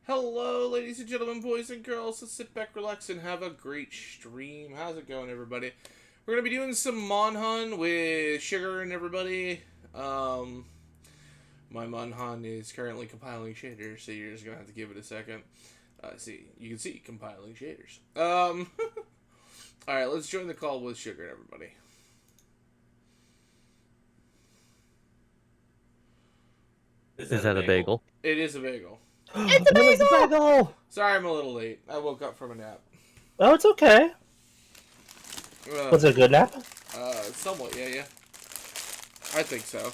Hello, ladies and gentlemen, boys and girls. Let's sit back, relax, and have a great stream. How's it going, everybody? We're gonna be doing some Monhun with Sugar and everybody. Um, my Monhun is currently compiling shaders, so you're just gonna have to give it a second. See, you can see compiling shaders. All right, let's join the call with Sugar and everybody. Is that a bagel? It is a bagel. It's a bagel! Sorry, I'm a little late. I woke up from a nap. Oh, it's okay. Was it a good nap? Somewhat, yeah. I think so.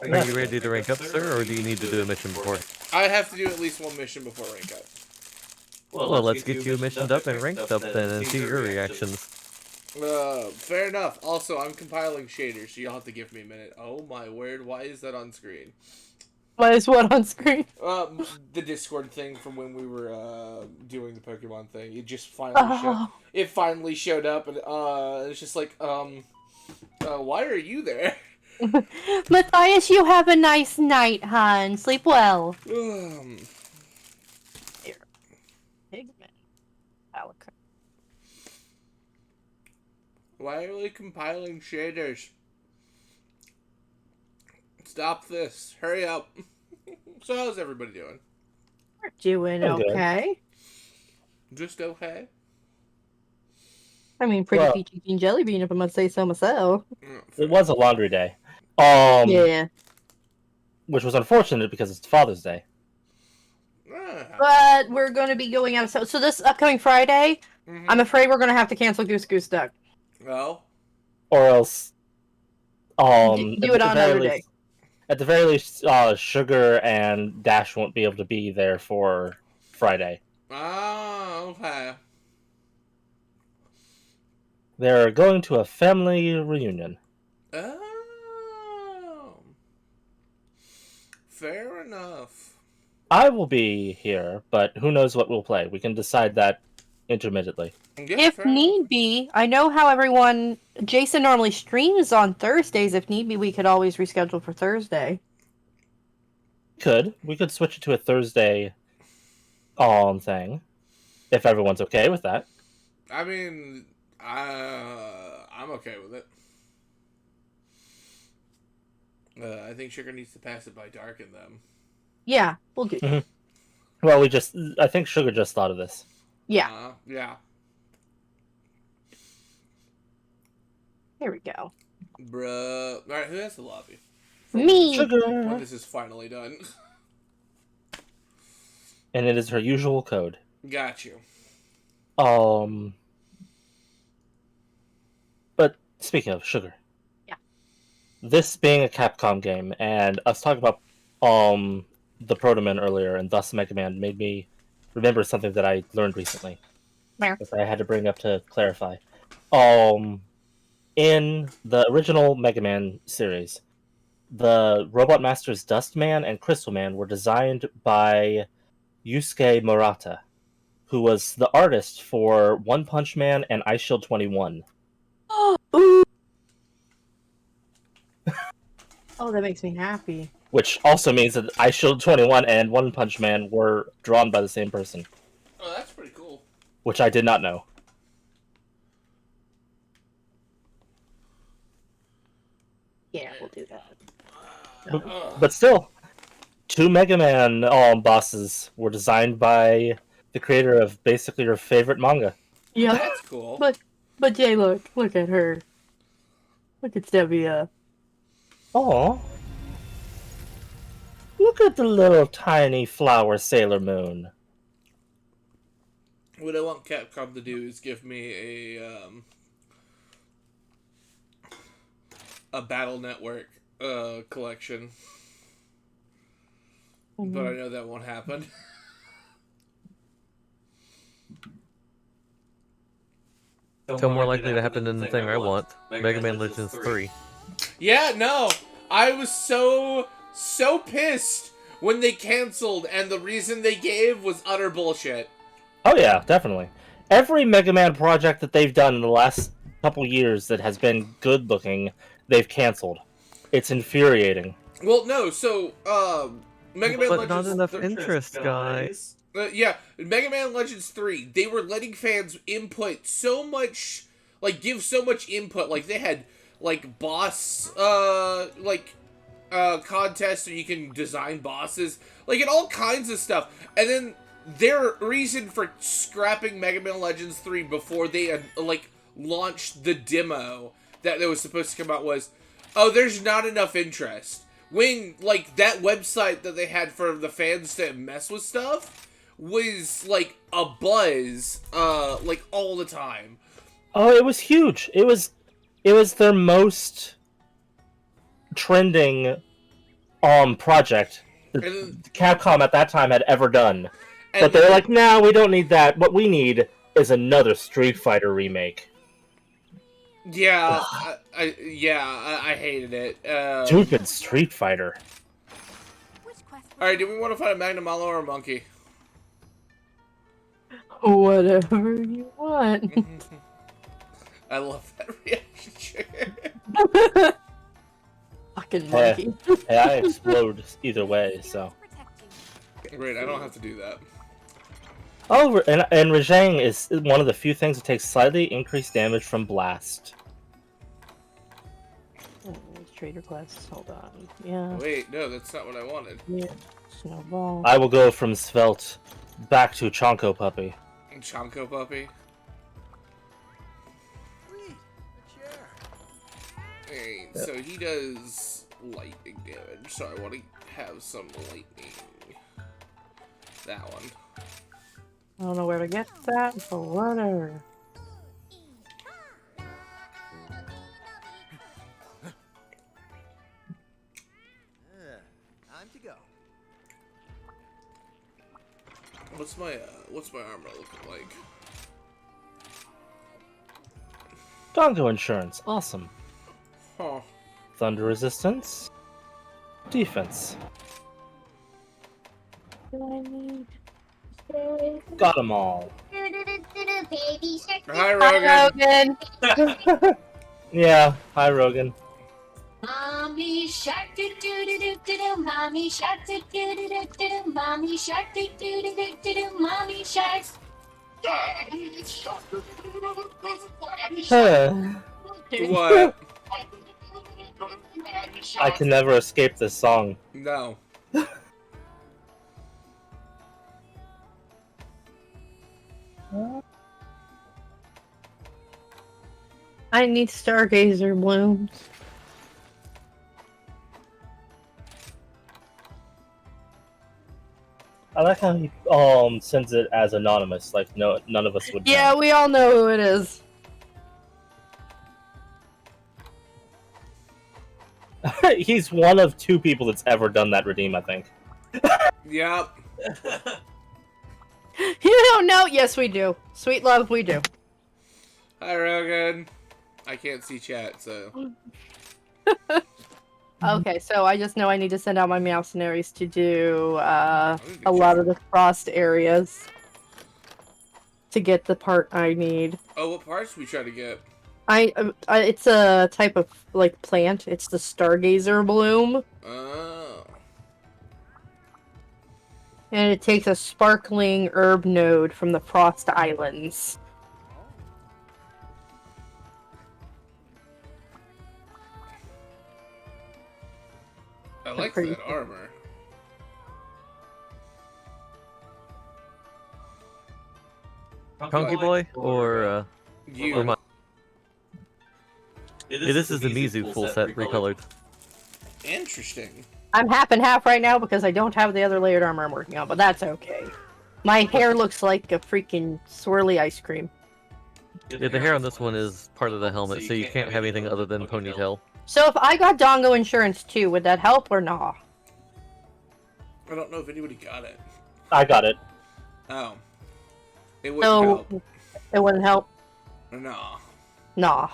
Are you ready to rank up, sir, or do you need to do a mission before? I have to do at least one mission before rank up. Well, let's get you missioned up and ranked up then and see your reactions. Fair enough. Also, I'm compiling shaders, so you'll have to give me a minute. Oh my word, why is that on screen? Why is what on screen? The Discord thing from when we were, doing the Pokemon thing. It just finally showed up, and, it's just like, why are you there? Matthias, you have a nice night, hon. Sleep well. Here. Pigment. Alica. Why are we compiling shaders? Stop this. Hurry up. So how's everybody doing? We're doing okay. Just okay? I mean, pretty peachy keen jelly bean, if I must say so myself. It was a laundry day. Yeah. Which was unfortunate because it's Father's Day. But we're going to be going out of... So this upcoming Friday, I'm afraid we're going to have to cancel Goose Goose Duck. Well? Or else... do it on another day. At the very least, Sugar and Dash won't be able to be there for Friday. Oh, okay. They're going to a family reunion. Oh. Fair enough. I will be here, but who knows what we'll play. We can decide that intermittently. Yeah, if need be, I know how everyone... Jason normally streams on Thursdays. If need be, we could always reschedule for Thursday. We could switch it to a Thursday thing. If everyone's okay with that. I mean, I'm okay with it. I think Sugar needs to pass it by Dark and them. Yeah, we'll do that. Well, I think Sugar just thought of this. Yeah. Yeah. Here we go. Bruh. Alright, who has the lobby? Me! Sugar! When this is finally done. And it is her usual code. Got you. But speaking of Sugar. Yeah. This being a Capcom game, and us talking about the Proto Man earlier, and thus Mega Man, made me remember something that I learned recently. Where? That I had to bring up to clarify. In the original Mega Man series, the Robot Masters Dust Man and Crystal Man were designed by Yusuke Murata, who was the artist for One Punch Man and Ice Shield 21. Ooh. Oh, that makes me happy. Which also means that Ice Shield 21 and One Punch Man were drawn by the same person. Oh, that's pretty cool. Which I did not know. Yeah, we'll do that. But still, 2 Mega Man bosses were designed by the creator of basically your favorite manga. Yeah, that's cool. But Jay, look at her. Look at Stevia. Oh, look at the little tiny flower Sailor Moon. What I want Capcom to do is give me a Battle Network collection. But I know that won't happen. So more likely to happen than the thing I want. Mega Man Legends 3. Yeah, no. I was so pissed when they canceled, and the reason they gave was utter bullshit. Oh yeah, definitely. Every Mega Man project that they've done in the last couple years that has been good looking, they've canceled. It's infuriating. Well, no, so, Mega Man But Legends not enough 3 interest, guys. Yeah, Mega Man Legends 3, they were letting fans input so much, like, give so much input. Like, they had, like, boss, contests where you can design bosses. Like, and all kinds of stuff. And then their reason for scrapping Mega Man Legends 3 before they had, like, launched the demo that was supposed to come out was, oh, there's not enough interest. When, like, that website that they had for the fans to mess with stuff was, like, a buzz, like, all the time. Oh, it was huge. It was their most trending project that Capcom at that time had ever done. But they're like, no, we don't need that. What we need is another Street Fighter remake. Yeah, I hated it. Stupid Street Fighter. Alright, do we want to fight a Magnamalo or a monkey? Whatever you want. I love that reaction. Fucking monkey. Hey, I explode either way, so. Great, I don't have to do that. Oh, and Rajang is one of the few things that takes slightly increased damage from blast. Trader class, hold on. Yeah. Wait, no, that's not what I wanted. Yeah. Snowball. I will go from Svelte back to Chonko Puppy. Chonko Puppy. Hey, so he does lightning damage, so I want to have some lightning. That one. I don't know where to get that, but whatever. Time to go. What's my armor looking like? Dongo Insurance, awesome. Huh. Thunder resistance. Defense. Got them all. Hi, Rogan. Rogan. Yeah, hi Rogan. Mommy shark do do do do do do, mommy shark do do do do do do, mommy shark do do do do do do, mommy sharks. What? I can never escape this song. No. I need Stargazer blooms. I like how he sends it as anonymous, like none of us would know. Yeah, we all know who it is. He's one of two people that's ever done that redeem, I think. Yep. You don't know? Yes, we do. Sweet love, we do. Hi, Rogan. I can't see chat, so. Okay, so I just know I need to send out my mercenaries to do a lot of the frost areas to get the part I need. Oh, what parts we try to get? It's a type of like plant. It's the Stargazer bloom, Oh. and it takes a sparkling herb node from the Frost Islands. I like Pretty that cool. armor. Conky Boy or You. my? Yeah, this is the Mizu full set recolored. Interesting. I'm half and half right now because I don't have the other layered armor I'm working on, but that's okay. My hair looks like a freaking swirly ice cream. Yeah, the hair on this one is part of the helmet, so you can't have anything other than ponytail. So if I got Dongo insurance too, would that help or nah? I don't know if anybody got it. I got it. Oh. It wouldn't So help. it wouldn't help? Nah. Nah.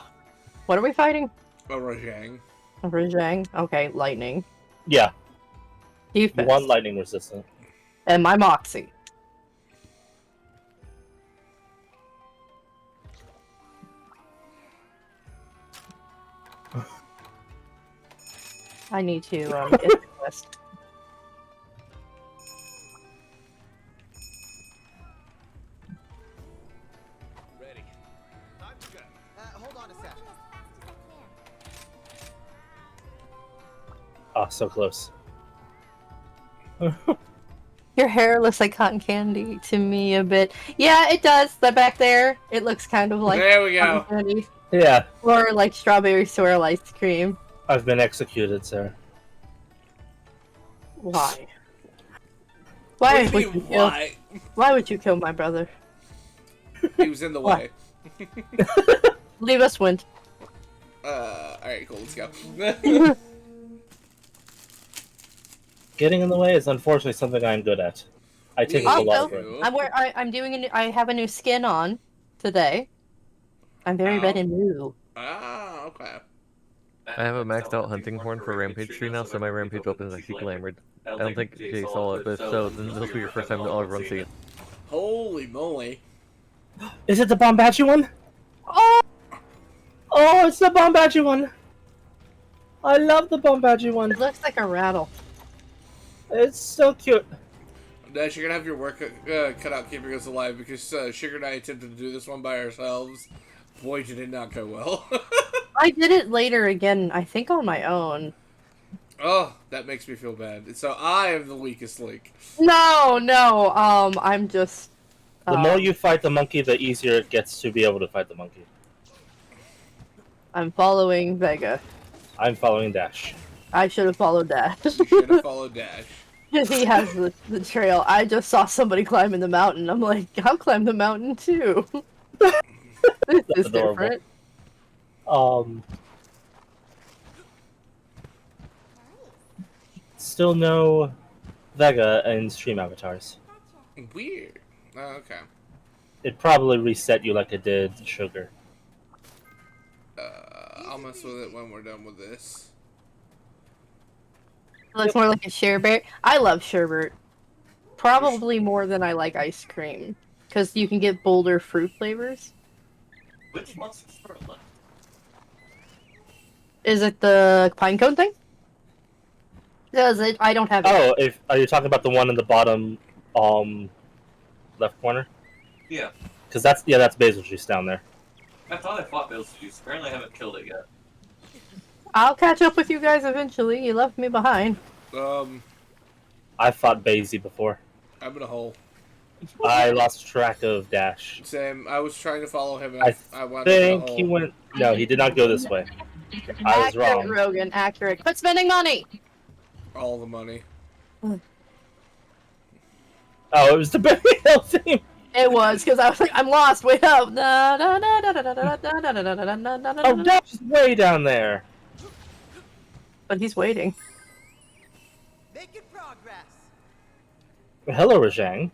What are we fighting? A Rajang. Rajang? Okay, lightning. Yeah, Defense. one lightning resistant. And my Moxie. I need to get the quest. Oh, so close. Your hair looks like cotton candy to me a bit. Yeah, it does. That back there, it looks kind of like There we go. cotton candy. Yeah, Or like strawberry swirl ice cream. I've been executed, sir. Why? What Why do would you you mean, kill? why? Why would you kill my brother? He was in the Why? way. Leave us win. Alright, cool, let's go. Getting in the way is unfortunately something I'm good at. I take up a lot of Also, room. I'm doing I have a new skin on today. I'm very red Oh. and blue. Ah, okay. I have a maxed out hunting horn for Rampage tree now, so my Rampage opens like super glamored. I don't think Jay saw it, but if so, then this will be your first time to everyone see it. Holy moly. Is it the Bombachi one? Oh, Oh, it's the Bombachi one! I love the Bombachi one. it looks like a rattle. It's so cute. Dash, you're gonna have your work cut out keeping us alive because Sugar and I attempted to do this one by ourselves. Boy, did it not go well. I did it later again, I think on my own. Oh, that makes me feel bad. So I am the weakest link. No, I'm just. The more you fight the monkey, the easier it gets to be able to fight the monkey. I'm following Vega. I'm following Dash. I should have followed that. You should have followed Dash. He has the trail. I just saw somebody climbing the mountain. I'm like, I'll climb the mountain too. This is adorable. different. Still no Vega in stream avatars. Weird. Oh, okay. It probably reset you like it did Sugar. I'll mess with it when we're done with this. It looks more like a sherbet. I love sherbet. Probably more than I like ice cream. Because you can get bolder fruit flavors. Which monster store left? Is it the pine cone thing? Does it? I don't have it. Oh, are you talking about the one in the bottom, left corner? Yeah. Because that's basil juice down there. I thought I fought Bill's Juice. Apparently I haven't killed it yet. I'll catch up with you guys eventually. You left me behind. I fought Basie before. I'm in a hole. I lost track of Dash. Same. I was trying to follow him. And I wound up in a think hole. he went. No, he did not go this way. I was accurate, wrong. Rogan, accurate. Quit spending money! All the money. Oh, it was the Benny Hill theme. It was, because I was like, I'm lost, wait up! Oh, Dash is way down there. But he's waiting. Making progress. Hello, Rajang.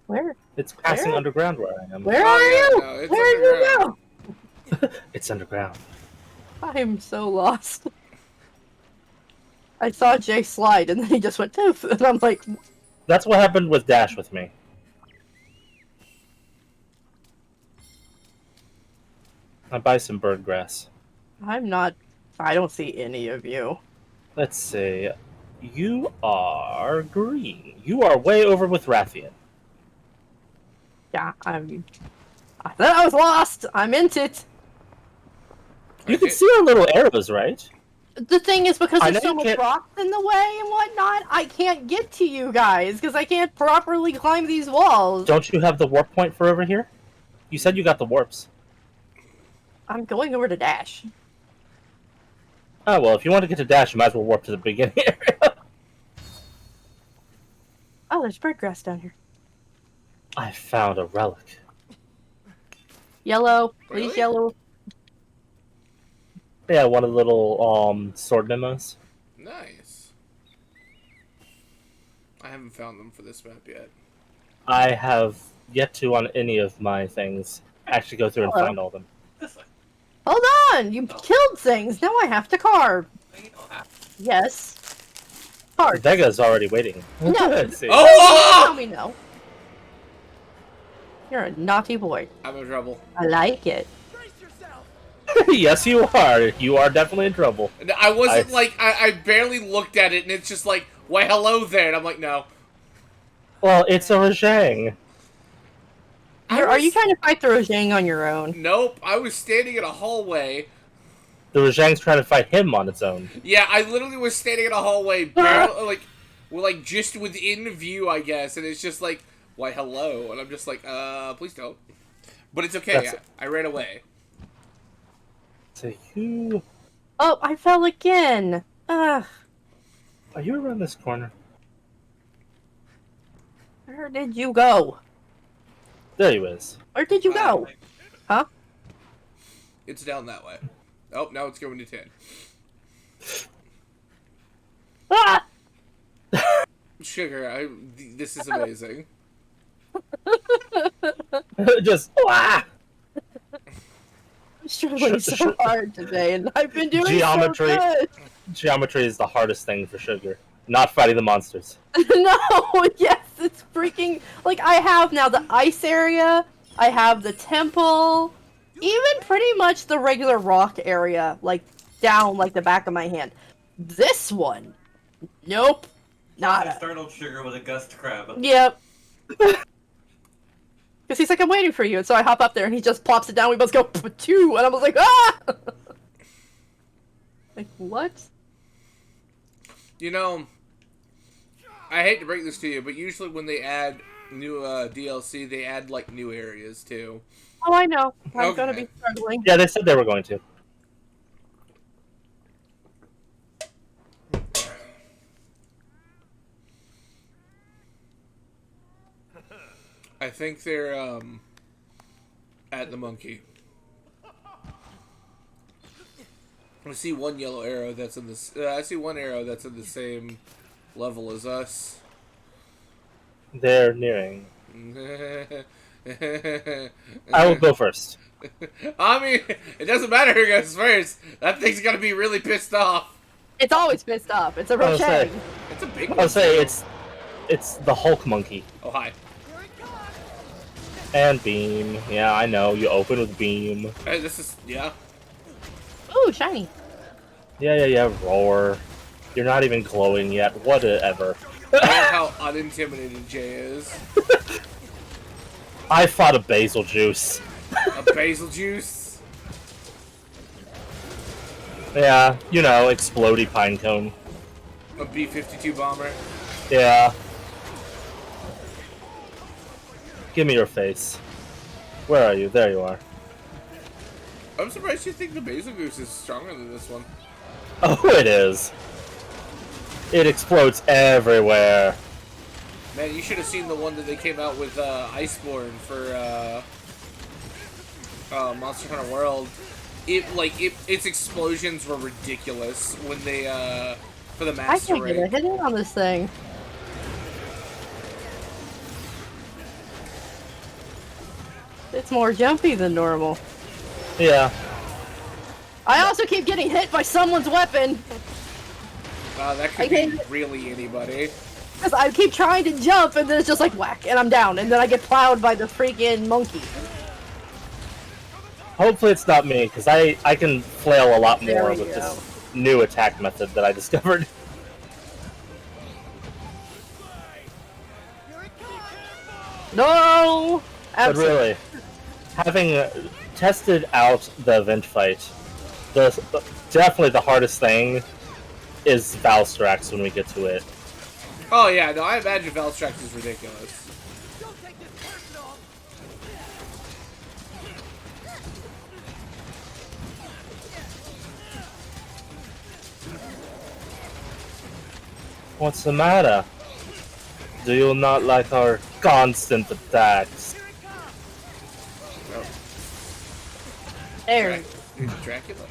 Where? It's passing Where? underground where I am. Where Oh, are yeah, you? no, it's Where did you underground. go? It's underground. I'm so lost. I saw Jay slide and then he just went poof, and I'm like, That's what happened with Dash with me. I buy some bird grass. I'm not. I don't see any of you. Let's see. You are green. You are way over with Rathian. Yeah, I thought I was lost. I'm in it. You can Okay. see our little arrows, right? The thing is, because I there's know so you much can't- rocks in the way and whatnot, I can't get to you guys because I can't properly climb these walls. Don't you have the warp point for over here? You said you got the warps. I'm going over to Dash. Oh, well, if you want to get to Dash, you might as well warp to the beginning area. Oh, there's bird grass down here. I found a relic. Yellow, please Really? yellow. Yeah, one of the little sword memos. Nice. I haven't found them for this map yet. I have yet to, on any of my things, actually go through and Hello. find all of them. This way. Hold on, you killed things. Now I have to carve. No, you don't have to. Yes. Hard. Vega's already waiting. No. Let's see. Oh! Tell me no. You're a naughty boy. I'm in trouble. I like it. Brace yourself. Yes, you are. You are definitely in trouble. And I wasn't I- like, I barely looked at it and it's just like, why hello there. And I'm like, no. Well, it's a Rajang. I Are you was- trying to fight the Rojang on your own? Nope. I was standing in a hallway. The Rajang's trying to fight him on its own. Yeah, I literally was standing in a hallway, barely, like, well, like just within view, I guess, and it's just like, why, hello, and I'm just like, please don't. But it's okay. I ran away. So you Oh, I fell again. Ugh. are you around this corner? Where did you go? There you is. Where did you go? Huh? It's down that way. Oh, now it's going to 10. Ah! Sugar, this is amazing. Just ah! I'm struggling Sh- so hard today, and I've been doing Geometry. so good. Geometry is the hardest thing for Sugar. Not fighting the monsters. No, yes, it's freaking like I have now the ice area, I have the temple, even pretty much the regular rock area, like down like the back of my hand. This one, nope, Not nada. startled Sugar with a gust crab. Yep. Because he's like, I'm waiting for you, and so I hop up there, and he just plops it down. We both go two, and I was like, ah! Like what? You know, I hate to break this to you, but usually when they add new DLC, they add like new areas too. Oh, I know. I'm Okay. gonna be struggling. Yeah, they said they were going to. I think they're at the monkey. I see one yellow arrow that's in this. I see one arrow that's in the same level as us. They're nearing. I I will go first. I mean, it doesn't matter who goes first. That thing's gonna be really pissed off. It's always pissed off. It's a I was Roche. saying- It's a big one. I'll say too. it's the Hulk monkey. Oh hi. Here it comes! And beam. Yeah, I know. You open with beam. Hey, this is yeah. Ooh, shiny. Yeah. Roar. You're not even glowing yet. Whatever. I love how unintimidated Jay is. I fought a basil juice. A basil juice. Yeah, you know, explodey pine cone. A B-52 bomber. Yeah. Give me your face. Where are you? There you are. I'm surprised you think the basil goose is stronger than this one. Oh, it is. It explodes everywhere. Man, you should have seen the one that they came out with Iceborne for Monster Hunter World. Its explosions were ridiculous when they for the I master can't get a rank. hit in on this thing. It's more jumpy than normal. Yeah. I also keep getting hit by someone's weapon That I could be can't- really anybody. because I keep trying to jump and then it's just like whack and I'm down and then I get plowed by the freaking monkey. Hopefully it's not me, because I can flail a lot There more we with go. this new attack method that I discovered. Here it comes! No! But Absolutely. really, having tested out the event fight, definitely the hardest thing is Valstrax when we get to it. Oh yeah, no, I imagine Valstrax is ridiculous. Don't take this personal! What's the matter? Do you not like our constant attacks? Here it comes! There. Dracula.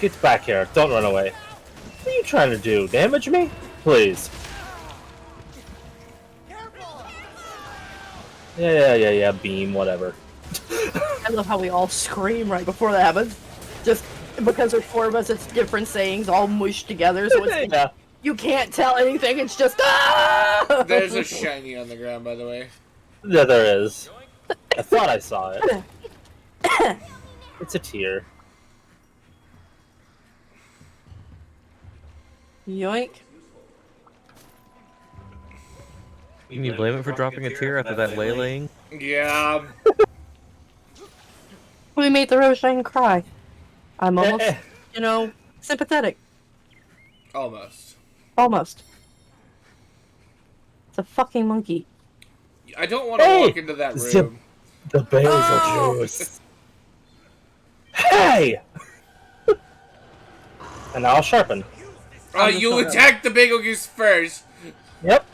Get back here, don't run away. What are you trying to do? Damage me? Please. Careful! Yeah, beam, whatever. I love how we all scream right before that happens. Just because there's four of us, it's different sayings all mushed together, so it's Yeah. you can't tell anything, it's just ah! There's a shiny on the ground, by the way. Yeah, there is. I thought I saw it. It's a tear. Yoink. Can you blame it for dropping a tear after that waylaying? Yeah. We made the Roshan cry. I'm almost, Eh, sympathetic. Almost. Almost. It's a fucking monkey. I don't want to Hey! walk into that Zip. room. The basil Oh! juice. Hey! And now I'll sharpen. You attack the bagel goose first. Yep.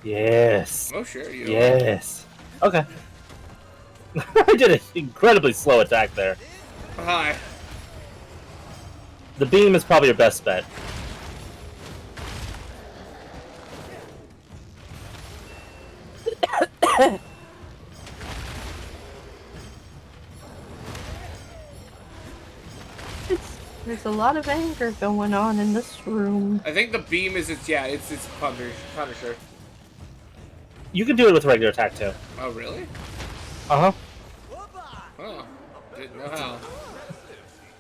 Yes. Oh, sure. You Yes. Okay. I did an incredibly slow attack there. Hi. The beam is probably your best bet. There's a lot of anger going on in this room. I think the beam is its Punisher. You can do it with regular attack too. Oh, really? Uh huh. Oh, didn't know how.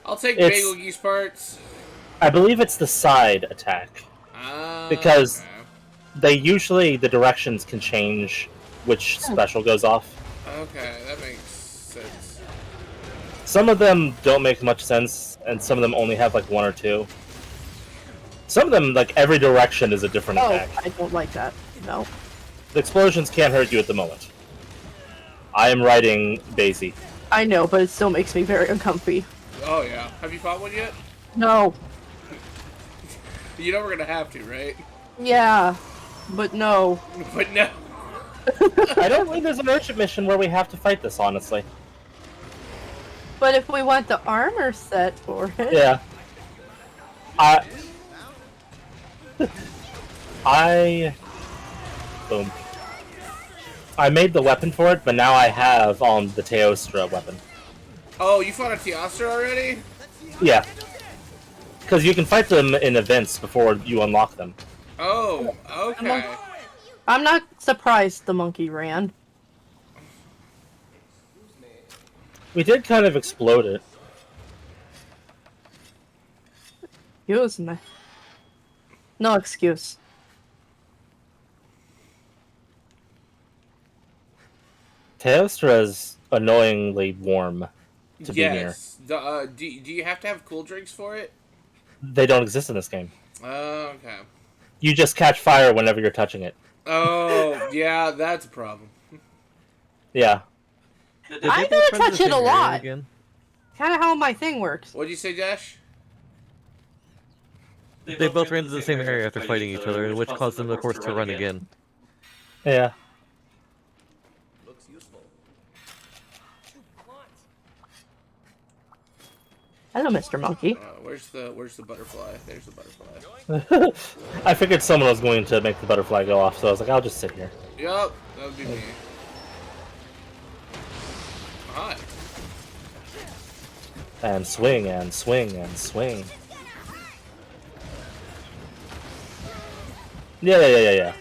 I'll take It's- bagel geese parts. I believe it's the side attack. Because- Okay. The directions can change which special goes off. Okay, that makes sense. Some of them don't make much sense, and some of them only have like one or two. Some of them, like every direction is a different Oh, attack. I don't like that. No. The explosions can't hurt you at the moment. I am riding Daisy. I know, but it still makes me very uncomfy. Oh, yeah. Have you fought one yet? No. You know we're gonna have to, right? Yeah. But no. But no. I don't think there's an urgent mission where we have to fight this, honestly. But if we want the armor set for it. Yeah. Boom. I made the weapon for it, but now I have the Teostra weapon. Oh, you fought a Teostra already? Yeah. Because you can fight them in events before you unlock them. Oh, okay. I'm not surprised the monkey ran. We did kind of explode it. Excuse me. No excuse. Teostra is annoyingly warm to be near. Yes. Do you have to have cool drinks for it? They don't exist in this game. Okay. You just catch fire whenever you're touching it. Oh, yeah, that's a problem. Yeah. Did I they both gotta run to the touch it same a area lot. Again? Kind of how my thing works. What'd you say, Dash? They both ran to the same area after fighting each other, which caused them, of course, to run again. Yeah. Looks useful. Hello, Mr. Monkey. Where's the butterfly? There's the butterfly. I figured someone was going to make the butterfly go off, so I was like, I'll just sit here. Yup, that would be me. Hi. And swing, and swing, and swing. Yeah.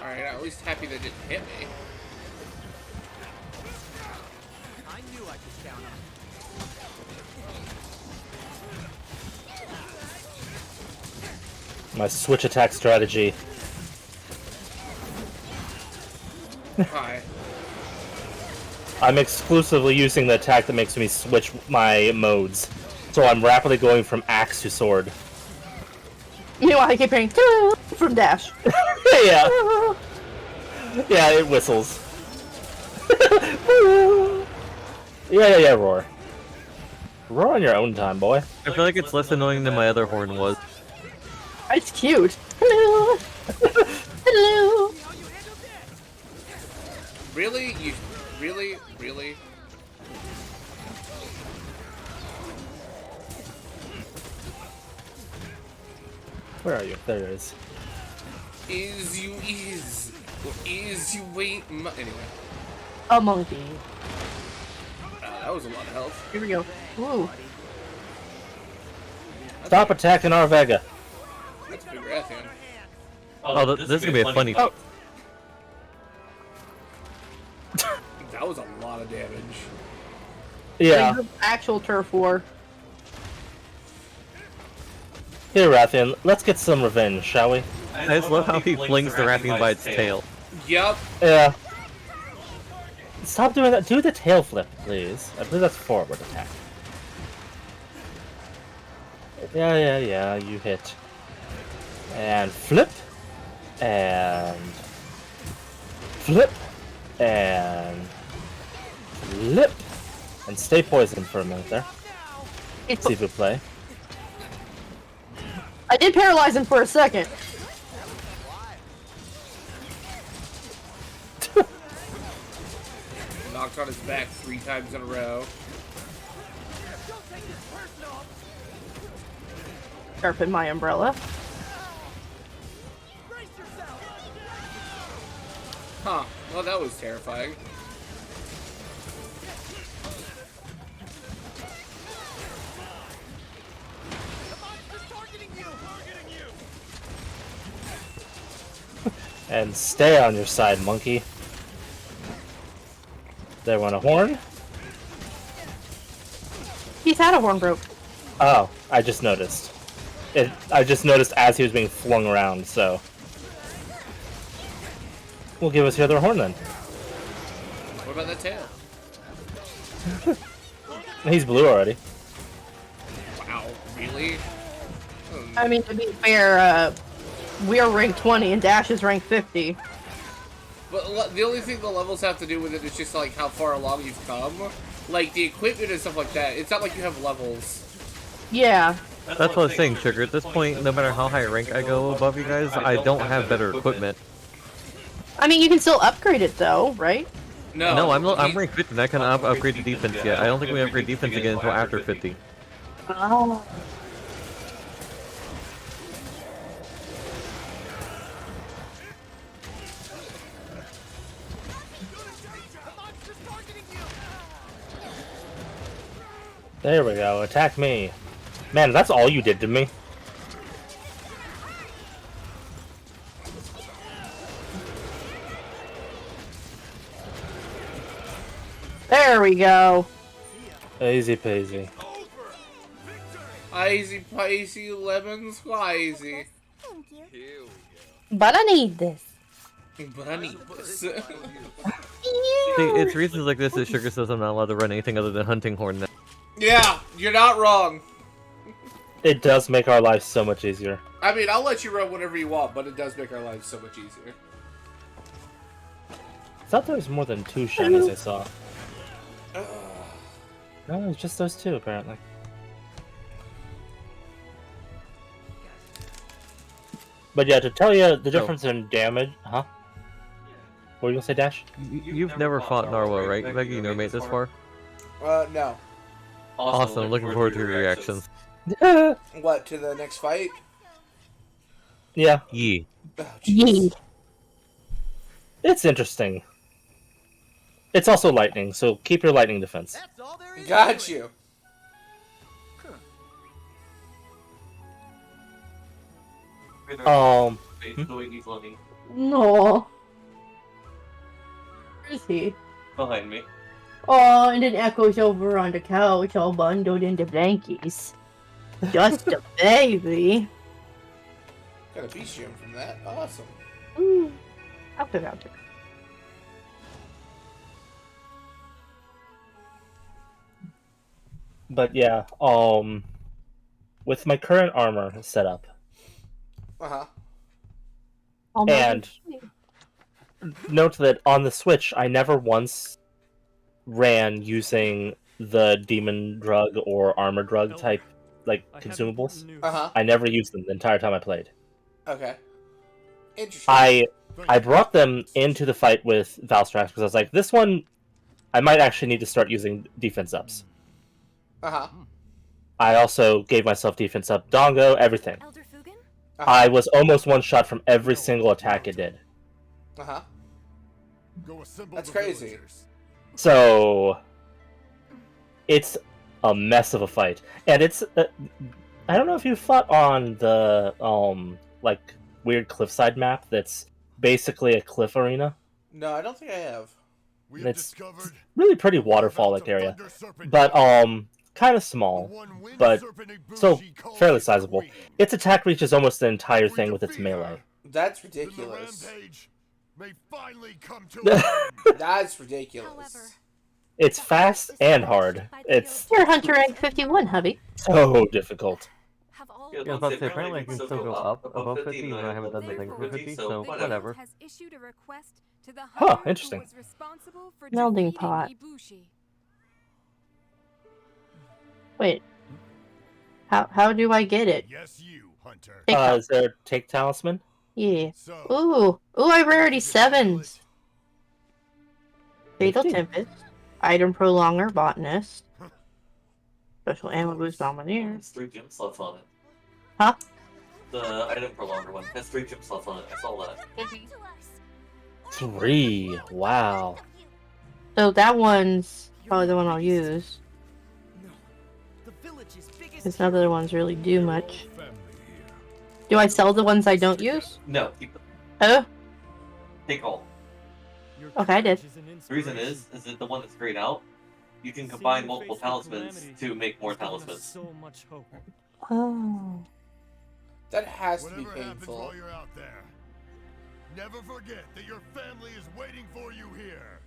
Alright, at least happy that didn't hit me. I knew I could count on My switch attack strategy. Hi. I'm exclusively using the attack that makes me switch my modes. So I'm rapidly going from axe to sword. You know, I keep hearing from Dash. Yeah. Yeah, it whistles. Yeah, roar. Roar on your own time, boy. I feel like it's less annoying than my other horn was. It's cute. Hello. Hello. Really? You really? Really? Where are you? There it is. Is you is. Or is you wait anyway. A monkey. That was a lot of health. Here we go. Ooh. Stop attacking our Vega. That's a big Rathian. Oh, this is gonna be a funny. Oh. That was a lot of damage. Yeah. Like, actual turf war. Here, Rathian, let's get some revenge, shall we? I just love how he flings the Rathian by its tail. Yup. Yeah. Stop doing that. Do the tail flip, please. I believe that's forward attack. Yeah, you hit. And flip. And flip. And flip. And stay poisoned for a minute there. See if we play. I did paralyze him for a second. Knocked on his back 3 times in a row. Sharpen my umbrella. Huh. Well, that was terrifying. And stay on your side, monkey. There went a horn. He's had a horn broke. Oh, I just noticed. I just noticed as he was being flung around, so... We'll give us the other horn then. What about that tail? He's blue already. Wow, really? I mean, to be fair, we're rank 20 and Dash is rank 50. But the only thing the levels have to do with it is just like how far along you've come. Like the equipment and stuff like that. It's not like you have levels. Yeah. That's what I was saying, Sugar. At this point, no matter how high rank I go above you guys, I don't have better equipment. I mean, you can still upgrade it though, right? No, I'm rank 50 and I cannot upgrade to defense yet. I don't think we upgrade defense again until after 50. Oh. There we go, attack me. Man, that's all you did to me. There we go. Easy peasy. Easy peasy lemon squeezy. But I need this. But I need this. See, it's reasons like this that Sugar says I'm not allowed to run anything other than Hunting Horn now. Yeah, you're not wrong. It does make our lives so much easier. I mean, I'll let you run whatever you want, but it does make our lives so much easier. I thought there was more than 2 shinies I saw. No, it's just those 2 apparently. But yeah, to tell you the difference in damage, huh? What were you gonna say, Dash? You've never fought Narwa, right? Maggie, you never made this far? No. Awesome, looking forward to your reactions. What, to the next fight? Yeah, Yee. Oh, Yee. it's interesting. It's also lightning, so keep your lightning defense. That's all there is. Got to it. you. No. Where is he? Behind me. Oh, and then Echo's over on the couch, all bundled into blankies. Just a baby. Got a beast gem from that. Awesome. Ooh. After. But yeah, with my current armor setup, Uh-huh. and note that on the Switch, I never once ran using the demon drug or armor drug type, like, consumables. Uh-huh. I never used them the entire time I played. Okay. Interesting. I brought them into the fight with Valstrax because I was like, this one, I might actually need to start using defense ups. Uh-huh. I also gave myself defense up Dongo, everything. Elder Fugan? Uh-huh. I was almost one shot from every single attack it did. Uh-huh. That's That's crazy. So it's a mess of a fight, and it's I don't know if you fought on the like weird cliffside map that's basically a cliff arena. No, I don't think I have. It's really pretty waterfall-like area. But kind of The small. one wind but serpent Ibushi still calls fairly its sizable. queen. Its attack reaches almost the entire We thing with its defeat her, melee. That's then the ridiculous. rampage may finally come to an end. That's ridiculous. It's fast and hard. It's You're Hunter rank 51, hubby. so difficult. Yeah, I was about to say, apparently I can still go up above 50, even though I haven't done the thing for 50, so whatever. Huh, interesting. Melding pot. Wait. How do I get it? Yes, you, Hunter. Take out. Is there take talisman? Yeah. So, Ooh, I rarity you can handle 7s. it. Fatal 50. Tempest. Item Prolonger Botanist. Special Ammo Boost Domineer. Has 3 gym slots on it. Huh? The item prolonger one has 3 gym slots on it. I saw that. 3. Wow. So that one's probably the one I'll use. No. The village's biggest Because none of the other ones really do much. Family here. Do I sell the ones I don't use? No, keep them. Oh, Take all. Your Okay, I did. courage an The reason inspiration. is that the one that's grayed out, you can Seeing combine you multiple face the talismans calamity to make more has given us talismans. So much hope. oh. That has to be Whatever happens painful. while you're out there, never forget that your family is waiting for you here.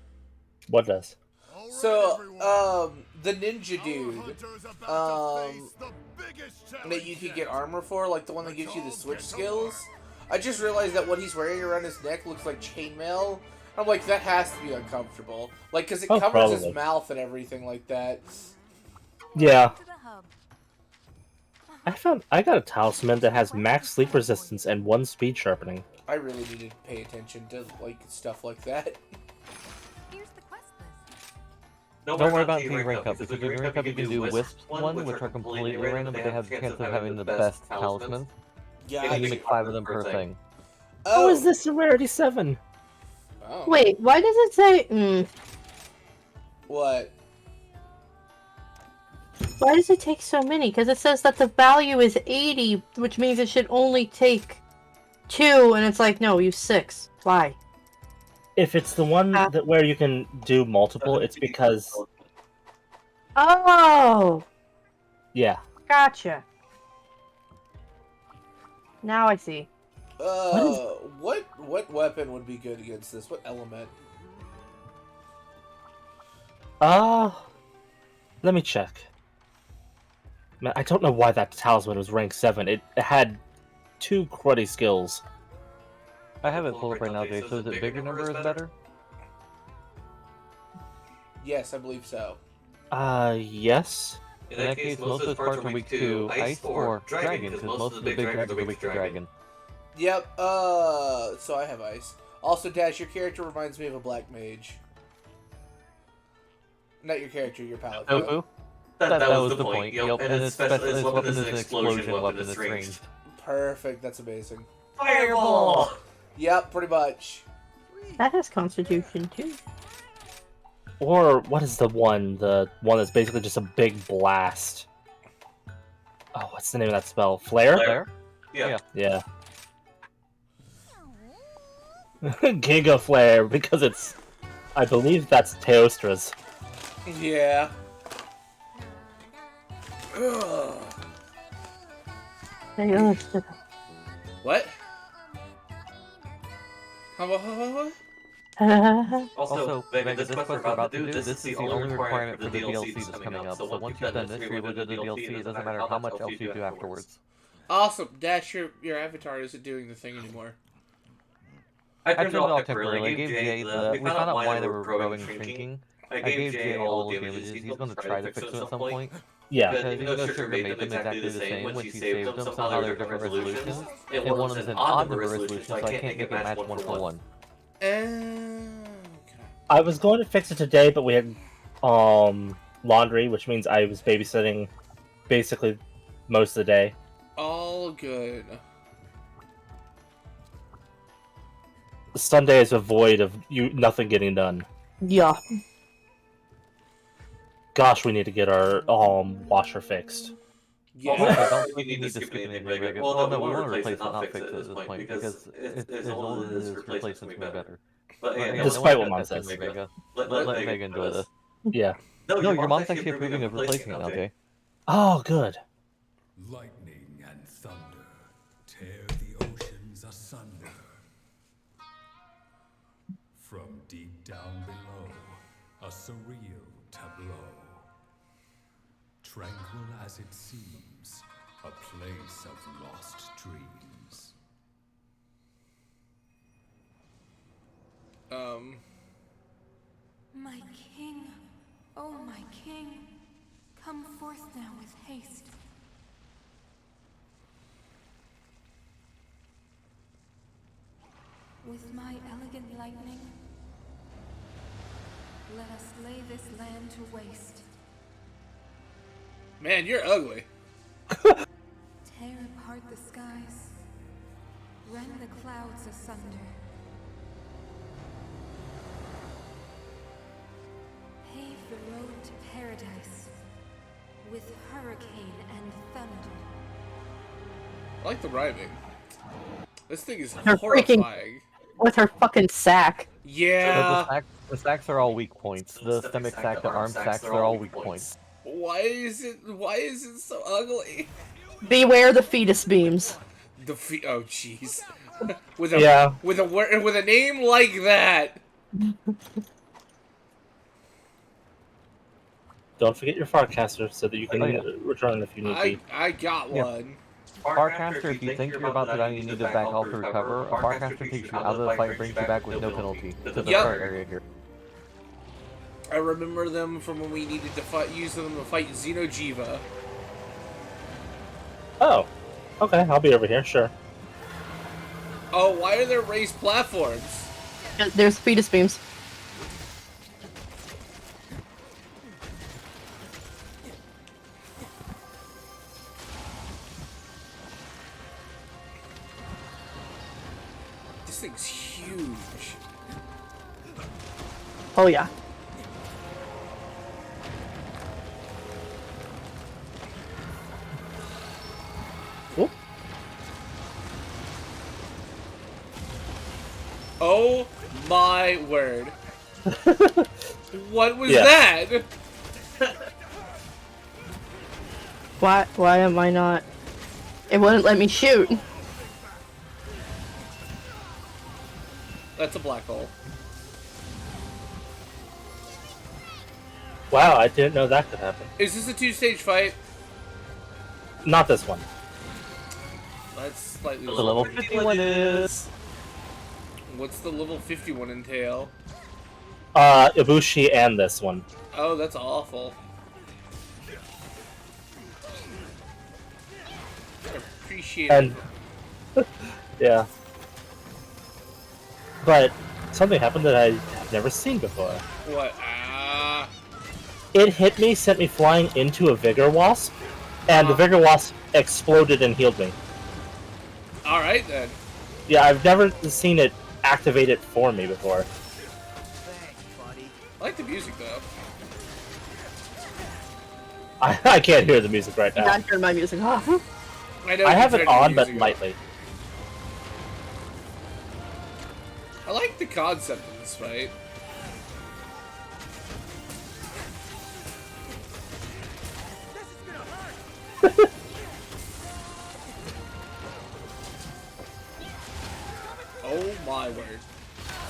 What does? All right, So, everyone. the ninja Our dude hunter's about to um, face the biggest that challenge you could yet. get armor for, like the one that gives you the Let's all switch get to skills. work. I just realized that what he's wearing around his neck looks like chainmail. I'm like, that has to be uncomfortable. Like, because it Oh, covers his probably. mouth and everything like that. Yeah. I got a talisman that has max sleep resistance and 1 speed sharpening. I really need to pay attention to, like, stuff like that. Don't worry about until you rank up, because when you rank up you can do Wisp one, which are completely random, but they have the chance of having the best talismans. Yeah, And you make 5 of them per thing. Oh, is this a rarity 7? Oh. Wait, why does it say... What? Why does it take so many? Because it says that the value is 80, which means it should only take 2, and it's like, no, use 6. Why? If it's the one that where you can do multiple, it's because Oh! yeah. Gotcha. Now I see. What weapon would be good against this? What element? Let me check. Man, I don't know why that talisman was rank 7. It had 2 cruddy skills. I have it pulled up right now, Jay, so is it bigger number is better? Yes, I believe so. Yes. In that case, most of those parts are weak to Ice or Dragon, because most of the big dragons are weak to Dragon. Yep, so I have ice. Also, Dash, your character reminds me of a black mage. Not your character, your paladin. Tofu? That was the point, yep, and its weapon is an explosion weapon that's ranged. Perfect, that's amazing. Fireball! Yep, pretty much. That has Constitution too. Or what is the one that's basically just a big blast? Oh, what's the name of that spell? Flare? Flare? Yeah. Yeah. Giga Flare, because it's... I believe that's Teostra's. Yeah. Ugh. What? What? Also, Vega, this quest we're about to do, this is the only requirement for the DLC that's coming up. So once you've done this, you're able to do the DLC, it doesn't matter how much else you do afterwards. Awesome. Dash, your avatar isn't doing the thing anymore. I turned it off temporarily. I gave Jay the... We found out why they were growing and shrinking. I gave Jay all the images. He's going to try to fix them at some point. Yeah. Because even though Sugar made them exactly the same when she saved them, somehow they're different resolutions. And one of them's an odd number resolution, so I can't make it match 1-for-1. Okay. I was going to fix it today, but we had laundry, which means I was babysitting basically most of the day. All good. Sunday is a void of nothing getting done. Yeah. Gosh, we need to get our washer fixed. Yeah. I don't think you need to skip anything very big. Well, no, we want to replace it, not fix it at this point, because as old as it is, replacement's way better. But yeah, Despite what Mom says. Let Vega enjoy this. Yeah. No, your mom's actually approving of replacing it now, Jay. Oh, good. Lightning and thunder tear the oceans asunder. From deep down below, a surreal tableau. Tranquil as it seems, a place of lost dreams. My king, oh my king, come forth now with haste. With my elegant lightning, let us lay this land to waste. Man, you're ugly. Tear apart the skies, rend the clouds asunder. Pave the road to paradise with hurricane and thunder. I like the rhyming. This thing is You're freaking- horrifying. With her fucking sack. Yeah. The sacks are all weak points. The stomach sack, the arm sacks, they're all weak points. Why is it so ugly? Beware the fetus beams. Oh jeez. with a name like that. Don't forget your Farcaster so that you can return if you need be. I got one. Farcaster, if you think you're about to die and you need to back off to recover, a Farcaster takes you out of the fight and brings you back with no penalty to the start area here. I remember them from when we needed to use them to fight Xeno'jiiva. Oh, okay, I'll be over here, sure. Oh, why are there raised platforms? There's fetus beams. This thing's huge. Oh yeah. Whoop. Oh my word. What was that? Why am I not? It wouldn't let me shoot. That's a black hole. Wow, I didn't know that could happen. Is this a 2-stage fight? Not this one. That's slightly The level 51 is... What's the level 51 entail? Ibushi and this one. Oh, that's awful. I appreciate And it. yeah. But something happened that I've never seen before. What? It hit me, sent me flying into a Vigor Wasp, and the Vigor Wasp exploded and healed me. Alright then. Yeah, I've never seen it activate it for me before. Thanks, buddy. I like the music though. I can't hear the music right I now. can't hear my music. Oh. I have it on, but lightly. I like the concept of this fight. Oh my word.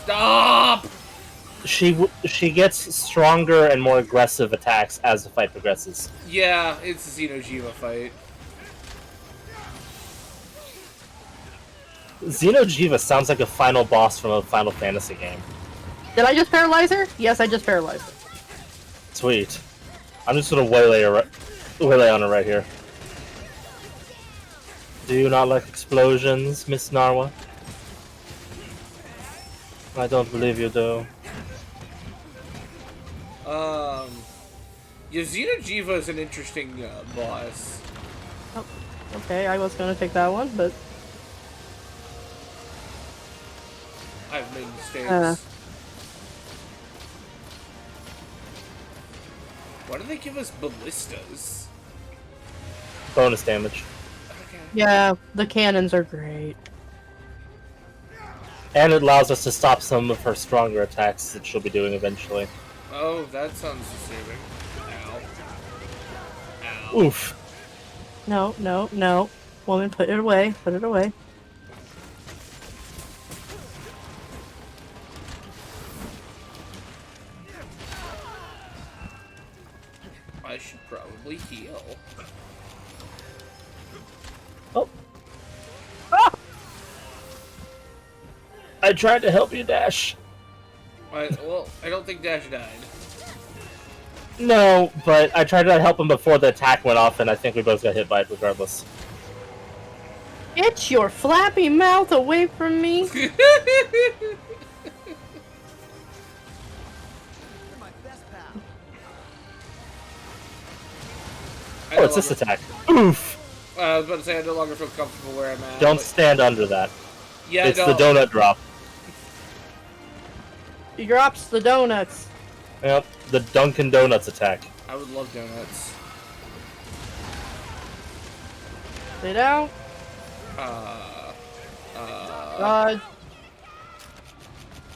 Stop! She gets stronger and more aggressive attacks as the fight progresses. Yeah, it's a Xeno'jiiva fight. Xeno'jiiva sounds like a final boss from a Final Fantasy game. Did I just paralyze her? Yes, I just paralyzed her. Sweet. I'm just gonna waylay on her right here. Do you not like explosions, Miss Narwa? I don't believe you do. Yeah, Xeno'jiiva is an interesting boss. Oh, okay, I was gonna take that one, but I've made mistakes. Why do they give us ballistas? Bonus damage. Okay. yeah, the cannons are great. And it allows us to stop some of her stronger attacks that she'll be doing eventually. Oh, that sounds disturbing. Oof. No, no, no. Woman, put it away. Put it away. I should probably heal. Oh. Ah! I tried to help you, Dash. Well, I don't think Dash died. No, but I tried to help him before the attack went off, and I think we both got hit by it regardless. Get your flappy mouth away from me. You're my best pal. Oh, it's this attack. Oof! I was about to say I no longer feel comfortable where I'm at. Don't but- stand under that. Yeah, It's no. the donut drop. He drops the donuts. Yep, the Dunkin' Donuts attack. I would love donuts. Stay down.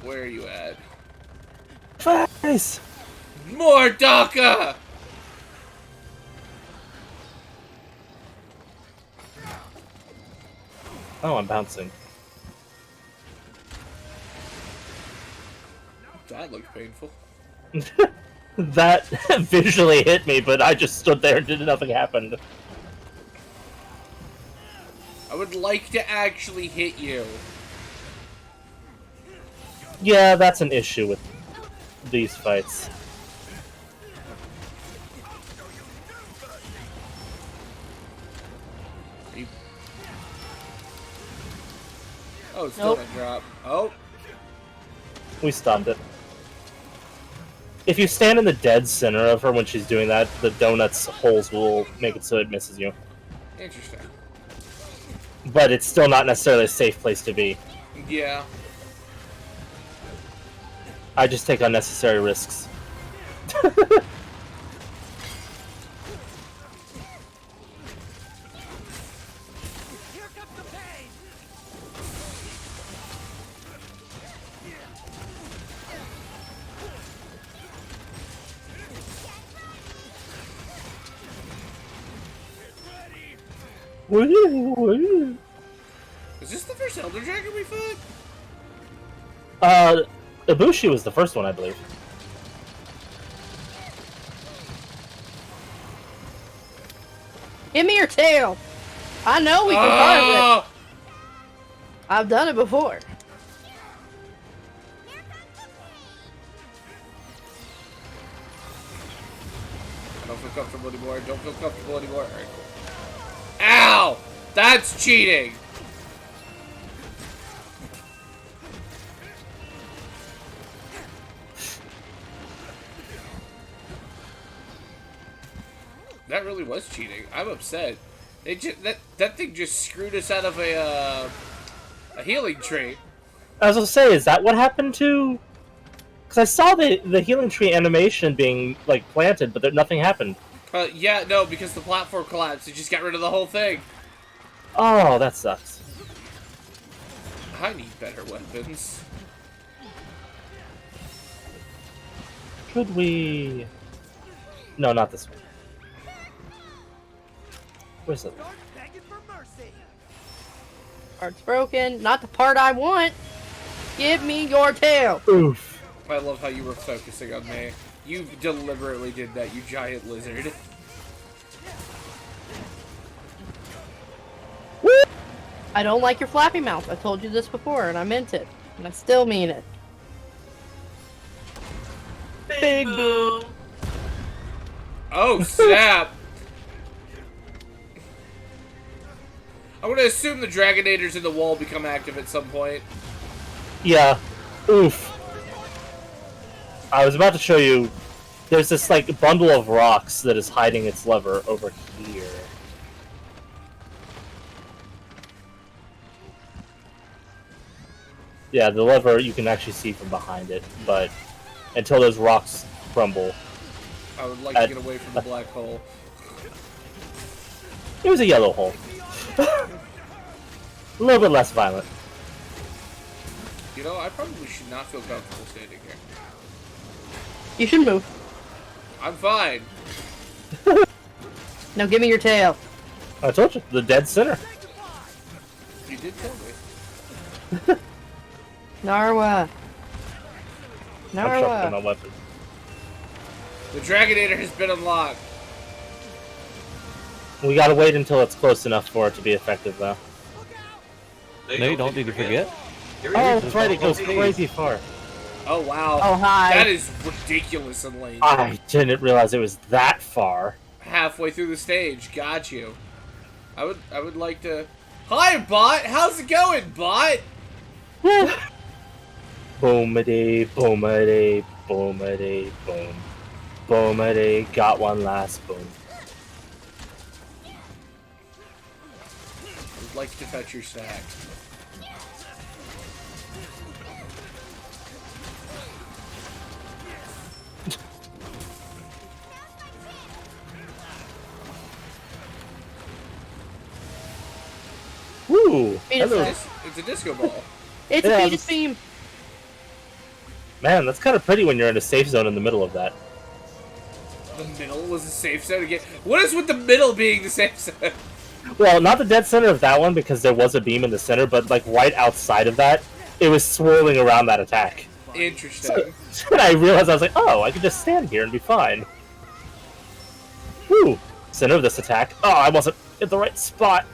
Where are you at? Nice! More DACA! Oh, I'm bouncing. That looked painful. That visually hit me, but I just stood there and did nothing happened. I would like to actually hit you. Yeah, that's an issue with these fights. Oh, it's still Nope. a drop. Oh, We stopped it. If you stand in the dead center of her when she's doing that, the donut's holes will make it so it misses you. interesting. But it's still not necessarily a safe place to be. Yeah. I just take unnecessary risks. Here comes the pain. Is this the first Elder Dragon we fought? Ibushi was the first one, I believe. Give me your tail. I know we can carve it. Oh! I've done it before. I don't feel comfortable anymore. I don't feel comfortable anymore. Alright, cool. Ow! That's cheating! That really was cheating. I'm upset. It just that thing just screwed us out of a healing tree. I was gonna say, is that what happened to? Because I saw the healing tree animation being like planted, but nothing happened. Yeah, no, because the platform collapsed. It just got rid of the whole thing. Oh, that sucks. I need better weapons. Could we? No, not this one. Where's it? Start begging for mercy. Part's broken. Not the part I want. Give me your tail. Oof. I love how you were focusing on me. You deliberately did that, you giant lizard. I don't like your flappy mouth. I told you this before, and I meant it. And I still mean it. Big boom. Oh, snap! I'm gonna assume the Dragonators in the wall become active at some point. Yeah. Oof. I was about to show you. There's this like bundle of rocks that is hiding its lever over here. Yeah, the lever you can actually see from behind it, but until those rocks crumble, I would like to get away from the black hole. it was a yellow hole. A little bit less violent. You know, I probably should not feel comfortable standing here. You should move. I'm fine. Now give me your tail. I told you, the dead center. You did tell me. Narwa. I'm sharpening my Narwa. weapon. The Dragonator has been unlocked. We gotta wait until it's close enough for it to be effective, though. No, you don't. Did you forget? Oh, that's right, it goes crazy far. Oh wow. Oh, hi. That is ridiculous in lane. I didn't realize it was that far. Halfway through the stage, got you. I would like to. Hi, bot. How's it going, bot? Boomity, boomity, boomity, boom. Boomity, got one last boom. I'd like to touch your stack. Woo! Penis Hello. size. It's a disco ball. It's Yeah, a penis beam. Man, that's kind of pretty when you're in a safe zone in the middle of that. The middle was a safe zone again. What is with the middle being the safe zone? Well, not the dead center of that one because there was a beam in the center, but like right outside of that, it was swirling around that attack. Interesting. So when I realized, I was like, oh, I could just stand here and be fine. Woo! Center of this attack. Oh, I wasn't in the right spot.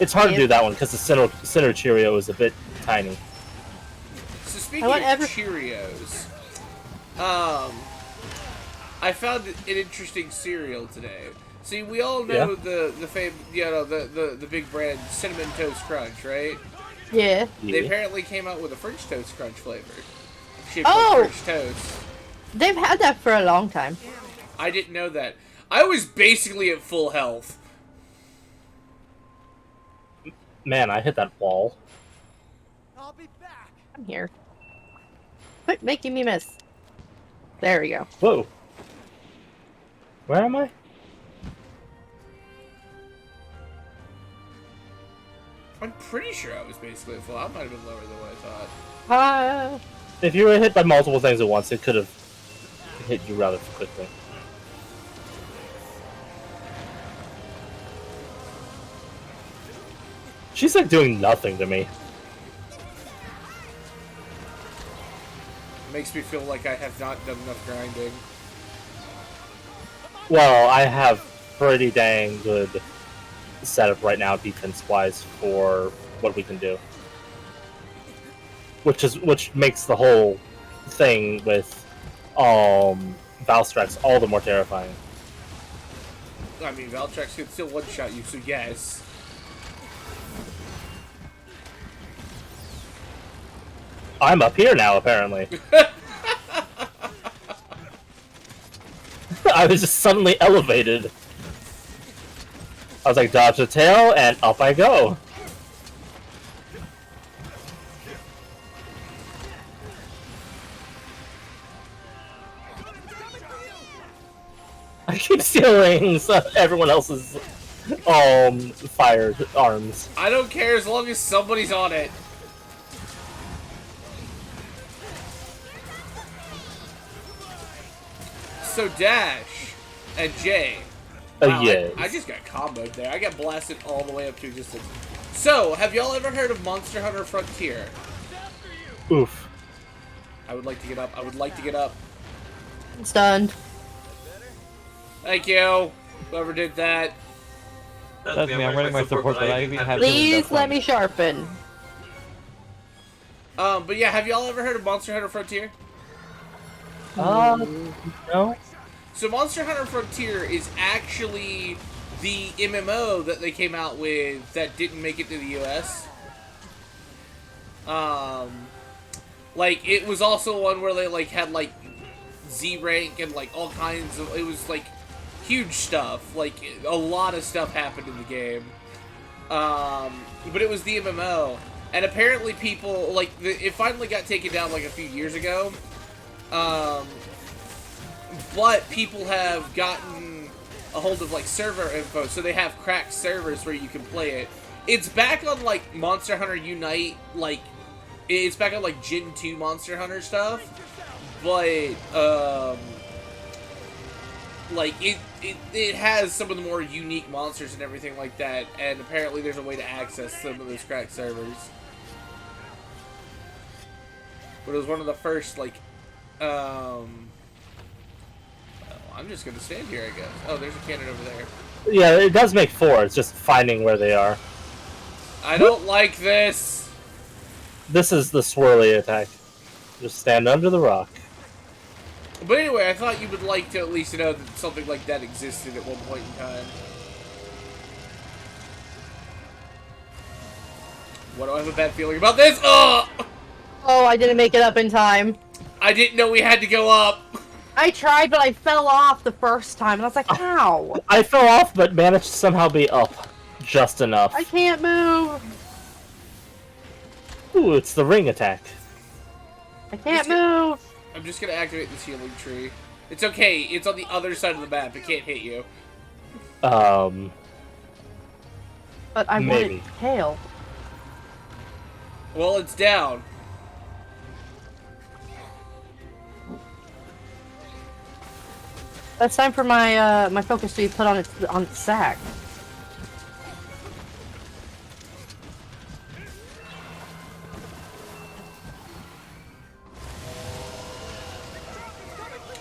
It's hard to do that one because the center Cheerio is a bit tiny. So speaking I of want every- Cheerios, I found an interesting cereal today. See, we all know the the big brand Cinnamon Toast Crunch, right? Yeah. They apparently came out with a French Toast Crunch flavor. Shaped Oh! like French toast. They've had that for a long time. I didn't know that. I was basically at full health. Man, I hit that wall. I'll be back. I'm here. Quit making me miss. There we go. Whoa. Where am I? I'm pretty sure I was basically at full. I might have been lower than what I thought. If you were hit by multiple things at once, it could have hit you rather quickly. She's like doing nothing to me. Makes me feel like I have not done enough grinding. Well, I have pretty dang good setup right now defense-wise for what we can do. Which makes the whole thing with Valstrax all the more terrifying. I mean, Valtrax can still one-shot you, so yes. I'm up here now, apparently. I was just suddenly elevated. I was like, dodge the tail, and up I go. I keep stealing everyone else's fired arms. I don't care as long as somebody's on it. So Dash and Jay. Wow, Yes. I just got comboed there. I got blasted all the way up to existence. So, have y'all ever heard of Monster Hunter Frontier? Oof. I would like to get up. I would like to get up. Stunned. Thank you. Whoever did that. That's me. I'm running my support, but I even have. Please let me sharpen. But yeah, have y'all ever heard of Monster Hunter Frontier? No? So Monster Hunter Frontier is actually the MMO that they came out with that didn't make it to the US. Like, it was also one where they, like, had, like, Z rank and, like, all kinds of, it was, like, huge stuff. Like, a lot of stuff happened in the game. But it was the MMO. And apparently people, like, it finally got taken down, like, a few years ago. But people have gotten a hold of, like, server info, so they have cracked servers where you can play it. It's back on, like, Monster Hunter Unite, like, it's back on, like, Gen 2 Monster Hunter stuff, but, like it has some of the more unique monsters and everything like that, and apparently there's a way to access some of those cracked servers. But it was one of the first, like, well, I'm just gonna stand here, I guess. Oh, there's a cannon over there. Yeah, it does make 4. It's just finding where they are. I don't like this. This is the swirly attack. Just stand under the rock. But anyway, I thought you would like to at least know that something like that existed at one point in time. What do I have a bad feeling about this? Oh! Oh, I didn't make it up in time. I didn't know we had to go up. I tried, but I fell off the first time, and I was like, how? I fell off, but managed to somehow be up. Just enough. I can't move. Ooh, it's the ring attack. I can't move. I'm just gonna activate this healing tree. It's okay, it's on the other side of the map, it can't hit you. But I Maybe. wanted tail. Well, it's down. It's time for my my focus to be put on its sack.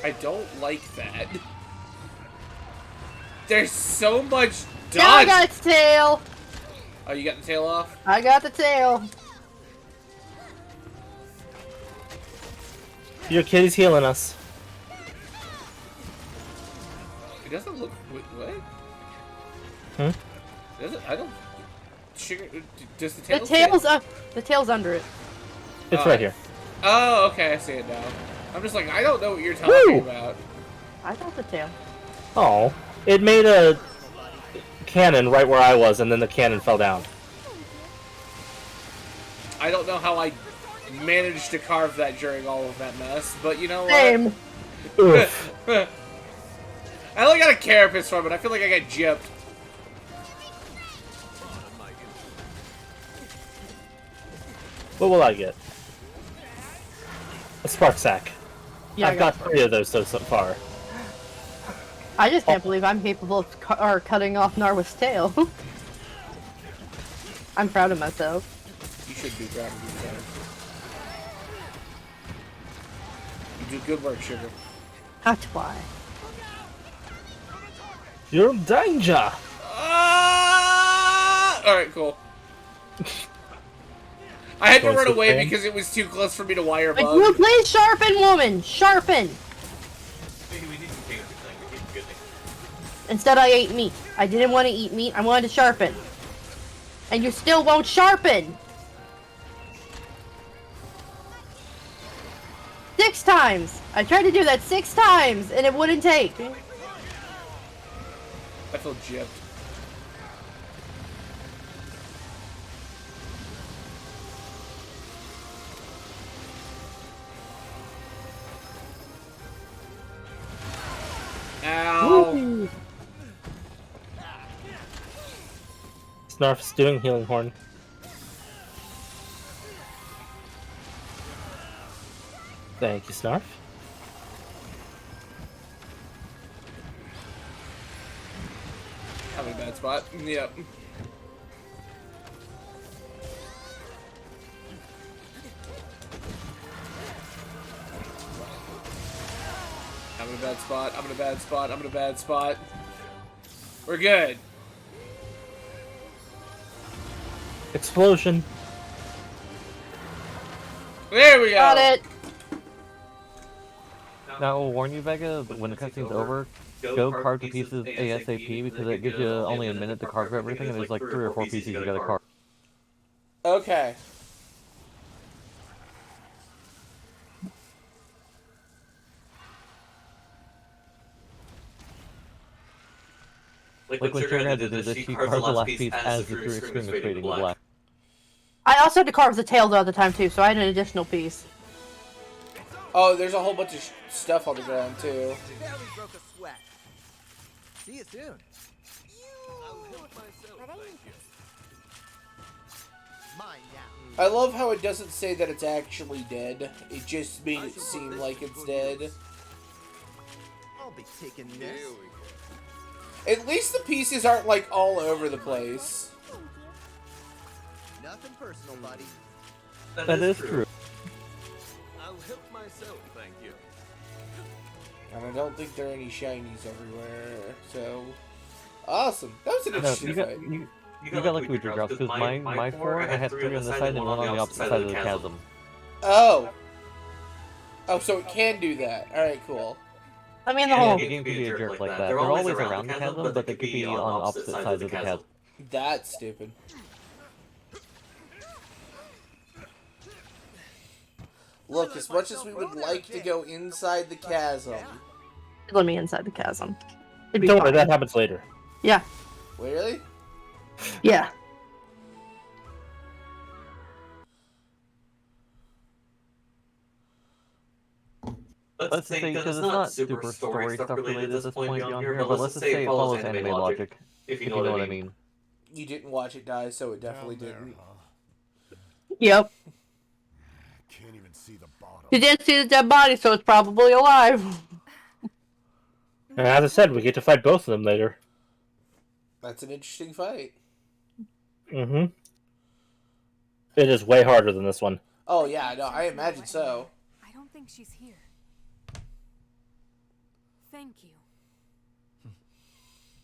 I don't like that. There's so much dodge. Now I got its tail. Oh, you got the tail off? I got the tail. Your kitty's healing us. It doesn't look. Wait, what? Hmm? Does it? I don't. Sugar. Does the tail? The tail's up. The tail's under it. It's right here. Oh, okay. I see it now. I'm just like, I don't know what you're talking about. I got the tail. Oh, it made a cannon right where I was, and then the cannon fell down. I don't know how I managed to carve that during all of that mess, but you know what? Same. Oof. I only got a carapace from it. I feel like I got gypped. What will I get? A spark sack. Yeah, I've got 3 of those so far. I just can't believe I'm capable of cutting off Narwhal's tail. I'm proud of myself. You should be proud of yourself. You do good work, Sugar. That's why. You're in danger! Alright, cool. I had to Close run the away thing. because it was too close for me to wire Like, bug. you please sharpen, woman! Sharpen! Instead, I ate meat. I didn't want to eat meat. I wanted to sharpen. And you still won't sharpen! 6 times! I tried to do that 6 times, and it wouldn't take. I feel gypped. Ow. Snarf's doing healing horn. Thank you, Snarf. I'm in a bad spot. Yep. I'm in a bad spot. I'm in a bad spot. I'm in a bad spot. We're good. Explosion. There we go. Got it! Now, I will warn you, Vega, when the cutscene's over, go carve to pieces ASAP because it gives you only a minute to carve everything, and there's like 3 or 4 pieces you gotta carve. Okay. Like when Sharon had to do this, she carved the last piece as the True Extreme was fading to black. I also had to carve the tail the other time, too, so I had an additional piece. Oh, there's a whole bunch of stuff on the ground, too. Barely broke a sweat. See you soon. Mine now. I love how it doesn't say that it's actually dead. It just made it seem like it's dead. I'll won't be taking this. At least the pieces aren't like all over the place. Nothing personal, buddy. That is true. I'll help myself, thank you. And I don't think there are any shinies everywhere. So awesome. That was an No, interesting fight. you got lucky with your drops, because my 4, I had 3 on the side and 1 on the opposite side of the chasm. Oh. Oh, so it can do that. Alright, cool. I mean, the Yeah, whole the game can be a jerk like that. They're always around the chasm, but they could be on opposite sides of the chasm. That's stupid. Look, as much as we would like to go inside the chasm. let me inside the chasm. It'd be Don't worry, fine. that happens later. Yeah, Really? yeah. Let's say, because it's not super story stuff related at this point beyond here, but let's just say it follows anime logic, if you know what I mean. You didn't watch it die, so it definitely didn't. Yep. Can't even see the bottom. You didn't see the dead body, so it's probably alive. And as I said, we get to fight both of them later. That's an interesting fight. Mm-hmm. It is way harder than this one. Oh yeah, no, I imagine so. I don't think she's here. Thank you.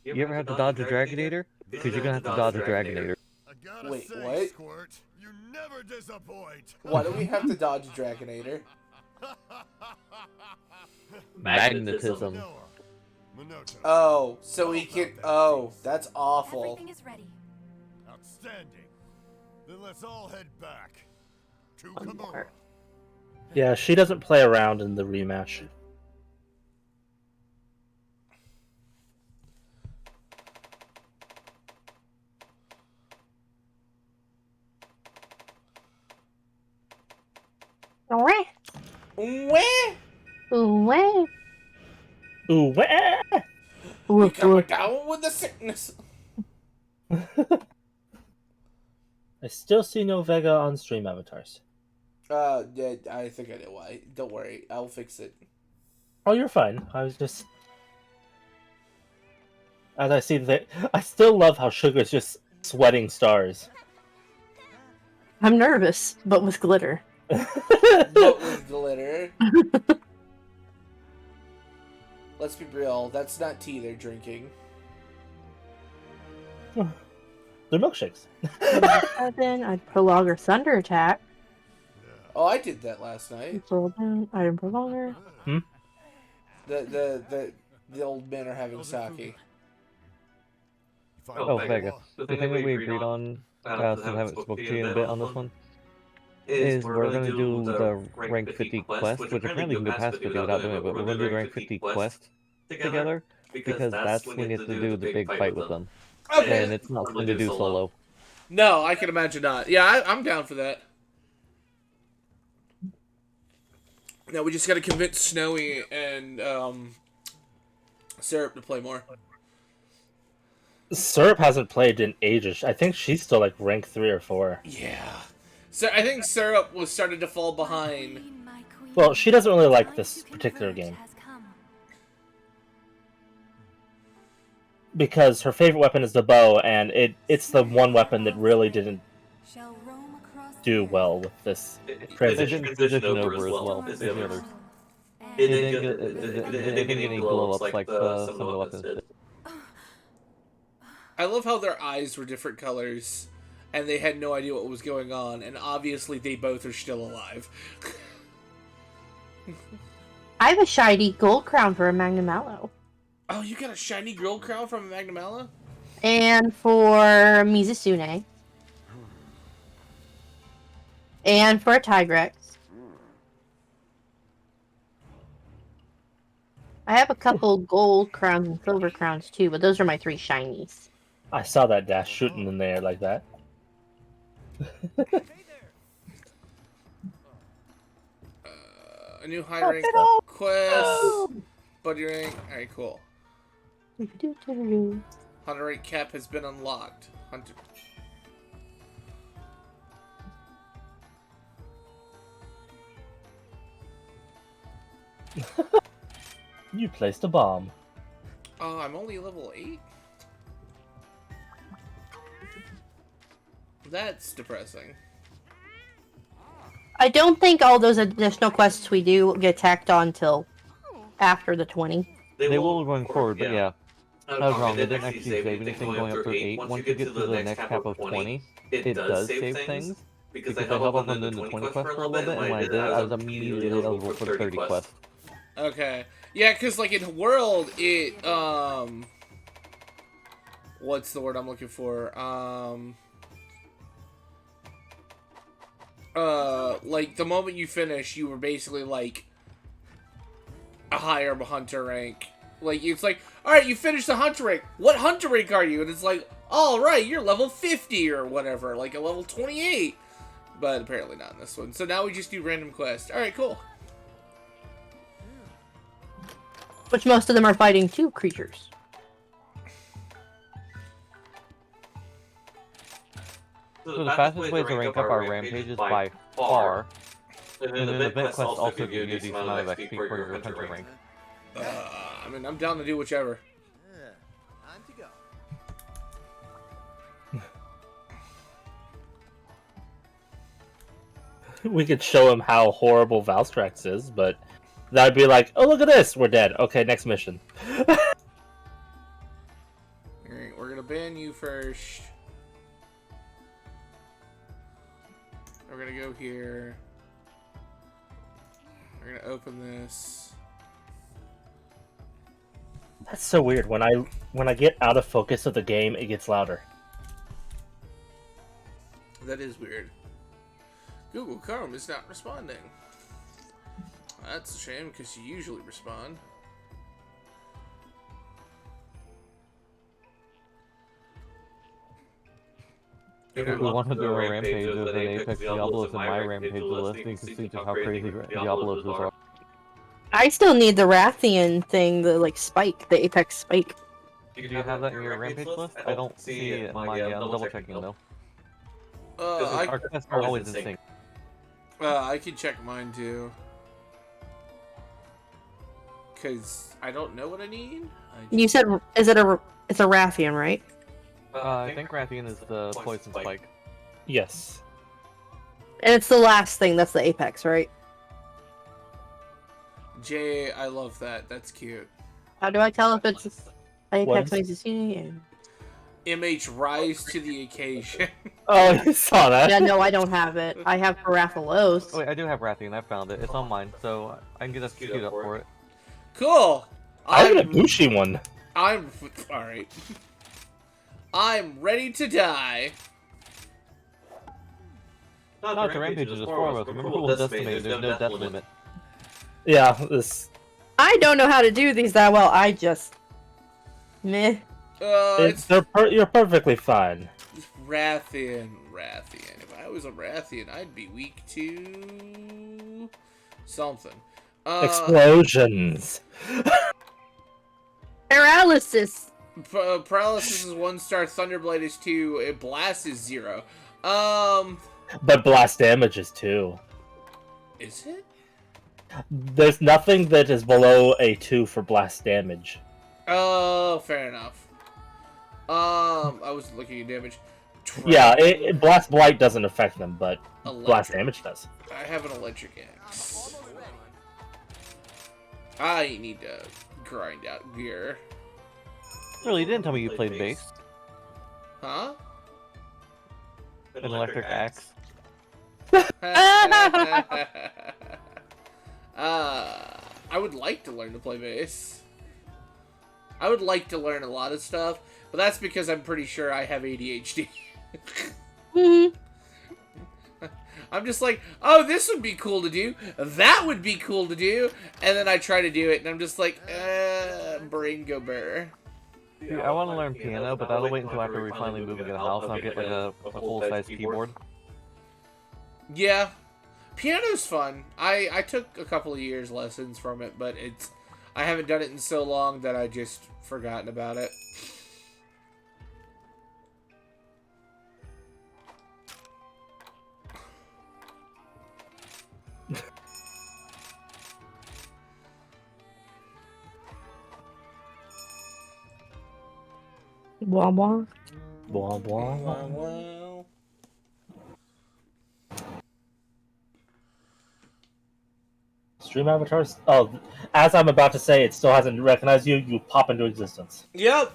You ever have to dodge a Dragonator? Because you're gonna have to dodge a Dragonator. I gotta Wait, say, what? Squirt, you never disappoint. Why do we have to dodge a Dragonator? Magnetism. Noah, Minotaur. Oh, so we can. Oh, that's awful. Everything is ready. Outstanding. Then let's all head back to One Komura. more. Yeah, she doesn't play around in the rematch. Wah, Wah! wah, Ooh, wah! We woof, coming woof. down with the sickness. I still see no Vega on stream avatars. Yeah, I think I know why. Don't worry, I'll fix it. Oh, you're fine. I was just... As I see that... I still love how Sugar's just sweating stars. I'm nervous, but with glitter. But with glitter. Let's be real, that's not tea they're drinking. They're milkshakes. 7, I'd prolonger thunder attack. Oh, I did that last night. Roll down, item prolonger. The old men are having sake. Oh, Vega. The thing that we agreed on, since I haven't spoken to you in a bit on this one, is we're going to do the rank 50 quest, which apparently you can go past 50 without doing it, but we're going to do the rank 50 quest together, because that's when you have to do the big fight with them. Okay. And it's not fun to do solo. No, I can imagine not. Yeah, I'm down for that. Now we just gotta convince Snowy and Syrup to play more. Syrup hasn't played in ages. I think she's still like rank 3 or 4. Yeah. So I think Syrup was starting to fall behind. Queen, my queen, Well, she doesn't really like time this to particular converge game. has come. Because her favorite weapon is the bow, and it's the one weapon that really didn't Shall roam across do the well with this It transition. didn't transition over as well as the others. It didn't get any glow-ups like some of the weapons did. I love how their eyes were different colors, and they had no idea what was going on, and obviously they both are still alive. I have a shiny gold crown for a Magnum Mallow. Oh, you got a shiny girl crown from a Magnamala? And for Mizusune. And for a Tigrex. I have a couple gold crowns and silver crowns too, but those are my 3 shinies. I saw that dash shooting in the air like that. A new high rank quest. Buddy rank. Alright, cool. Hunter rank cap has been unlocked. Hunter. You placed a bomb. Oh, I'm only level 8? That's depressing. I don't think all those additional quests we do get tacked on till after the 20. They will going forward, but yeah. I was wrong. It didn't actually save anything going up through 8. Once you get to the next cap of 20, it does save things. Because I held off on doing the 20 quest for a little bit, and when I did it, I was immediately eligible for 30 quests. Okay. Yeah, because, like, in World, it, what's the word I'm looking for? Like, the moment you finish, you were basically, like, a higher hunter rank. Like, it's like, alright, you finished the hunter rank. What hunter rank are you? And it's like, alright, you're level 50 or whatever. Like, a level 28. But apparently not in this one. So now we just do random quests. Alright, cool. Which most of them are fighting 2 creatures. So the fastest way to rank up our rampages by far. And then the event quests also give you a decent amount of XP for your hunter rank. I mean, I'm down to do whichever. Time to go. We could show him how horrible Valstrax is, but that'd be like, oh, look at this, we're dead. Okay, next mission. Alright, we're gonna ban you first. We're gonna go here. We're gonna open this. That's so weird. When I get out of focus of the game, it gets louder. That is weird. Google Chrome is not responding. That's a shame, because you usually respond. If we want to do a rampage with an Apex Diablos in my rampage list, you can see just how crazy Diablos are. I still need the Rathian thing, the like spike, the Apex spike. Do you have that in your rampage list? I don't see it in mine yet. I'm double checking though. Our quests are always in sync. I can check mine too. Cause I don't know what I need. You said, it's a Rathian, right? I think Rathian is the poison spike. Yes. And it's the last thing, that's the Apex, right? Jay, I love that. That's cute. How do I tell if it's Apex when he's MH rise to the occasion. Oh, you saw that? Yeah, no, I don't have it. I have Parathalos. Oh, wait, I do have Rathian. I found it. It's on mine, so I can get us queued up for it. Cool. I got a Bushi one. I'm alright. I'm ready to die. No, it's a rampage. There's 4 of us. Remember who was decimated? There's no death limit. Yeah, this. I don't know how to do these that well. I just meh. You're perfectly fine. Rathian. If I was a Rathian, I'd be weak to something. Explosions. Paralysis. Paralysis is 1-star. Thunderblade is 2. Blast is 0. But blast damage is 2. Is it? There's nothing that is below a 2 for blast damage. Oh, fair enough. I was looking at damage. Yeah, blast blight doesn't affect them, but blast damage does. I have an electric axe. I need to grind out gear. Really, you didn't tell me you played bass. Huh? An electric axe. I would like to learn to play bass. I would like to learn a lot of stuff, but that's because I'm pretty sure I have ADHD. I'm just like, oh, this would be cool to do. That would be cool to do. And then I try to do it, and I'm just like, brain go burr. Dude, I want to learn piano, but that'll wait until after we finally move into the house and I'll get like a full-size keyboard. Yeah. Piano's fun. I took a couple of years lessons from it, but I haven't done it in so long that I just forgotten about it. Blah blah. Blah blah. Wow. Stream avatars. Oh, as I'm about to say, it still hasn't recognized you. You pop into existence. Yep.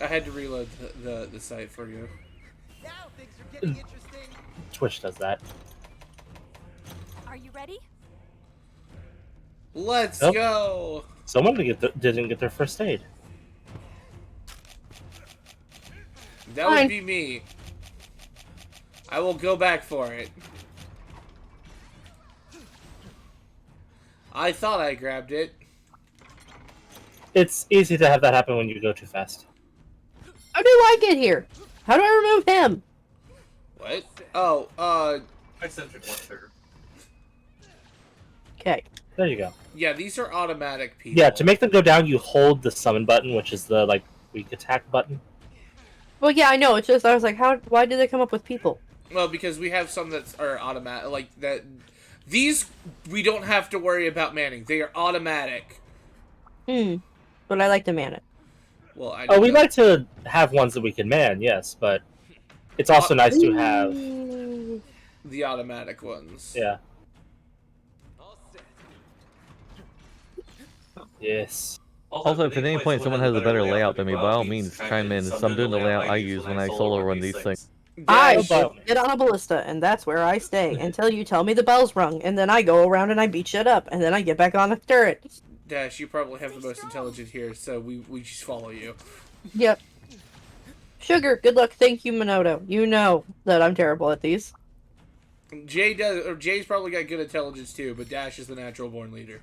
I had to reload the site for you. Now things are getting interesting. Twitch does that. Are you ready? Let's Nope. go. Someone didn't get their first aid. That would be me. I will go back for it. I thought I grabbed it. It's easy to have that happen when you go too fast. How do I get here? How do I remove him? What? Oh, I centered one trigger. Okay. There you go. yeah, these are automatic people. Yeah, to make them go down, you hold the summon button, which is the weak attack button. Well, yeah, I know. It's just I was like, why did they come up with people? Well, because we have some that are automatic, like that. These we don't have to worry about manning. They are automatic. But I like to man it. Well, I Oh, we like to have ones that we can man, yes, but it's also nice to have. the automatic ones. Yeah. Yes. Also, if at any point someone has a better layout than me, by all means, chime in. So I'm doing the layout I use when I solo run these things. I Dash, get on a ballista, and that's where I stay until you tell me the bell's rung, and then I go around and I beat shit up, and then I get back on the turret. Dash, you probably have the most intelligent here, so we just follow you. Yep. Sugar, good luck. Thank you, Minoto. You know that I'm terrible at these. Jay's probably got good intelligence too, but Dash is the natural born leader.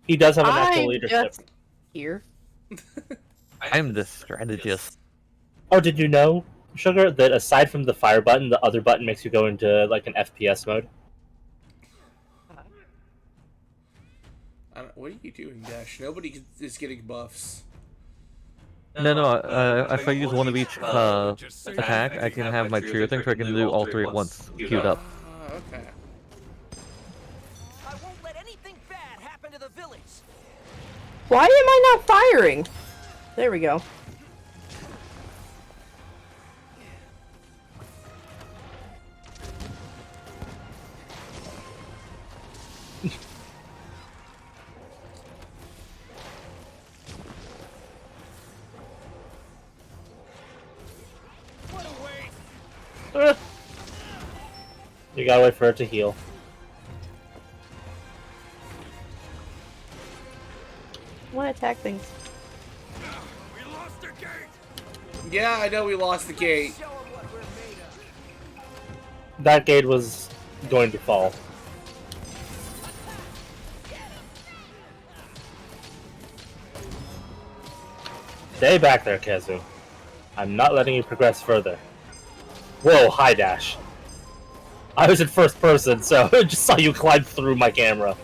He does have a natural I'm leadership. just here. I'm the strategist. Oh, did you know, Sugar, that aside from the fire button, the other button makes you go into an FPS mode? What are you doing, Dash? Nobody is getting buffs. No, if I use one of each attack, I can have my trio thing, so I can do all three at once, queued up. Okay. I won't let anything bad happen to the village. Why am I not firing? There we go. What a waste. You gotta wait for it to heal. I want to attack things. We lost the gate. Yeah, I know we lost the gate. Show 'em what we're made of. That gate was going to fall. Stay back there, Kazu. I'm not letting you progress further. Whoa, hi Dash. I was in first person, so I just saw you climb through my camera.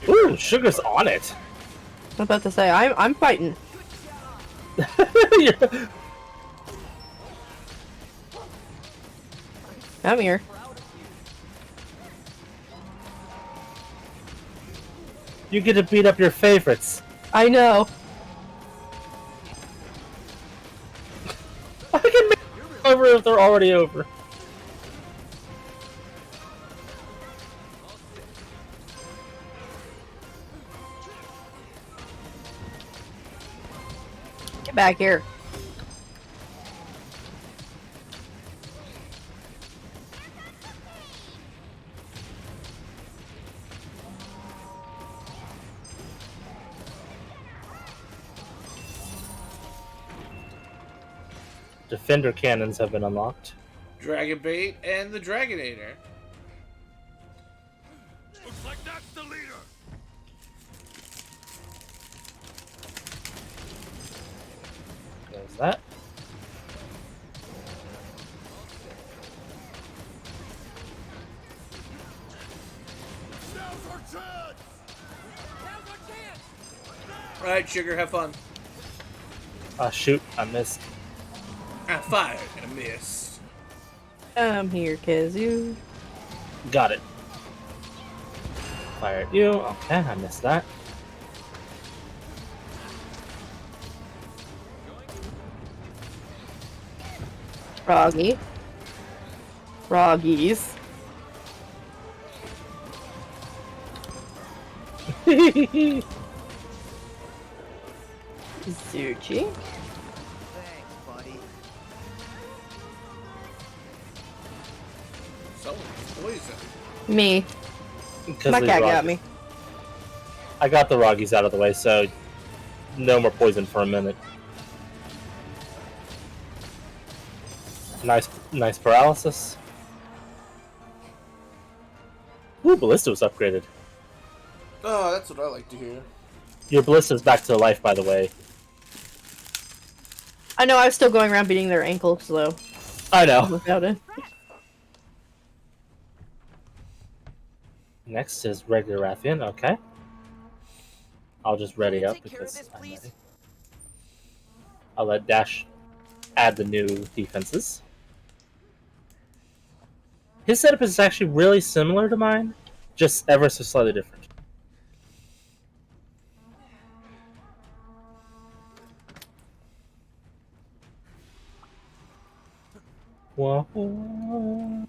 Ooh, Sugar's on it. I'm about to say I'm fighting. I'm here. You get to beat up your favorites. I know. I can make them over if they're already over. Get back here. Defender cannons have been unlocked. Dragon Bait and the Dragonator. Looks like that's the leader. There's that. Now's our chance. Now's our chance. Alright, Sugar, have fun. Ah, shoot, I missed. I fired and missed. I'm here, Kazu. Got it. Fire at you. Okay, I missed that. Froggy. Froggies. Zuchi. Thanks, buddy. Someone's poison. Me. 'Cause My these cat got Roggies. me. I got the Roggies out of the way, so no more poison for a minute. Nice paralysis. Ooh, Ballista was upgraded. Oh, that's what I like to hear. Your Ballista's back to life, by the way. I know I was still going around beating their ankles though. I know. Without it. Next is regular Rathian, okay. I'll just ready up because I'm ready. I'll let Dash add the new defenses. His setup is actually really similar to mine, just ever so slightly different. Wah, wah.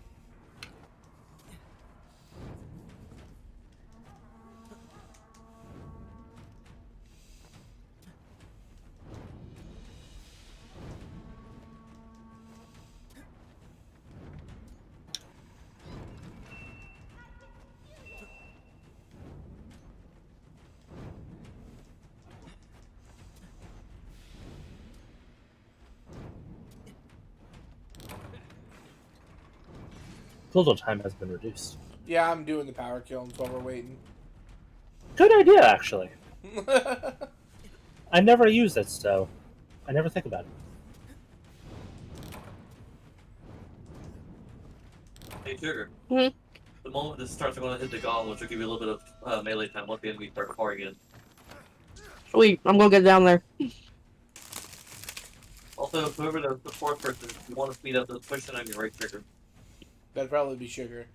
Cooldown time has been reduced. Yeah, I'm doing the power kills while we're waiting. Good idea, actually. I never use it, so I never think about it. Hey, Sugar. Hmm? The moment this starts, I'm going to hit the gong, which will give you a little bit of melee time once the enemy start pouring in. Sweet, I'm gonna get down there. Also, whoever the fourth person, if you want to speed up, just push it on your right trigger. That'd probably be Sugar.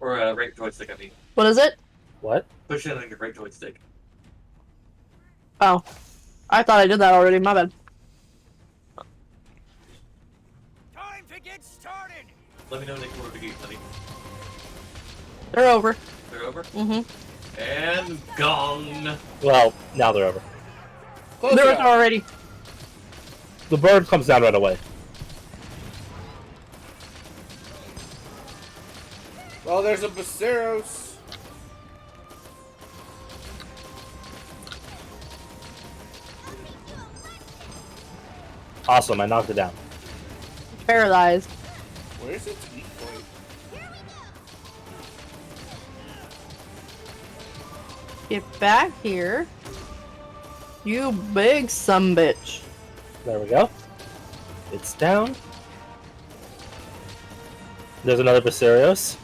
Or right joystick, I mean. What is it? What? Push it on your right joystick. Oh. I thought I did that already, my bad. Time to get started. Let me know when they come over the gate, honey. They're over. They're over? Mm-hmm. And gone! Well, now they're over. Close They're it over out. already. The bird comes down right away. Well, there's a Baceros. Awesome, I knocked it down. Paralyzed. Where's its weak point? Get back here. You big sumbitch. There we go. It's down. There's another Basarios.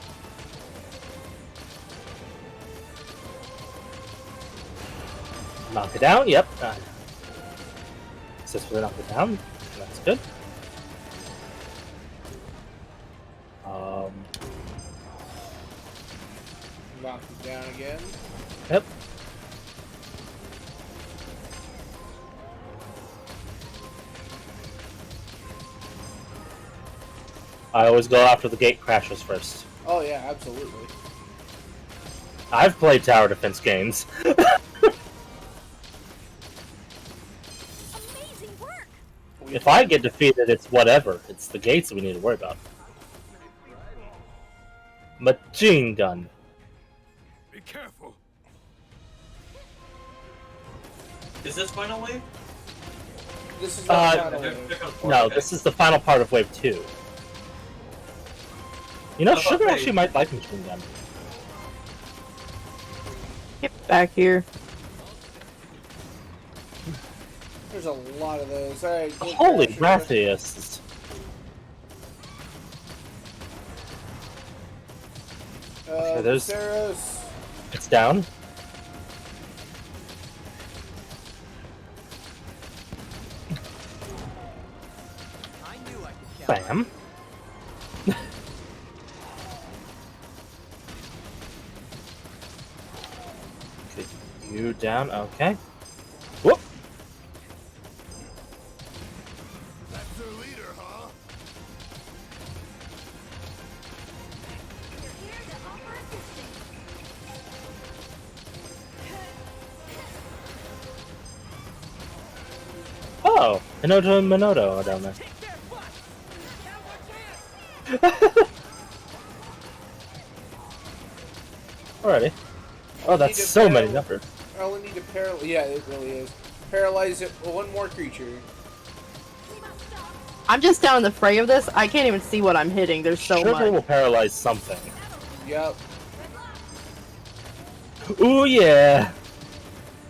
Knock it down, yep. Successfully knock it down. That's good. Knock it down again. Yep. I always go after the gate crashers first. Oh yeah, absolutely. I've played tower defense games. Amazing work. If I get defeated, it's whatever. It's the gates that we need to worry about. Machine gun. Be careful. Is this final wave? This is not Uh, final They're- wave. they're going for it, No, okay. this is the final part of Wave 2. You know, How about Sugar Wave? actually might like machine gun. Get back here. There's a lot of those. Alright. Holy Rathius. Okay, there's- Baceros. It's down. I knew I could count. Bam. Okay, you down, okay. Whoop! That's their leader, huh? Hinoto and Minoto are down there. Alrighty. Oh, that's so many numbers. I only need to paralyze. Yeah, it really is. Paralyze it. One more creature. I'm just down in the fray of this. I can't even see what I'm hitting. There's so Sugar much. will paralyze something. Yep. Ooh yeah.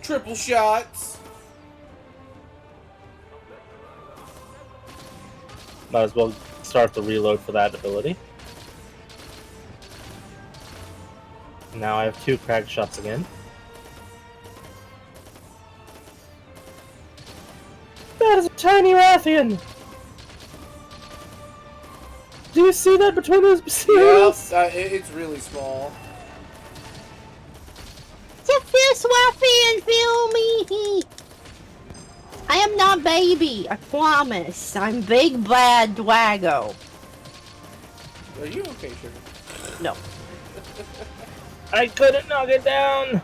Triple shots. Might as well start the reload for that ability. Now I have 2 crag shots again. That is a tiny Rathian! Do you see that between those Basilos? Yep, it's really small. It's this Rathian, feel me! I am not baby, I promise. I'm big bad Dwago. Are you okay, Sugar? No. I couldn't knock it down!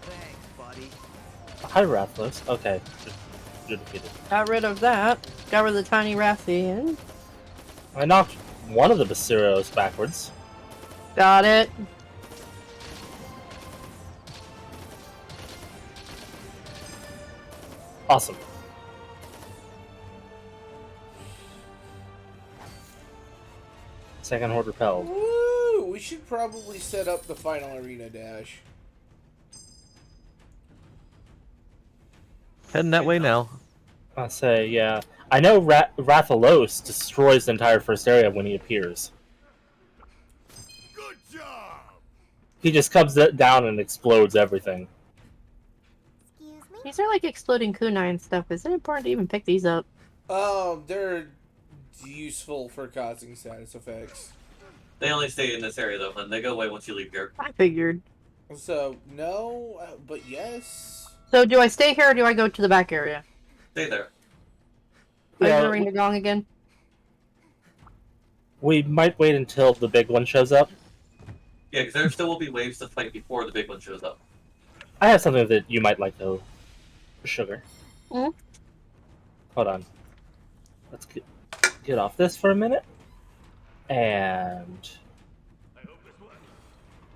Thanks, buddy. Hi, Rathalos. Okay. You're defeated. Got rid of that. Got rid of the tiny Rathian. I knocked one of the Basiros backwards. Got it. Awesome. Second horde repelled. Woo! We should probably set up the final arena dash. Heading that way now. I say, yeah. I know Rathalos destroys the entire first area when he appears. Good job! He just comes down and explodes everything. These are like exploding kunai and stuff. Is it important to even pick these up? They're useful for causing status effects. They only stay in this area though, and they go away once you leave here. I figured. So, no, but yes. So do I stay here or do I go to the back area? Stay there. Are you Yeah. gonna ring the gong again? We might wait until the big one shows up. Yeah, because there still will be waves to fight before the big one shows up. I have something that you might like though. Sugar. Mm? Hold on. Let's get off this for a minute. And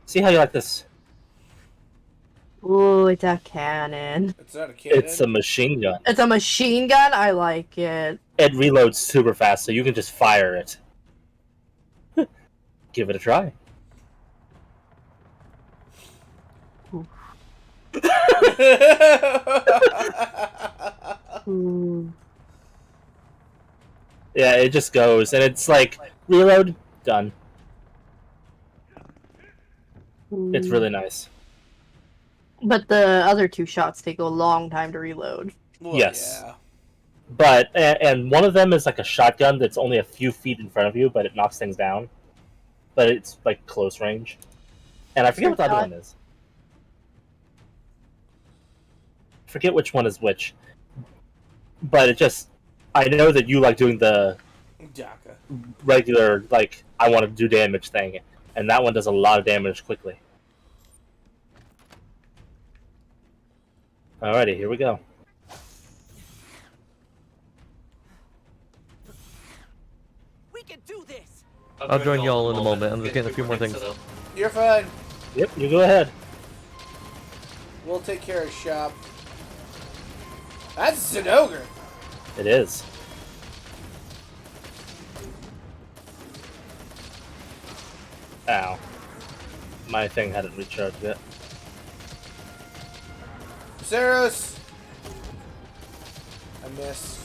see how you like this. Ooh, it's a cannon. It's not a cannon. It's a machine gun. It's a machine gun? I like it. It reloads super fast, so you can just fire it. Give it a try. Ooh. Yeah, it just goes, and it's like, reload, done. It's really nice. But the other 2 shots take a long time to reload. Well, Yes. Yeah. But, and one of them is like a shotgun that's only a few feet in front of you, but it knocks things down. But it's like close range. And I forget what the other one is. Forget which one is which. But it just, I know that you like doing the Daka. regular, like, I want to do damage thing. And that one does a lot of damage quickly. Alrighty, here we go. We can do this. I'll join y'all in a moment. I'm just getting a few more things. You're fine. Yep, you go ahead. We'll take care of shop. That's Zinogre. It is. Ow. My thing hadn't recharged yet. Saros. I missed.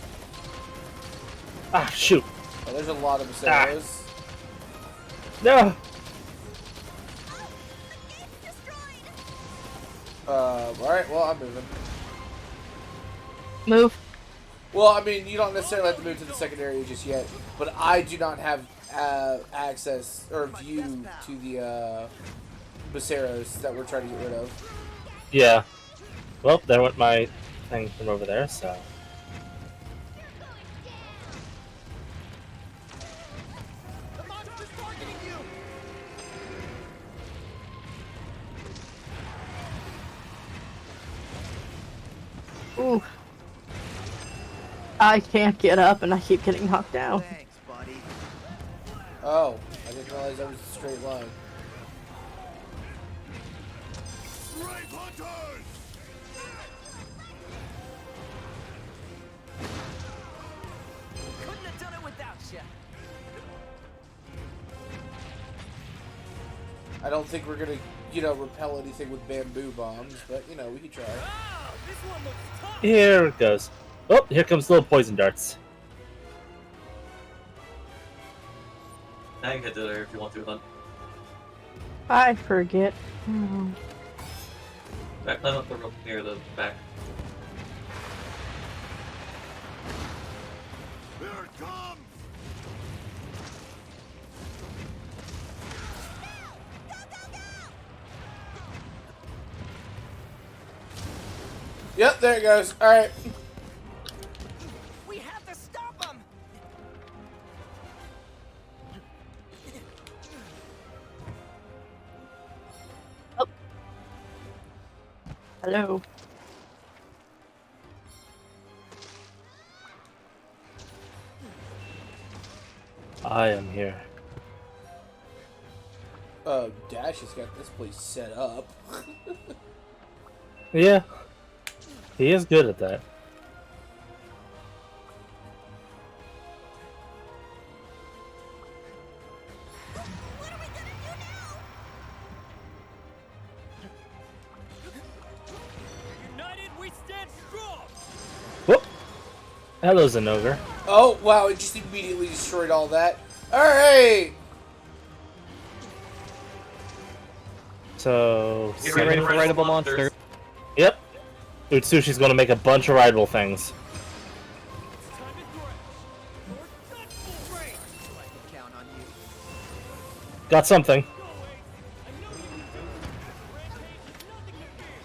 Ah, shoot. Oh, there's a lot of Saros. No! Alright, well, I'm moving. Move. Well, I mean, you don't necessarily have to move to the second area just yet, but I do not have access or view to the Baceros that we're trying to get rid of. Yeah. Well, there went my thing from over there, so... The monster's targeting you. Ooh. I can't get up and I keep getting knocked down. Thanks, buddy. Oh, I didn't realize that was a straight line. Brave hunters! Couldn't have done it without you. I don't think we're gonna, repel anything with bamboo bombs, but, we can try. Oh, this one looks tough. Here it goes. Oh, here comes little poison darts. Now you can do there if you want to, hunt. I forget. Hmm. Back, climb up the rope near the back. Here it comes! Yep, there it goes. Alright. We have to stop him. Hello. I am here. Dash has got this place set up. Yeah. He is good at that. United, we stand strong. Whoop! Hello, Zenogre. Oh, wow, it just immediately destroyed all that. Alright! So, Get Get ready to for wrestle Rideable Monster. yep. Utsushi's gonna make a bunch of rideable things. Time to threat. Or not full range. I can count on you. Got something. Go, Ace. I know you can do it. Rampage is nothing to fear.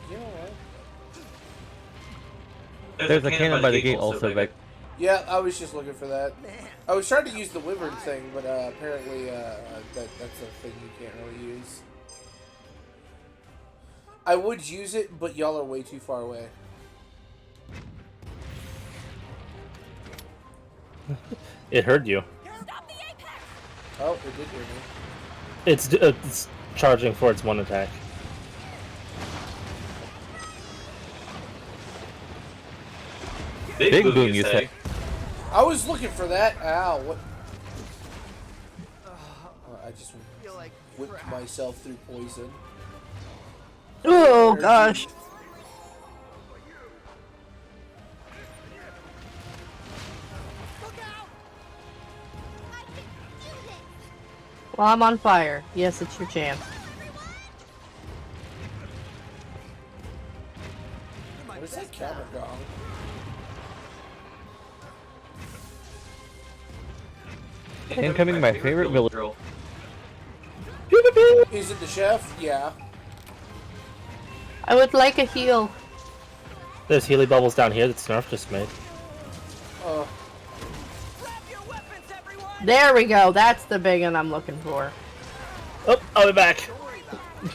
You know what? There's a cannon by the gate also, Vic. Yeah, I was just looking for that. Man. I was trying to use the wyvern thing, but apparently that's a thing you can't really use. I would use it, but y'all are way too far away. It heard you. Oh, it did hear me. It's charging for its one attack. Big boom, you say. I was looking for that. Ow, what? I just Feel like whipped crap. myself through poison. Oh gosh. Look out! Well, I'm on fire. Yes, it's your chance. What is that counter gong? Incoming my favorite villager. Girl. Is it the chef? Yeah. I would like a heal. There's Healy Bubbles down here that Snarf just made. Uh, Grab your weapons, everyone! There we go. That's the big one I'm looking for. Oh, I'll be back. Don't worry about it.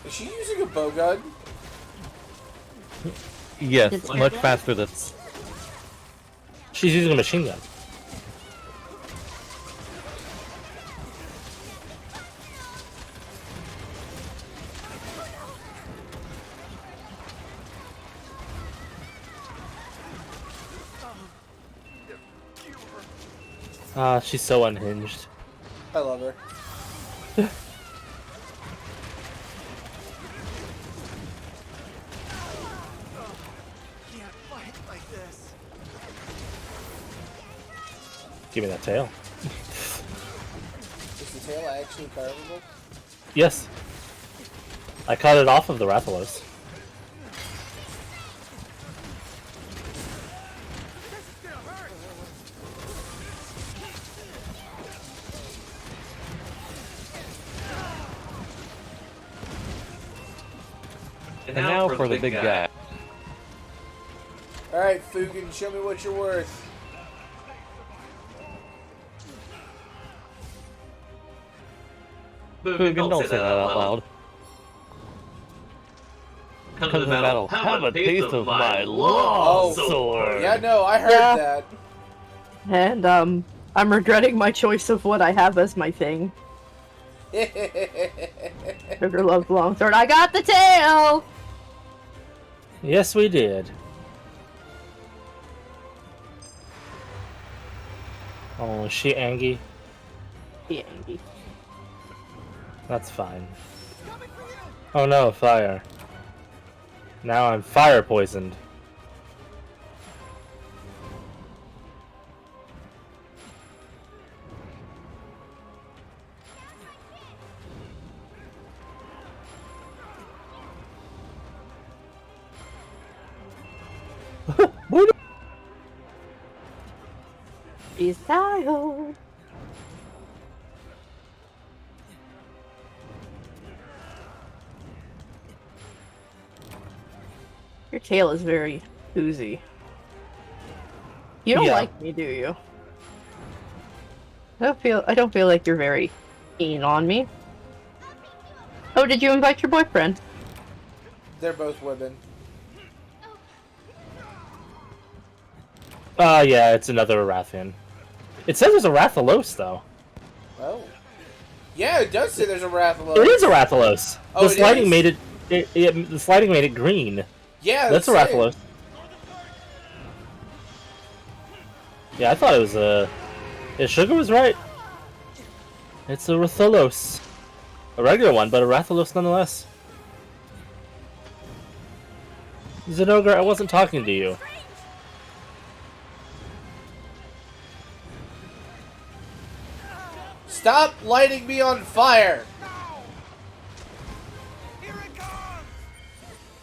is she using a bow gun? Yes, It's much good. faster than. She's using a machine gun. Ah, she's so unhinged. I love her. Can't fight like this. Give me that tail. Is the tail actually carvable? Yes. I cut it off of the Rathalos. And now for the big guy. Alright, Fugan, show me what you're worth. Fugan, don't say that out loud. Come to the battle. Have a taste of my long sword. Yeah, no, I heard that. And, I'm regretting my choice of what I have as my thing. Sugar loves longsword. I got the tail! Yes, we did. Oh, is she Angie? Yeah, Angie. That's fine. Oh no, fire. Now I'm fire poisoned. She's tired. Your tail is very oozy. You don't like me, do you? I don't feel like you're very keen on me. Oh, did you invite your boyfriend? They're both women. Yeah, it's another Arathian. It says there's a Rathalos, though. Oh. Yeah, it does say there's a Rathalos. It is a Rathalos. Oh, the sliding made it. The sliding made it green. Yeah, that's a Rathalos. Yeah, I thought it was a. Yeah, Sugar was right. It's a Rathalos. A regular one, but a Rathalos nonetheless. Zenogre, I wasn't talking to you. Stop lighting me on fire!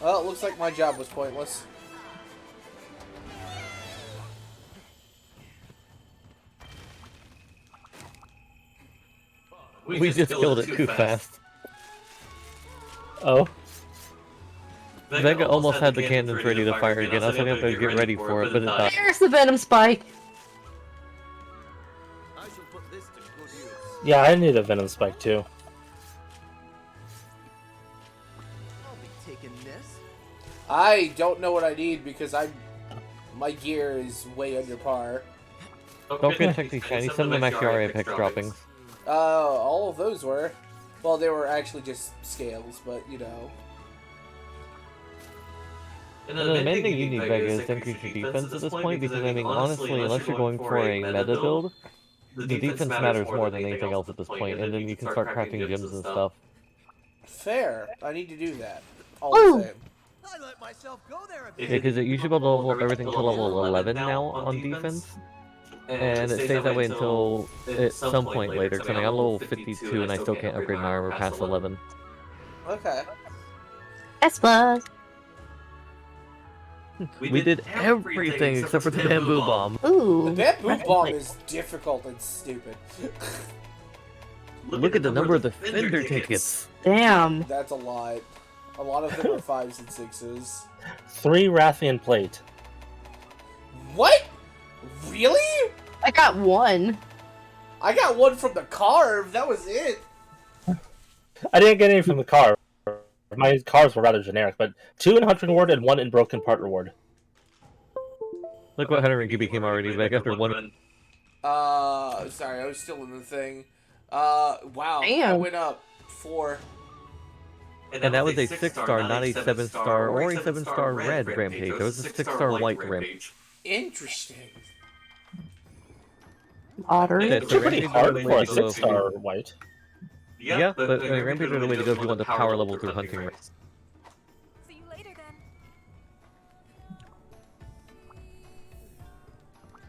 Well, it looks like my job was pointless. We just killed it too fast. Oh. Vega almost had the cannons ready to fire again. I was going to get ready for it, but it died. There's the venom spike. Yeah, I need a venom spike too. I don't know what I need because my gear is way under par. Don't forget to check these shiny. Some of them actually are Apex droppings. All of those were. Well, they were actually just scales, but you know. And the main thing you need, Vega, is to increase your defense at this point, because I mean, honestly, unless you're going for a meta build, the defense matters more than anything else at this point, and then you can start crafting gems and stuff. Fair. I need to do that. All the same. I let myself go there a Yeah, bit. because you should be able to level up everything to level 11 now on defense, and it stays that way until at some point later, because I mean, I'm level 52 and I still can't upgrade my armor past 11. Okay. S+. We did everything except for the bamboo bomb. Ooh. The bamboo bomb is difficult and stupid. Look at the number of defender tickets. Damn. That's a lot. A lot of them are 5s and 6s. 3 Rathian plate. What? Really? I got 1. I got 1 from the carve. That was it. I didn't get any from the car. My cars were rather generic, but 2 in Hunter Reward and 1 in Broken Part Reward. Look what Hunter Ranky became already back after 1. Sorry, I was still in the thing. Wow. Damn. I went up 4. And that was a 6-star, not a 7-star or a 7-star red rampage. It was a 6-star white rampage. Interesting. Lottery. Yeah, It's so pretty Rampage hard are the for way a to go if 6-star you- white. Yeah, but Rampage are the way to go if you want the power level through hunting race. See you later then.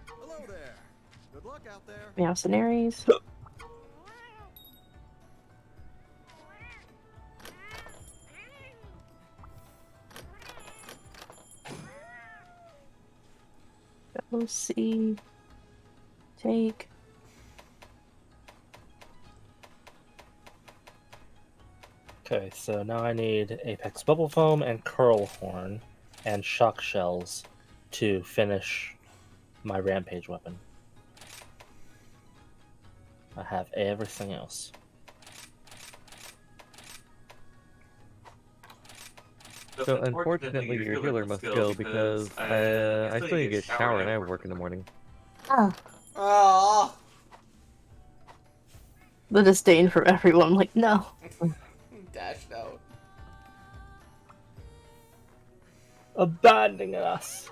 Hello there. Good luck out there. Mercenaries. Let's see. Take. Okay, so now I need Apex Bubble Foam and Curl Horn and Shock Shells to finish my Rampage weapon. I have everything else. So unfortunately, your healer must go because I still need to get a shower and I have work in the morning. Oh. Oh, The disdain from everyone. Like, no. dashed out. Abandoning us.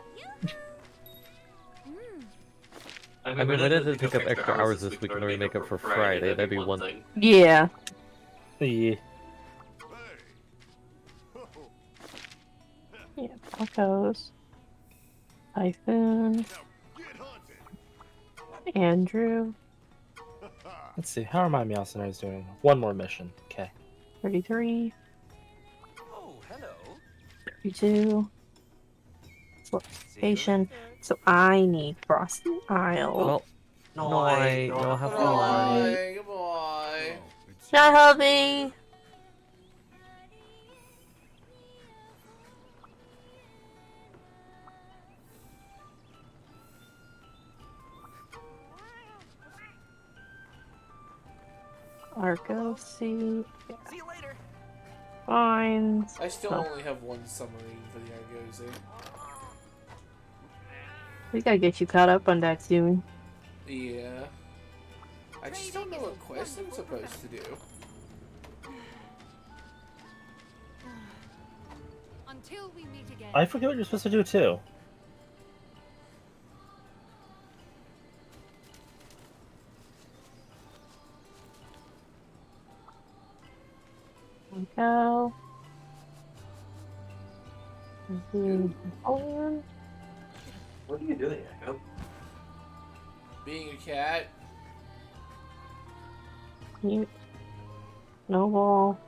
I mean, if I didn't pick up extra hours this week in order to make up for Friday, that'd be one thing. Yeah. Yeah. Yeah, tacos. Typhoon. Andrew. Let's see, how are my Meowscenarios doing? One more mission. Okay. 33. Oh, hello. 32. Station. So I need Frosty Isle. Well, no, you'll have to Goodbye, goodbye. Hi, hubby. Argo seat. Yeah. See you later. Fines. I still Oh. only have one submarine for the Argosy. We gotta get you caught up on that soon. Yeah. I just don't know what quest I'm supposed to do. Until we meet again. I forget what you're supposed to do too. Go. What are you doing, Echo? Being a cat. Mute. Snowball.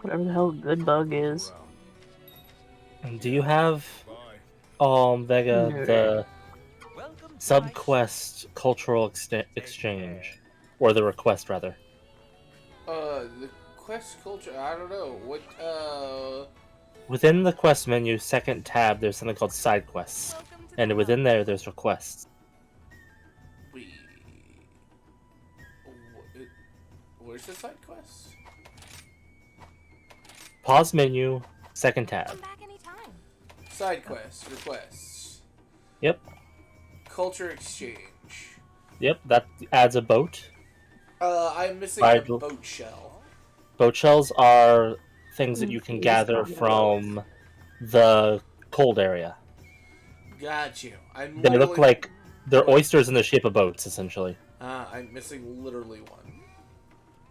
Whatever the hell good bug is. And do you have, Vega, No. the Welcome to subquest cultural exchange? Or the request, rather. The quest culture, I don't know. What, Within the quest menu, second tab, there's something called side quests. And within there, there's requests. Where's the side quest? Pause menu, second tab. Come back anytime. Side quests, requests. Yep. Culture exchange. Yep, that adds a boat. I'm missing Right. a boat shell. Boat shells are things that you can gather from the cold area. Got you. I'm They look literally- like they're oysters in the shape of boats, essentially. I'm missing literally one.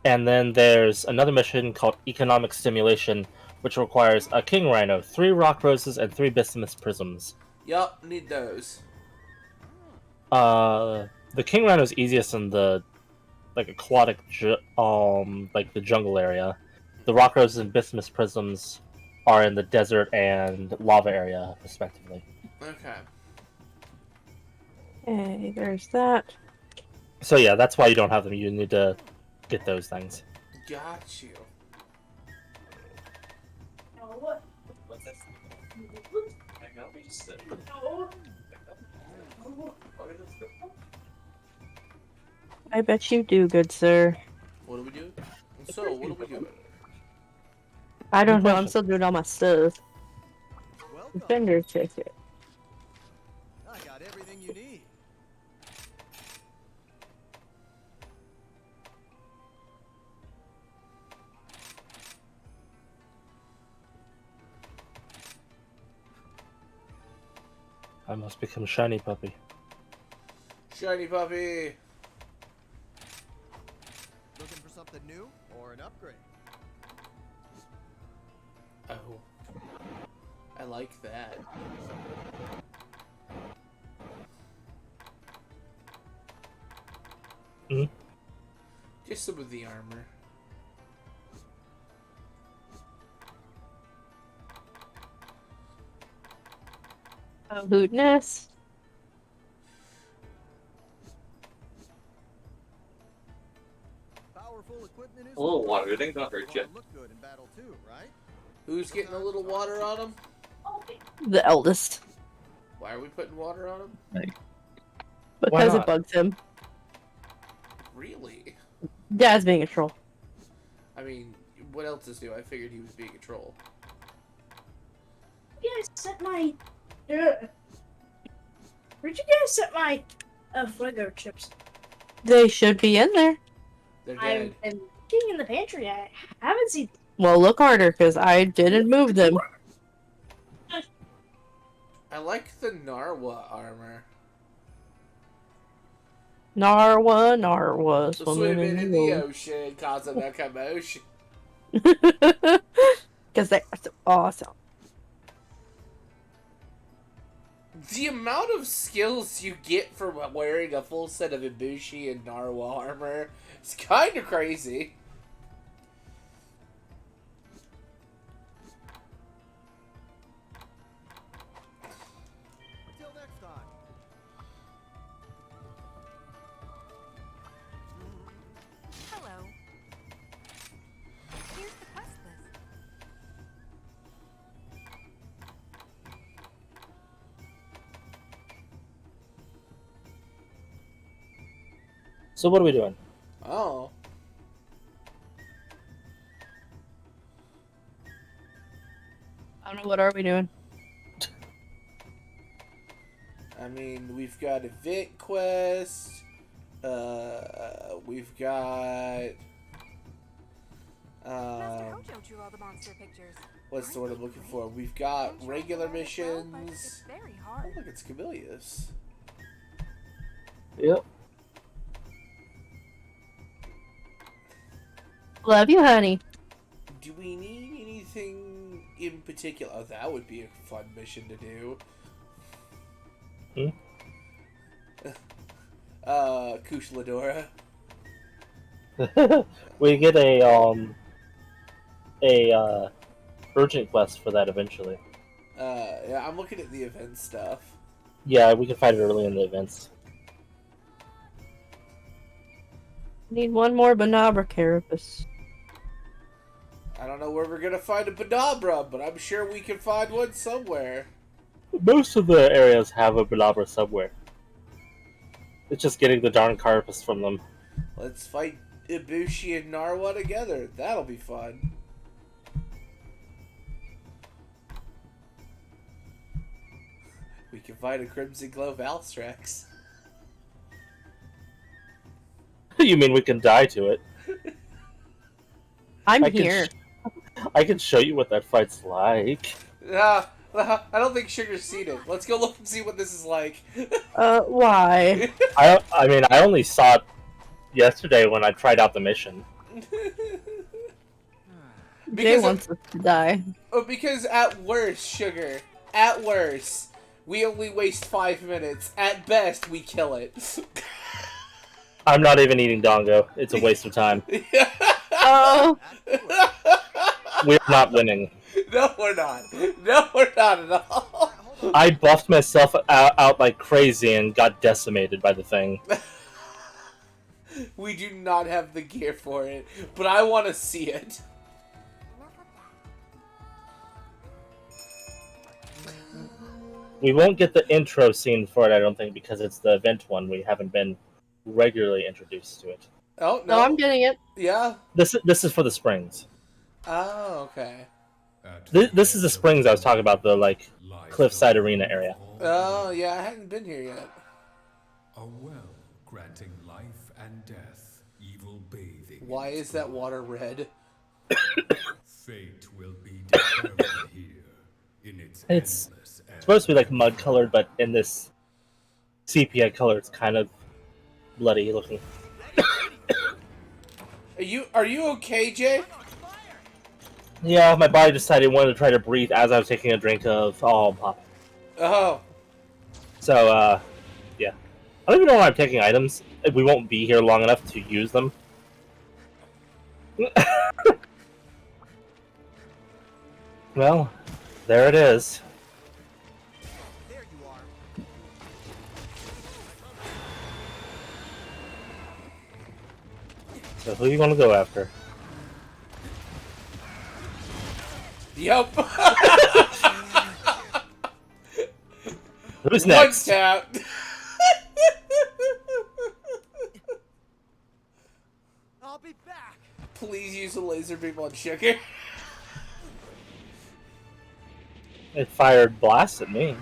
And then there's another mission called Economic Stimulation, which requires a king rhino, 3 rock roses, and 3 bismuth prisms. Yup, need those. The king rhino is easiest in the aquatic, like the jungle area. The rock roses and bismuth prisms are in the desert and lava area, respectively. Okay. Okay, there's that. So yeah, that's why you don't have them. You need to get those things. Got you. What's that? Echo, we just sit. I bet you do, good sir. What do we do? So, what do we do? I don't Good know, I'm question. still doing all my stuff. Welcome. Defender ticket. I got everything you need. I must become shiny puppy. Shiny puppy! Looking for something new or an upgrade? Oh. I like that. Mhm. Just some of the armor. Oh, hootness. water. It ain't gonna hurt you. Look good in battle too, right? Who's getting a little water on him? The eldest. Why are we putting water on him? Because it not? bugs him. Really? Dad's being a troll. I mean, what else is new? I figured he was being a troll. You guys set my. Where'd you guys set my Fuego chips? They should be in there. They're dead. I've been looking in the pantry. I haven't seen. Well, look harder, because I didn't move them. I like the Narwa armor. Narwa, Swimming in the ocean, causing a commotion. Because they are so awesome. The amount of skills you get from wearing a full set of Ibushi and Narwa armor is kind of crazy. Until next time. Hello. Here's the quest list. So what are we doing? Oh. I don't know, what are we doing? I mean, we've got event quest. We've got. Master Hojo drew all the monster pictures. What's the word I'm looking for? We've got regular missions. Very Oh, hard. look, it's Camillus. Yep. Love you, honey. Do we need anything in particular? Oh, that would be a fun mission to do. Kush Ladora. We get a urgent quest for that eventually. Yeah, I'm looking at the event stuff. Yeah, we can find it early in the events. Need one more Banabra Carapace. I don't know where we're gonna find a Banabra, but I'm sure we can find one somewhere. Most of the areas have a Banabra somewhere. It's just getting the darn carapace from them. Let's fight Ibushi and Narwa together. That'll be fun. We can find a Crimson Glow Valstrax. You mean we can die to it? I'm I can here. I can show you what that fight's like. I don't think Sugar's seen it. Let's go look and see what this is like. Why? I mean, I only saw it yesterday when I tried out the mission. Jay wants us to die. Oh, because at worst, Sugar, at worst, we only waste 5 minutes. At best, we kill it. I'm not even eating Dongo. It's a waste of time. Oh. We're not winning. No, we're not. No, we're not at all. I buffed myself out like crazy and got decimated by the thing. We do not have the gear for it, but I want to see it. We won't get the intro scene for it, I don't think, because it's the event one. We haven't been regularly introduced to it. Oh, No, I'm getting it. Yeah. This is for the springs. Oh, okay. This is the springs I was talking about, the like cliffside arena area. Oh, yeah, I hadn't been here yet. A well granting life and death, evil bathing. Why is that water red? Fate will be determined here in its It's supposed to be like mud colored, but in this sepia color, it's kind of bloody looking. Are you okay, Jay? Yeah, my body decided it wanted to try to breathe as I was taking a drink of pop. Oh. So, yeah. I don't even know why I'm taking items. We won't be here long enough to use them. Well, there it is. There you are. So who you want to go after? Yup. Who's next? One tap. I'll be back. Please use a laser beam on Sugar. It fired blasts at me.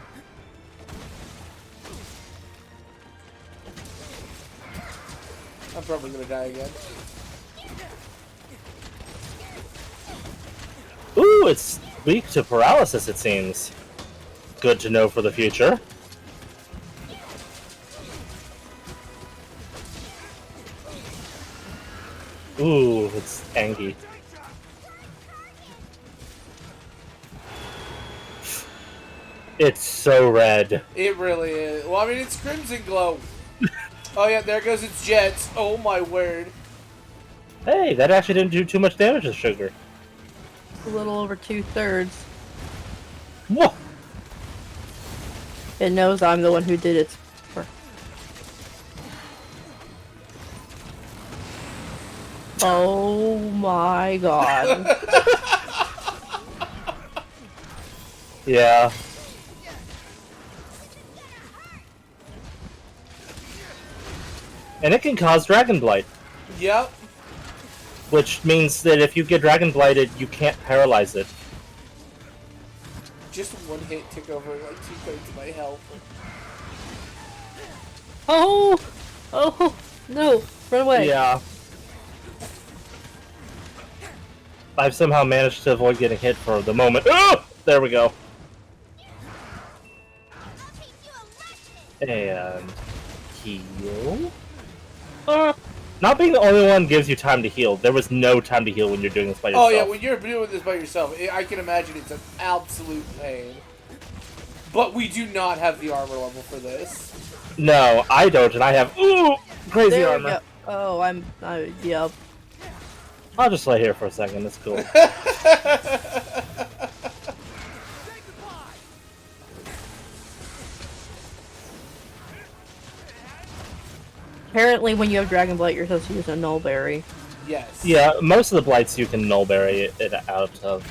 I'm probably gonna die again. Ooh, it's weak to paralysis, it seems. Good to know for the future. Ooh, it's Angie. It's so red. It really is. Well, I mean, it's Crimson Glow. Oh yeah, there goes its jets. Oh my word. Hey, that actually didn't do too much damage to Sugar. A little over 2/3. Whoa! It knows I'm the one who did it. Oh my god. Yeah. And it can cause Dragon Blight. Yep. Which means that if you get Dragon Blighted, you can't paralyze it. Just one hit took over like 2/3 of my health. Oh! Oh! No! Run away! Yeah. I've somehow managed to avoid getting hit for the moment. Oh! There we go. And heal. Not being the only one gives you time to heal. There was no time to heal when you're doing this by yourself. Oh yeah, when you're doing this by yourself, I can imagine it's an absolute pain. But we do not have the armor level for this. No, I don't, and I have crazy There we armor. go. Oh, yep. I'll just lay here for a second. It's cool. Apparently, when you have Dragon Blight, you're supposed to use a Nullberry. Yes. Yeah, most of the blights you can nullberry it out of.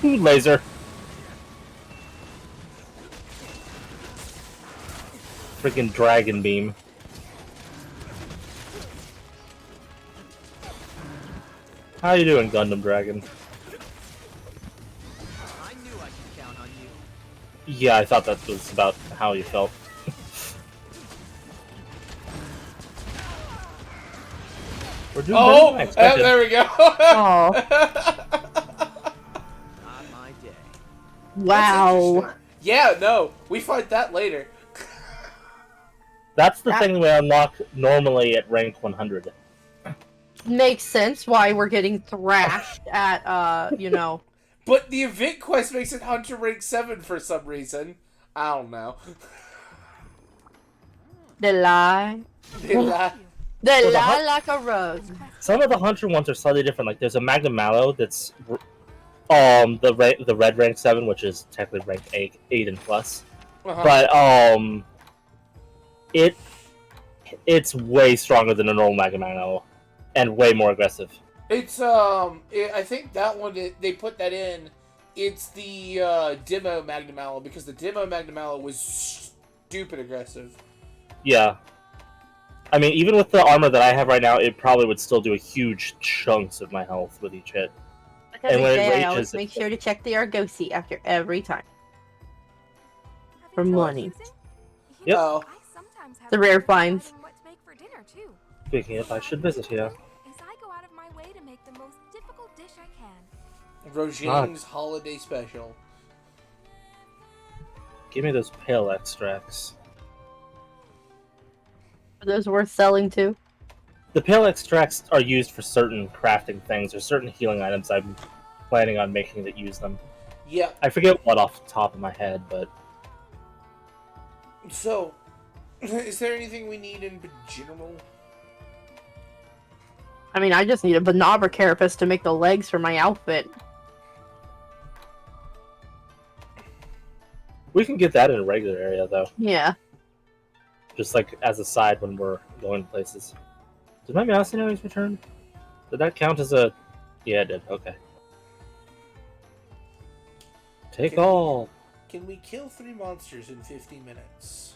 Ooh, laser. Freaking dragon beam. How you doing, Gundam Dragon? I knew I could count on you. Yeah, I thought that was about how you felt. We're doing better than I expected. There we go. Oh. Not my day. Wow. Yeah, no, we fight that later. That's the thing we unlock normally at rank 100. Makes sense why we're getting thrashed at, you know. But the event quest makes it Hunter rank 7 for some reason. I don't know. They lie. They lie. They Well, lie like a rug. Some of the Hunter ones are slightly different. Like there's a Magnum Mallow that's the red rank 7, which is technically rank 8 and plus. But it's way stronger than a normal Magnum Mallow and way more aggressive. It's I think that one they put that in. It's the demo Magnum Mallow because the demo Magnum Mallow was stupid aggressive. Yeah. I mean, even with the armor that I have right now, it probably would still do a huge chunks of my health with each hit. Every day I always make sure to check the Argosy after every time. For money. Yep. Oh. The rare finds. Speaking of, I should visit here. Rogain's holiday special. Give me those pale extracts. Are those worth selling too? The pale extracts are used for certain crafting things or certain healing items I'm planning on making that use them. Yeah. I forget what off the top of my head, but... So, is there anything we need in general? I mean, I just need a Banabra carapace to make the legs for my outfit. We can get that in a regular area, though. Yeah. Just like as a side when we're going places. Did my mouse enemies return? Did that count as a... Yeah, it did. Okay. Take all. Can we kill 3 monsters in 50 minutes?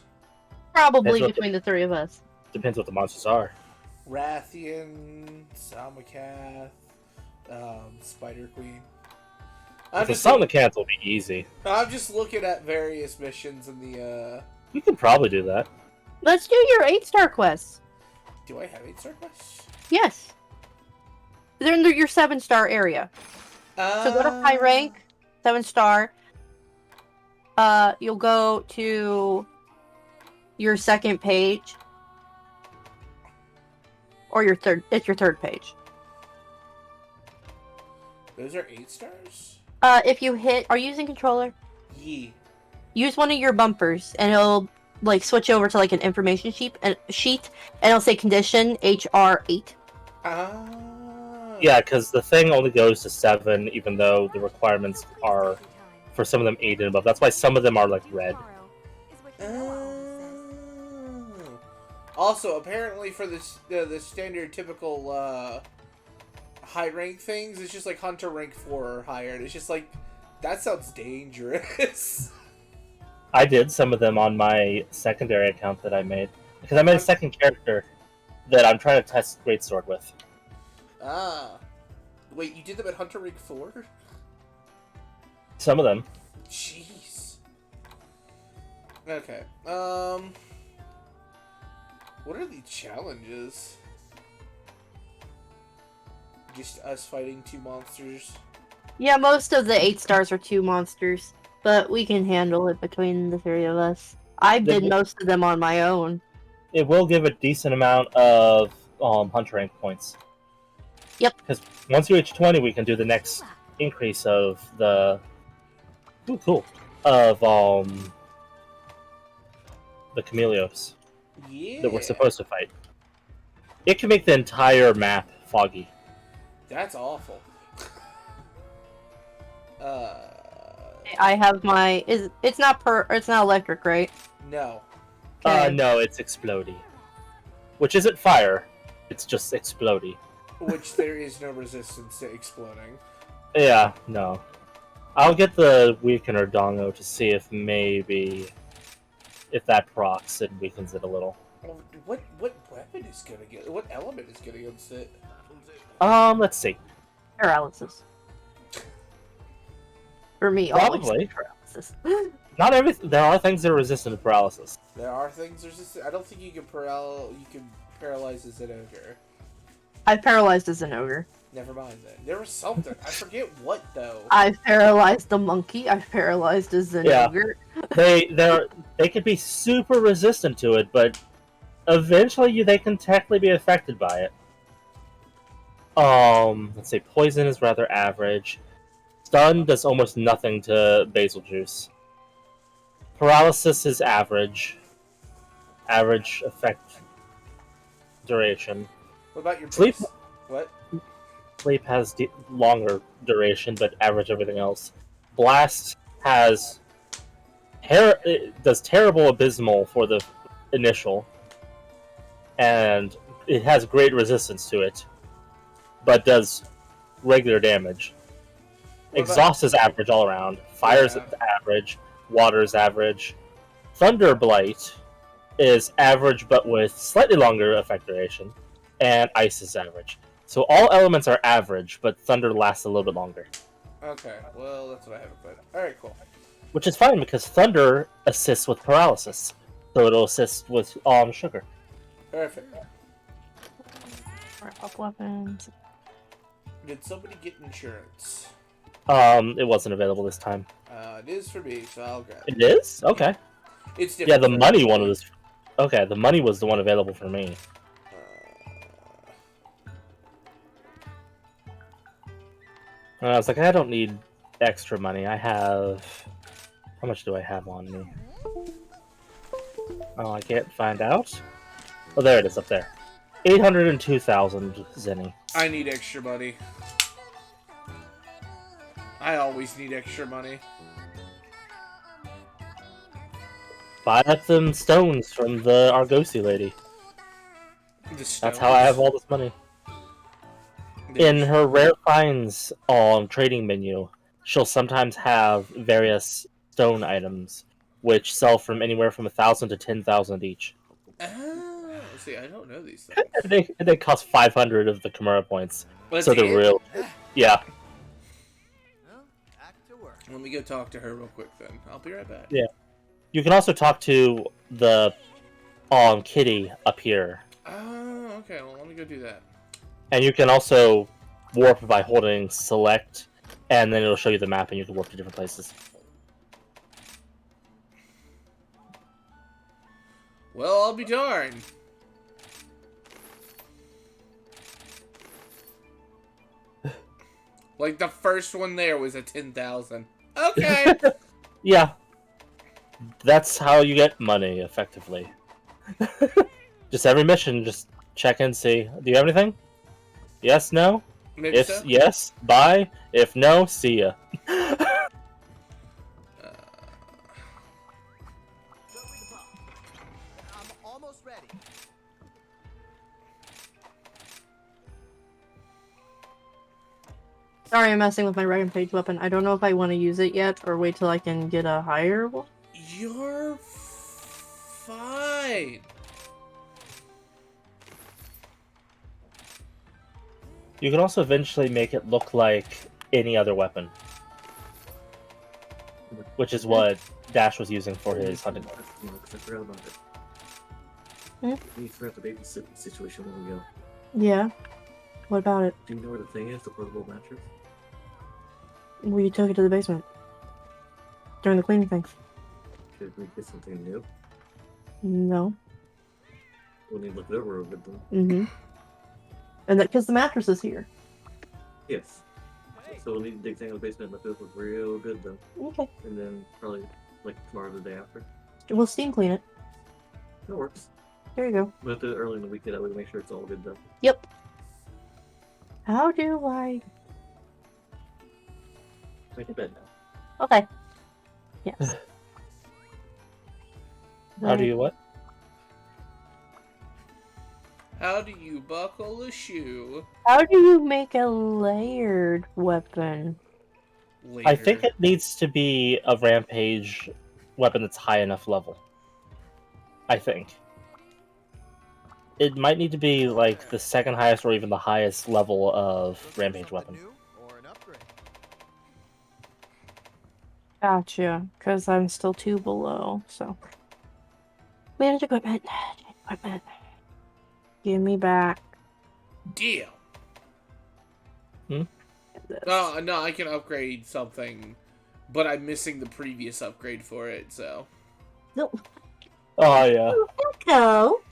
Probably That's what between the three of us. Depends what the monsters are. Rathian, Salmacath, Spider Queen. The Salmacats will be easy. I'm just looking at various missions in the, You could probably do that. Let's do your 8-star quests. Do I have 8-star quests? Yes. They're in your 7-star area. So go to high rank, 7-star. You'll go to your second page. Or your third. It's your third page. Those are 8 stars? If you hit... Are you using controller? Yeah. Use one of your bumpers, and it'll, like, switch over to, like, an information sheet, and it'll say condition HR8. Yeah, because the thing only goes to 7, even though the requirements are for some of them 8 and above. That's why some of them are, like, red. Also, apparently for this the standard typical high rank things, it's just like Hunter rank 4 or higher. And it's just like, that sounds dangerous. I did some of them on my secondary account that I made. Because I made a second character that I'm trying to test Greatsword with. Ah. Wait, you did them at Hunter rank 4? Some of them. Jeez. Okay. What are the challenges? Just us fighting 2 monsters? Yeah, most of the 8 stars are 2 monsters, but we can handle it between the 3 of us. I did most of them on my own. It will give a decent amount of Hunter rank points. Yep. Because once you reach 20, we can do the next increase of the... Ooh, cool. Of, the Chameleos. Yeah. That we're supposed to fight. It can make the entire map foggy. That's awful. I have my... It's not electric, right? No. No, it's explodey. Which isn't fire. It's just explodey. Which there is no resistance to exploding. Yeah, no. I'll get the Weakener Dongo to see if maybe... If that procs, it weakens it a little. What weapon is gonna get... What element is gonna against it? Let's see. Paralysis. For me, Probably. paralysis. Not everything. There are things that are resistant to paralysis. There are things resistant... I don't think you can paralyze as an ogre. I've paralyzed as an ogre. Never mind then. There was something. I forget what though. I've paralyzed the monkey. I've paralyzed as an ogre. They could be super resistant to it, but eventually they can technically be affected by it. Let's say poison is rather average. Stun does almost nothing to Basil Juice. Paralysis is average. Average effect duration. What about your Sleep? base? What? Sleep has longer duration, but average everything else. Blast has it does terrible abysmal for the initial, and it has great resistance to it, but does regular damage. Exhaust is average all around. Fire's average. Water's average. Thunder Blight is average, but with slightly longer effect duration, and Ice is average. So all elements are average, but Thunder lasts a little bit longer. Okay, well, that's what I haven't played. Alright, cool. Which is fine, because Thunder assists with paralysis. So it'll assist with sugar. Perfect. Up weapons. Did somebody get insurance? It wasn't available this time. It is for me, so I'll grab it. It is? Okay. It's Yeah, different. the money one was... Okay, the money was the one available for me. And I was like, I don't need extra money. I have... How much do I have on me? Oh, I can't find out. Oh, there it is, up there. 802,000 zenny. I need extra money. I always need extra money. Buy up them stones from the Argosy lady. That's how I have all this money. In her rare finds trading menu, she'll sometimes have various stone items, which sell from anywhere from 1,000 to 10,000 each. Oh, see, I don't know these things. They cost 500 of the Kimura points, Let's so they're see. real. Yeah. Let me go talk to her real quick then. I'll be right back. Yeah. You can also talk to the kitty up here. Oh, okay. Well, let me go do that. And you can also warp by holding select, and then it'll show you the map, and you can warp to different places. Well, I'll be darned. Like, the first one there was at 10,000. Okay. Yeah. That's how you get money, effectively. Just every mission, just check and see. Do you have anything? Yes, no? Maybe If so. yes, bye. If no, see ya. I'm almost ready. Sorry, I'm messing with my Rampage weapon. I don't know if I want to use it yet or wait till I can get a higher one. You're fine. You can also eventually make it look like any other weapon. Which is what Dash was using for his hunting. We forgot the babysit situation when we go. Yeah. What about it? Do you know where the thing is? The portable mattress? We took it to the basement. During the cleaning thing. Should we get something new? No. We'll need to look it over a bit then. Mm-hmm. And that because the mattress is here. Yes. So we'll need to dig things in the basement and look it over real good then. Okay. And then probably like tomorrow or the day after. We'll steam clean it. That works. There you go. We'll have to do it early in the week, that way to make sure it's all good then. Yep. How do I... Make to bed now. Okay. Yes. How do you what? How do you buckle a shoe? How do you make a layered weapon? Later. I think it needs to be a Rampage weapon that's high enough level. I think. It might need to be like the second highest or even the highest level of Rampage weapon. Gotcha. Because I'm still 2 below, so... Manage equipment. Equipment. Give me back. Deal. Hmm? No, I can upgrade something, but I'm missing the previous upgrade for it, so. No. Oh, yeah. Echo.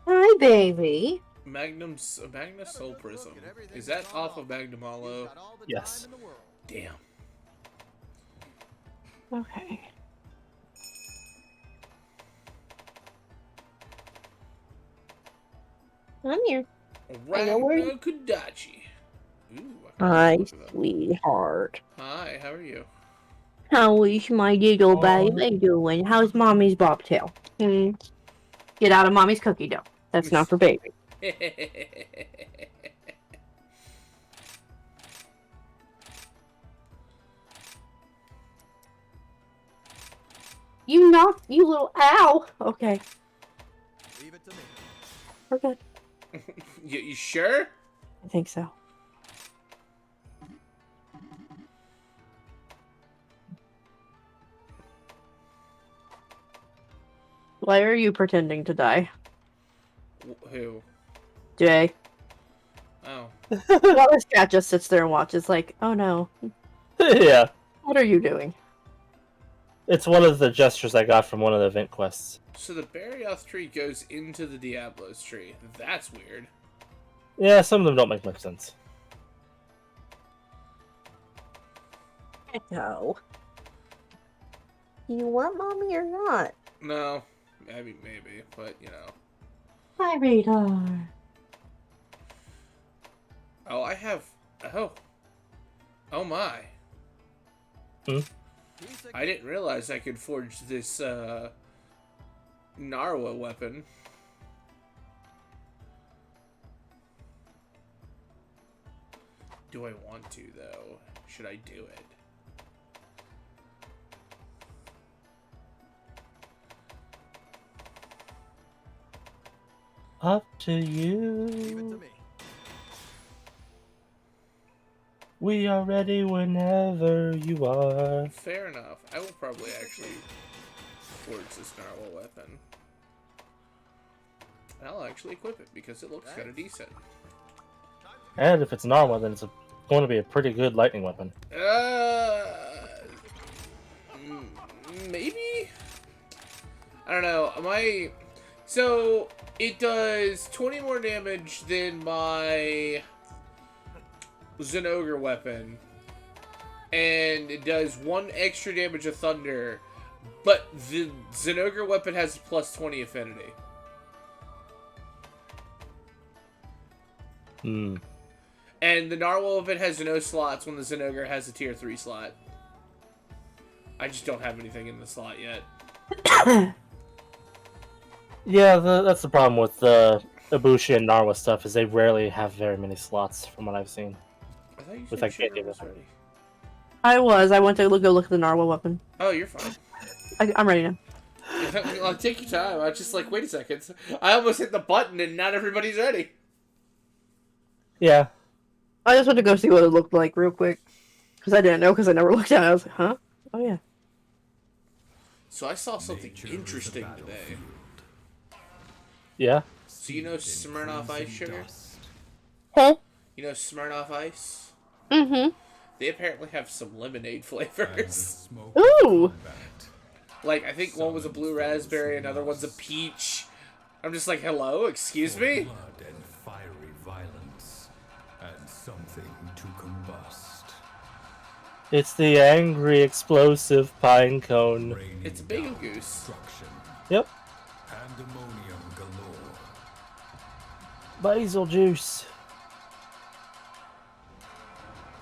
Hi, baby. Magnus Soul Prism. Is that off of Magnum Hollow? Yes. Damn. Okay. I'm here. Ragnar Kodachi. Ooh, Hi, sweetheart. Hi, how are you? How is my little baby doing? How's mommy's bobtail? Get out of mommy's cookie dough. That's not for baby. You knocked, you little ow. Okay. Leave it to me. We're good. You sure? I think so. Why are you pretending to die? Who? Jay. Oh. Well, this cat just sits there and watches like, oh no. Yeah. What are you doing? It's one of the gestures I got from one of the event quests. So the Barioth tree goes into the Diablos tree. That's weird. Yeah, some of them don't make much sense. No. You want mommy or not? No. I mean, maybe, but, you know. Hi, radar. Oh, I have... Oh. Oh, my. Hmm? I didn't realize I could forge this, Narwa weapon. Do I want to, though? Should I do it? Up to you. Leave it to me. We are ready whenever you are. Fair enough. I will probably actually forge this narwhal weapon. I'll actually equip it because it looks kind of decent. And if it's Narwa, then it's going to be a pretty good lightning weapon. Maybe? I don't know. So, it does 20 more damage than my Zinogre weapon. And it does 1 extra damage of thunder. But the Zinogre weapon has plus 20 affinity. Hmm. And the Narwhal weapon has no slots when the Zinogre has a tier 3 slot. I just don't have anything in the slot yet. Yeah, that's the problem with the Ibushi and Narwa stuff, is they rarely have very many slots, from what I've seen. I thought you With said that can't Sugar do was that. ready. I went to go look at the Narwhal weapon. Oh, you're fine. I'm ready now. Well, take your time. I was just like, wait a second. I almost hit the button and not everybody's ready. Yeah. I just went to go see what it looked like real quick. Because I didn't know, because I never looked at it. I was like, huh? Oh, yeah. So I saw something interesting today. Yeah? So you know Smirnoff Ice, Sugar? Huh? You know Smirnoff Ice? Mm-hmm. They apparently have some lemonade flavors. Ooh! Like, I think one was a blue raspberry, another one's a peach. I'm just like, hello? Excuse me? Blood and fiery violence, and something to combust. It's the angry, explosive pine cone. It's a bagel goose. Destruction. Yep. Pandemonium galore. Basil juice.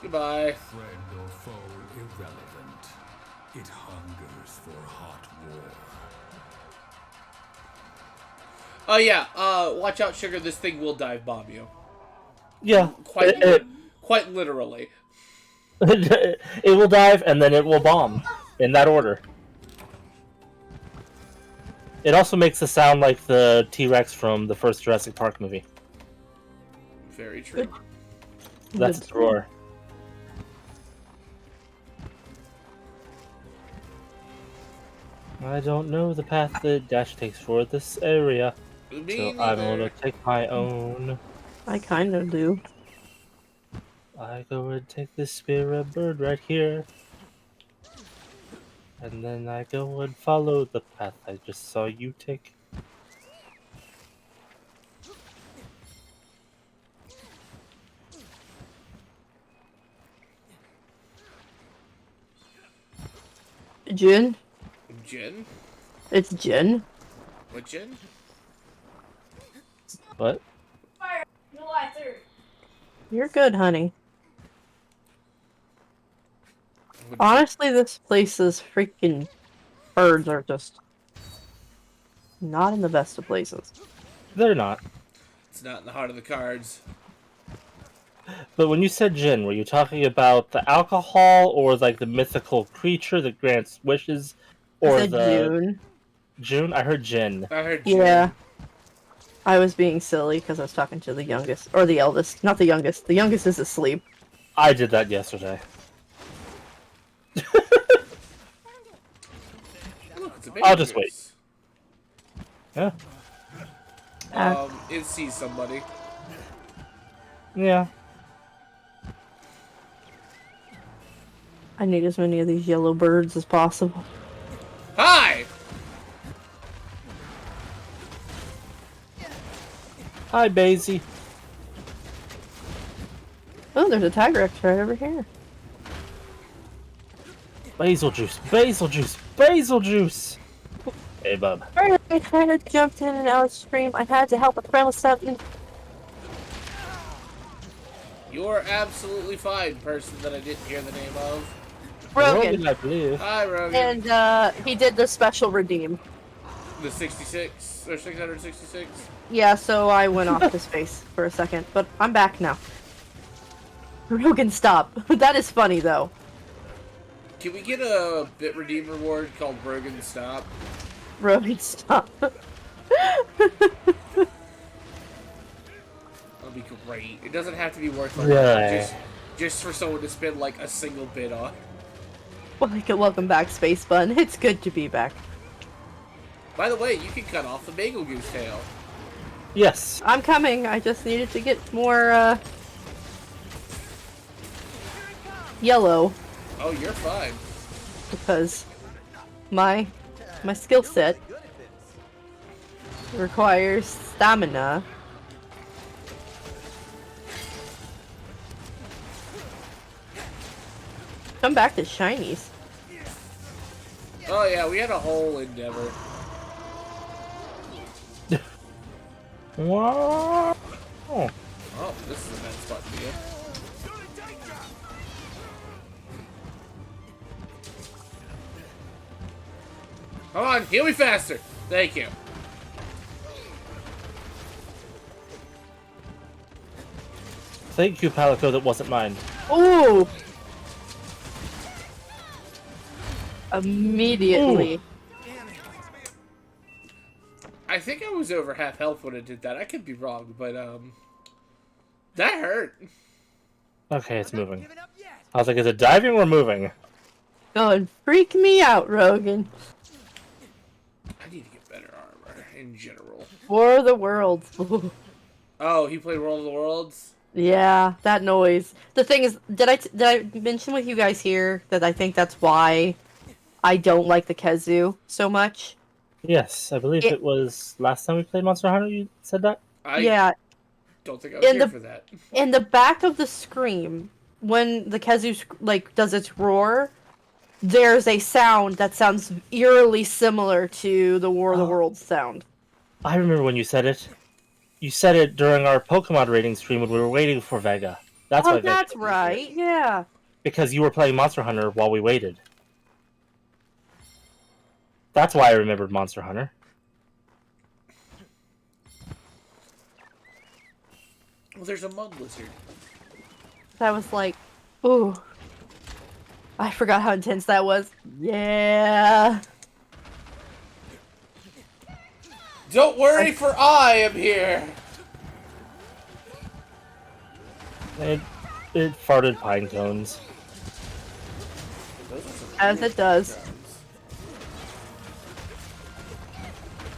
Goodbye. Friend or foe irrelevant. It hungers for hot war. Oh yeah, watch out, Sugar, this thing will dive bomb you. Yeah. Quite literally. It will dive, and then it will bomb. In that order. It also makes the sound like the T-Rex from the first Jurassic Park movie. Very true. That's its roar. I don't know the path that Dash takes for this area, Me so I'm neither. gonna take my own. I kind of do. I go and take this spirit bird right here. And then I go and follow the path I just saw you take. Jin? Jin? It's Jin? What Jin? What? July 3rd. You're good, honey. Honestly, this place's freaking birds are just not in the best of places. They're not. It's not in the heart of the cards. But when you said Jin, were you talking about the alcohol or like the mythical creature that grants wishes? Or I said June. June? I heard Jin. I heard Jin. Yeah. I was being silly because I was talking to the youngest. Or the eldest. Not the youngest. The youngest is asleep. I did that yesterday. Look, it's a I'll just wait. Yeah. It sees somebody. Yeah. I need as many of these yellow birds as possible. Hi! Hi, Basie. Oh, there's a Tigrex right over here. Basil juice, basil juice, basil juice! Hey, bub. I had jumped in and out of stream. I had to help a friend with something. You're absolutely fine, person that I didn't hear the name of. Rogan. I believe. Hi, Rogan. And he did the special redeem. The 66 or 666. Yeah, so I went off to space for a second, but I'm back now. Rogan, stop. That is funny, though. Can we get a bit redeem reward called Rogan Stop? Rogan, stop. That'll be great. It doesn't have to be worth a lot. Yeah. Just for someone to spend like a single bit on. Welcome back, Space Bun. It's good to be back. By the way, you can cut off the Bagel Goose tail. Yes. I'm coming. I just needed to get more, yellow. Oh, you're fine. Because my skill set requires stamina. Come back to shinies. Oh yeah, we had a whole endeavor. What? Oh. Oh, this is a bad spot to be in. Come on, heal me faster. Thank you. Thank you, Palico. That wasn't mine. Ooh! Immediately. Ooh. I think I was over half health when I did that. I could be wrong, but that hurt. Okay, it's moving. I was like, is it diving or moving? Go and freak me out, Rogan. I need to get better armor in general. For the world. Ooh. Oh, he played World of the Worlds? Yeah, that noise. The thing is, did I mention with you guys here that I think that's why I don't like the Khezu so much? Yes, I believe it was last time we played Monster Hunter you said that? Yeah. Don't think I was here for that. In the back of the scream, when the Khezu like does its roar, there's a sound that sounds eerily similar to the War of the Worlds sound. I remember when you said it. You said it during our Pokemon rating stream when we were waiting for Vega. That's why Vega that's right. Yeah. Because you were playing Monster Hunter while we waited. That's why I remembered Monster Hunter. Well, there's a mud lizard. That was like, ooh. I forgot how intense that was. Yeah. Don't worry, for I am here. It farted pine cones. As it does.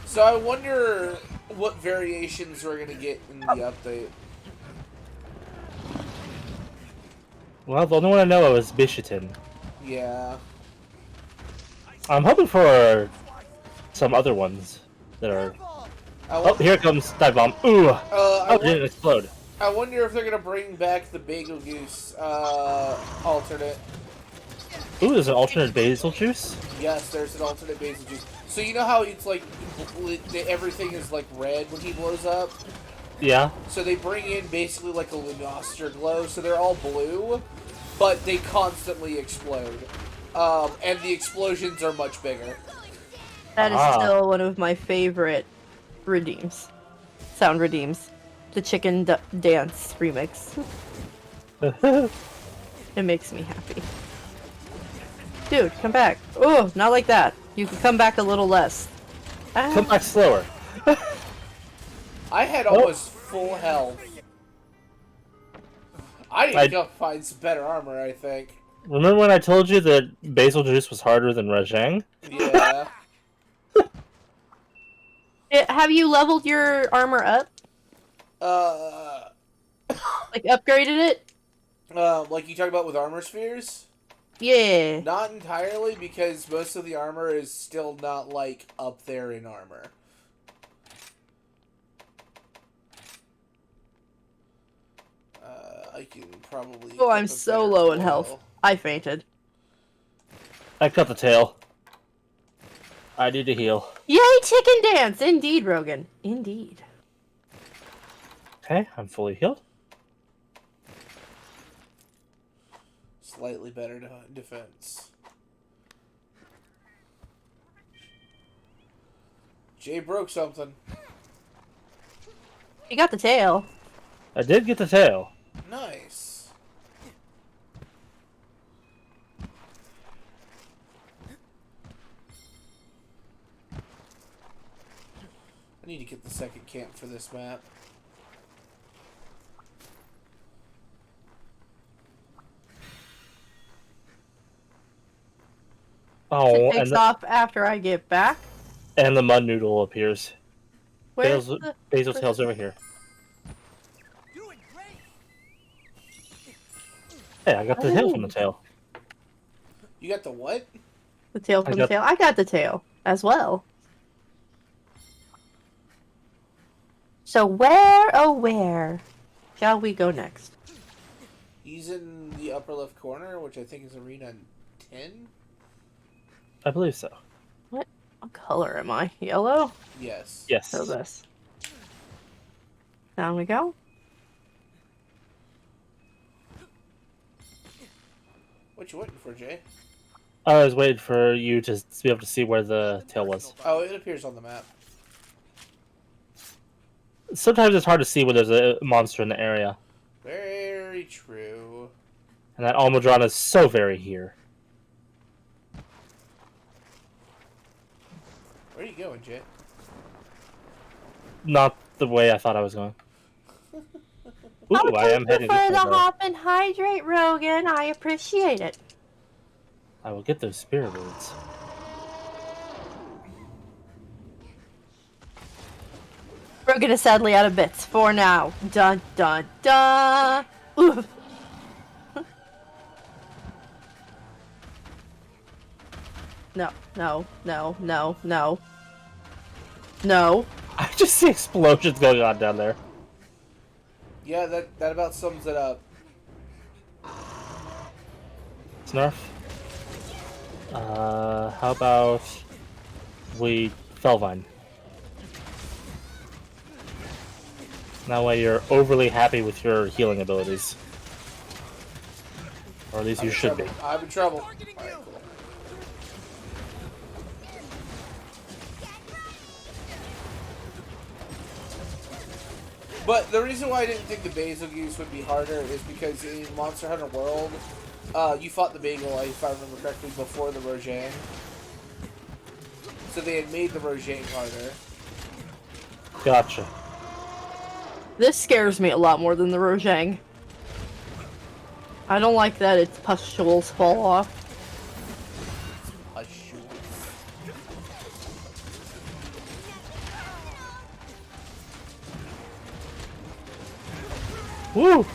So I wonder what variations we're gonna get in the update. Well, the only one I know is Bishitin. Yeah. I'm hoping for some other ones that are... Oh, here comes Dive Bomb. Ooh! Oh, it didn't explode. I wonder if they're gonna bring back the Bagel Goose alternate. Ooh, there's an alternate basil juice? Yes, there's an alternate basil juice. So you know how it's like everything is like red when he blows up? Yeah. So they bring in basically like a Lunoster glow, so they're all blue, but they constantly explode. And the explosions are much bigger. That is still one of my favorite redeems. Sound redeems. The Chicken Dance remix. It makes me happy. Dude, come back. Oh, not like that. You can come back a little less. Come back slower. I had almost full health. I need to go find some better armor, I think. Remember when I told you that basil juice was harder than Rajang? Yeah. Have you leveled your armor up? Like upgraded it? Like you talk about with armor spheres? Yeah. Not entirely, because most of the armor is still not, like, up there in armor. I can probably... Oh, I'm so low in health. I fainted. I cut the tail. I need to heal. Yay, Chicken Dance! Indeed, Rogan. Indeed. Okay, I'm fully healed. Slightly better defense. Jay broke something. You got the tail. I did get the tail. Nice. need to get the second camp for this map. Oh, It takes off after I get back. and the mud noodle appears. Where's Basil Tail's over here. Hey, I got the tail from the tail. You got the what? the tail from the tail? I got the tail as well. So where, oh where, shall we go next? He's in the upper left corner, which I think is arena 10? I believe so. What color am I? Yellow? Yes. Yes. So this. Down we go. What you waiting for, Jay? I was waiting for you to be able to see where the tail was. Oh, it appears on the map. Sometimes it's hard to see when there's a monster in the area. Very true. And that Almudron is so very here. Where are you going, Jay? Not the way I thought I was going. Ooh, I am heading for this the way, though. hop and hydrate, Rogan. I appreciate it. I will get those spirit birds. Rogan is sadly out of bits for now. Dun dun dun. Oof. No, no, no, no, no. No. I just see explosions going on down there. Yeah, that about sums it up. Snarf. How about we Felvine? That way you're overly happy with your healing abilities. Or at least you should be. I'm in trouble. All right, cool. But the reason why I didn't think the Basil use would be harder is because in Monster Hunter World, you fought the Bagel, if I remember correctly, before the Rojang. So they had made the Rojang harder. Gotcha. This scares me a lot more than the Rojang. I don't like that its pustules fall off. Woo!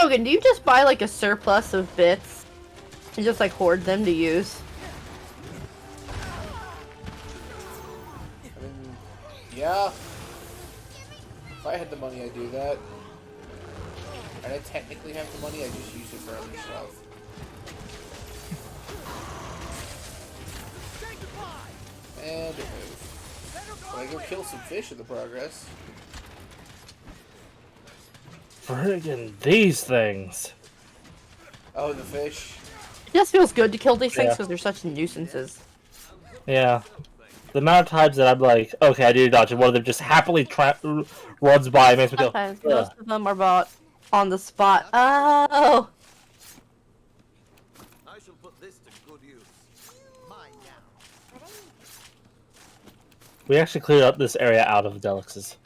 Rogan, do you just buy like a surplus of bits and just like hoard them to use? I mean, yeah. If I had the money, I'd do that. And I technically have the money, I just use it for other stuff. And it moved. But I go kill some fish in the progress. Friggin' these things. Oh, the fish. It just feels good to kill these things Yeah. because they're such nuisances. Yeah. The amount of times that I'm like, okay, I need to dodge, and one of them just happily runs by and makes me go, Sometimes "Ugh." most of them are bought on the spot. Oh! I shall put this to good use. Mine now. We actually cleared up this area out of Delix's.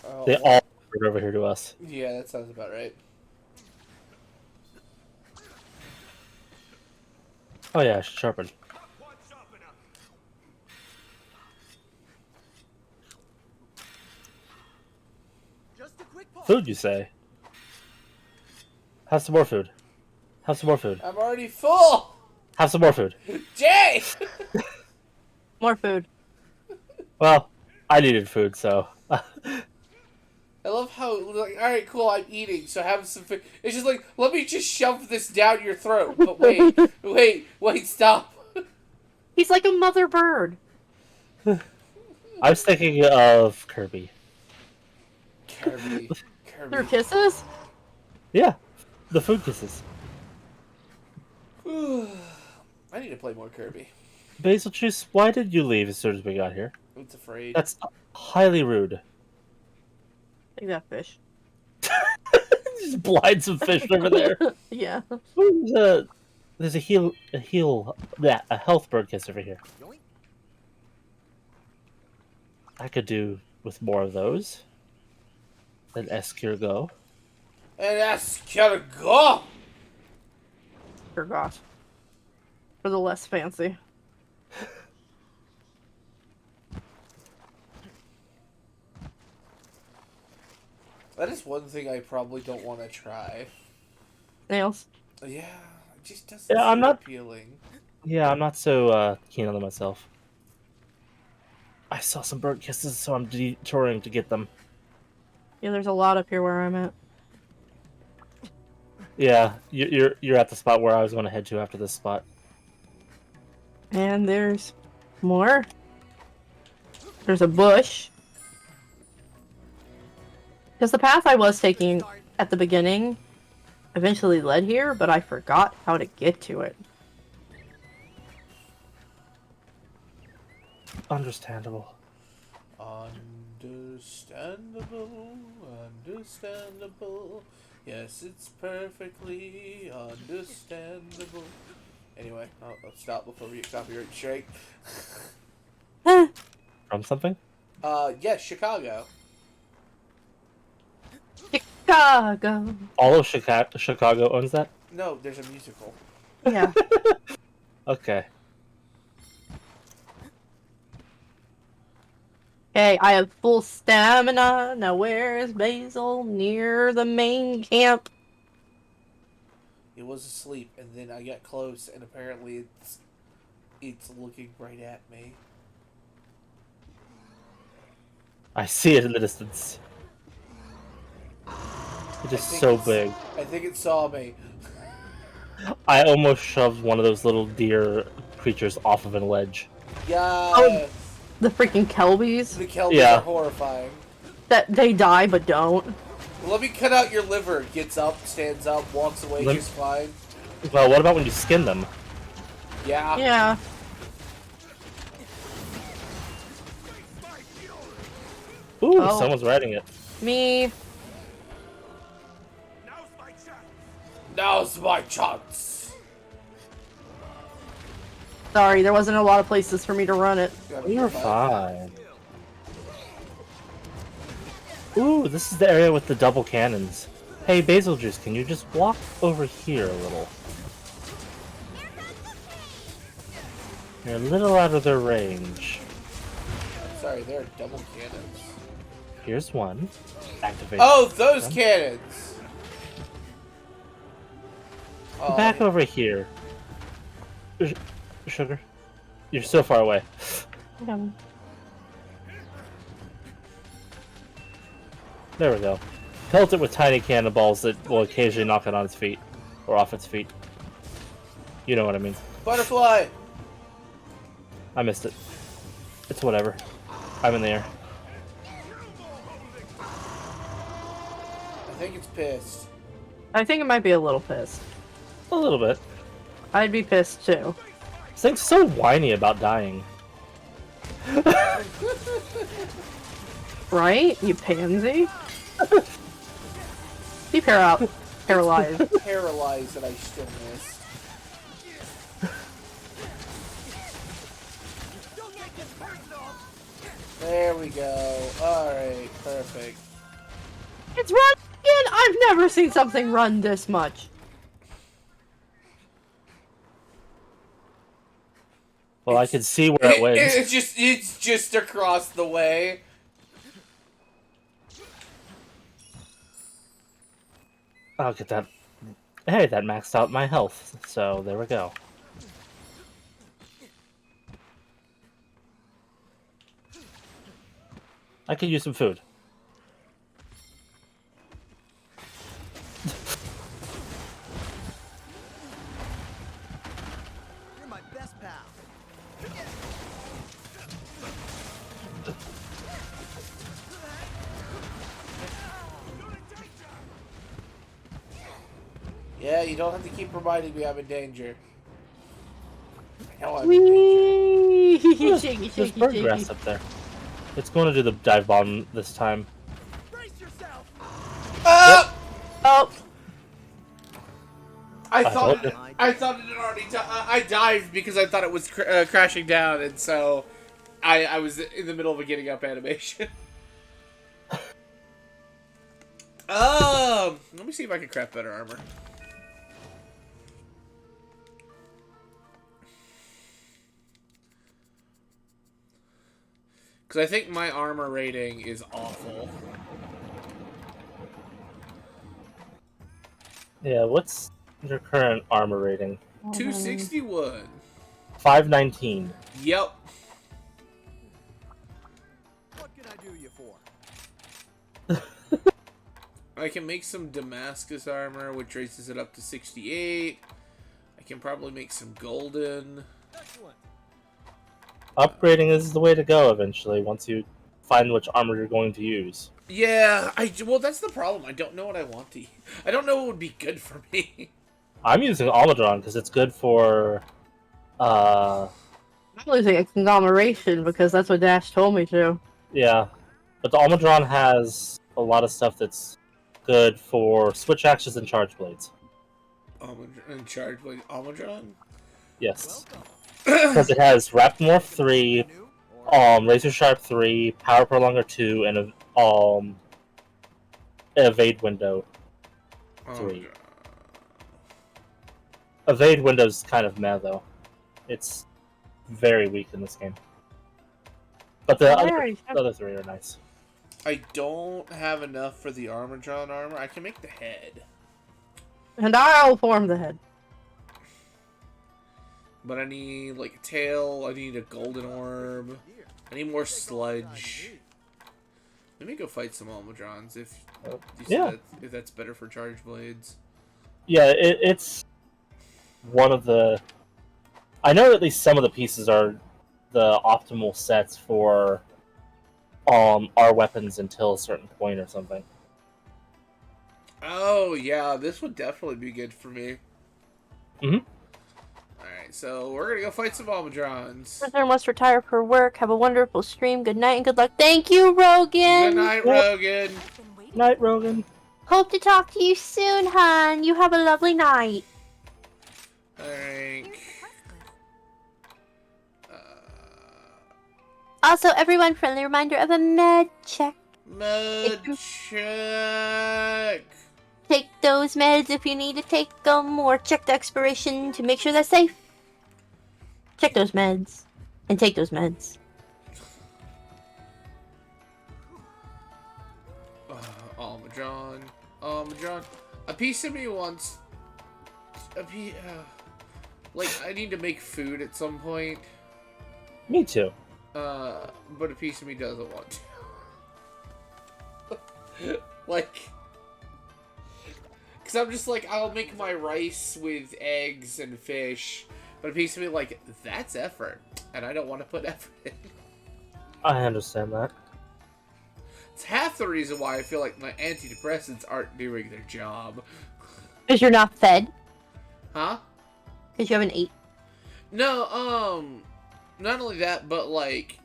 Oh, They all moved over here to us. yeah, that sounds about right. Oh yeah, I should sharpen. Food, you say? Have some more food. Have some more food. I'm already full! Have some more food. Jay! More food. Well, I needed food, so. I love how, like, alright, cool, I'm eating, so have some food. It's just like, let me just shove this down your throat. But wait, wait, stop. He's like a mother bird. I was thinking of Kirby. Kirby. Through kisses? Yeah, the food kisses. I need to play more Kirby. Basil Juice, why did you leave as soon as we got here? It's afraid. That's highly rude. Take that fish. Just blind some fish over there. Yeah. Ooh, there's a health bird kiss over here. I could do with more of those. An escargot. An escargot! Forgot. For the less fancy. That is one thing I probably don't want to try. Nails. Yeah, it just doesn't Yeah, I'm seem not appealing. Yeah, I'm not so keen on them myself. I saw some bird kisses, so I'm detouring to get them. Yeah, there's a lot up here where I'm at. Yeah, you're at the spot where I was going to head to after this spot. And there's more. There's a bush. Because the path I was taking at the beginning eventually led here, but I forgot how to get to it. Understandable. Understandable, understandable. Yes, it's perfectly understandable. Anyway, I'll stop before we get copyright strike. From something? Yeah, Chicago. Chicago. All of Chicago owns that? No, there's a musical. Yeah. Okay. Okay, I have full stamina. Now where is Basil? Near the main camp. It was asleep, and then I got close, and apparently it's looking right at me. I see it in the distance. It is so big. I think it saw me. I almost shoved one of those little deer creatures off of a ledge. Yeah. Oh, the freaking Kelbies. The Kelbies are horrifying. That they die but don't. Let me cut out your liver. Gets up, stands up, walks away just fine. Well, what about when you skin them? Yeah. Yeah. Ooh, Oh. someone's riding it. Me. Now's my chance. Sorry, there wasn't a lot of places for me to run it. You're fine. Ooh, this is the area with the double cannons. Hey, Basil Juice, can you just walk over here a little? You're a little out of their range. Sorry, they're double cannons. Here's one. Activate. Oh, those cannons! Oh, Back over here. Sugar. You're so far away. There we go. Pelt it with tiny cannonballs that will occasionally knock it on its feet. Or off its feet. You know what I mean. Butterfly! I missed it. It's whatever. I'm in the air. I think it's pissed. I think it might be a little pissed. A little bit. I'd be pissed too. This thing's so whiny about dying. Right? You pansy? Be paralyzed. Paralyzed that I still missed. There we go. Alright, perfect. It's running again! I've never seen something run this much. Well, I can see where it went. It's just across the way. I'll get that. Hey, that maxed out my health, so there we go. I could use some food. You're my best pal. Yeah, you don't have to keep reminding me I'm in danger. I know I'm in danger. There's, Shaky, there's shaky, bird shaky. grass up there. It's going to do the dive bomb this time. Ah! Oh. I thought it had already. I dived because I thought it was crashing down, and so I was in the middle of a getting up animation. Let me see if I can craft better armor. Because I think my armor rating is awful. Yeah, what's your current armor rating? 261. 519. Yep. What can I do you for? I can make some Damascus armor, which raises it up to 68. I can probably make some golden. Excellent. Upgrading is the way to go eventually, once you find which armor you're going to use. Yeah, well, that's the problem. I don't know what I want to. I don't know what would be good for me. I'm using Almudron because it's good for. I'm using a conglomeration because that's what Dash told me to. Yeah, but the Almudron has a lot of stuff that's good for switch axes and charge blades. And charge blade Almudron? Yes. Because it has Rapmorph 3, Razor Sharp 3, Power Prolonger 2, and Evade Window 3. Evade Window's kind of meh, though. It's very weak in this game. But the other three are nice. I don't have enough for the Armadron armor. I can make the head. And I'll form the head. But I need, like, a tail. I need a golden orb. I need more sludge. Let me go fight some Almudrons if if that's better for charge blades. Yeah, it's one of the... I know at least some of the pieces are the optimal sets for our weapons until a certain point or something. Oh, yeah, this would definitely be good for me. Mm-hmm. Alright, so we're gonna go fight some Almudrons. Prisoner must retire for work. Have a wonderful stream. Good night and good luck. Thank you, Rogan! Good night, Rogan! Night, Rogan. Hope to talk to you soon, hon. You have a lovely night. Alright. Also, everyone, friendly reminder of a med check. Med check! Take those meds if you need to take them, or check the expiration to make sure they're safe. Check those meds, and take those meds. Almudron. Almudron. A piece of me wants... like, I need to make food at some point. Me too. But a piece of me doesn't want to. Like... Because I'm just like, I'll make my rice with eggs and fish, but a piece of me like, that's effort, and I don't want to put effort in. I understand that. It's half the reason why I feel like my antidepressants aren't doing their job. Because you're not fed? Huh? Because you haven't ate? No, not only that, but like,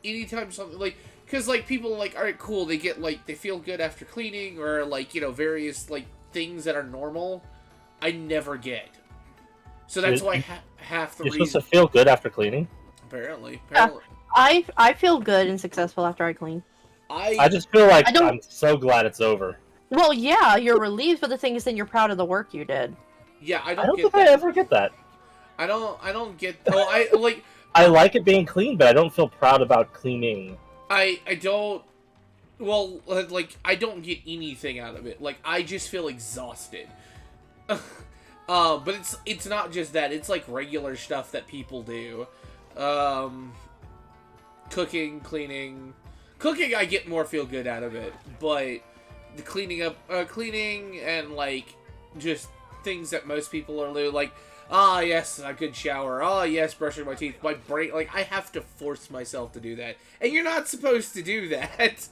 anytime something, like, because, like, people, like, alright, cool, they get, like, they feel good after cleaning, or, like, you know, various, like, things that are normal, I never get. So that's why half the reason... You're supposed to feel good after cleaning? Apparently. I feel good and successful after I clean. I just feel like I'm so glad it's over. Well, yeah, you're relieved, but the thing is then you're proud of the work you did. Yeah, I don't don't think I ever get that. I don't get... Oh, I, like... I like it being clean, but I don't feel proud about cleaning. I don't... Well, like, I don't get anything out of it. Like, I just feel exhausted. But it's not just that. It's, like, regular stuff that people do. Cooking, cleaning... Cooking, I get more feel good out of it. But the cleaning and, like, just things that most people are like... Ah, yes, a good shower. Ah, yes, brushing my teeth. My brain, like, I have to force myself to do that. And you're not supposed to do that.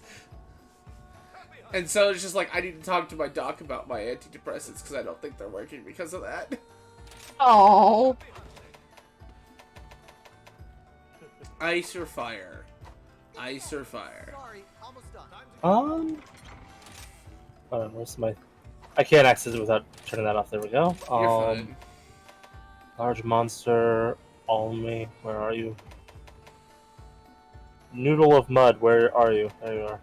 And so it's just like, I need to talk to my doc about my antidepressants because I don't think they're working because of that. Oh. Ice or fire? Ice or fire? Where's my... I can't access it without turning that off. There we go. You're fine. Large monster, Almi, where are you? Noodle of mud, where are you? There you are.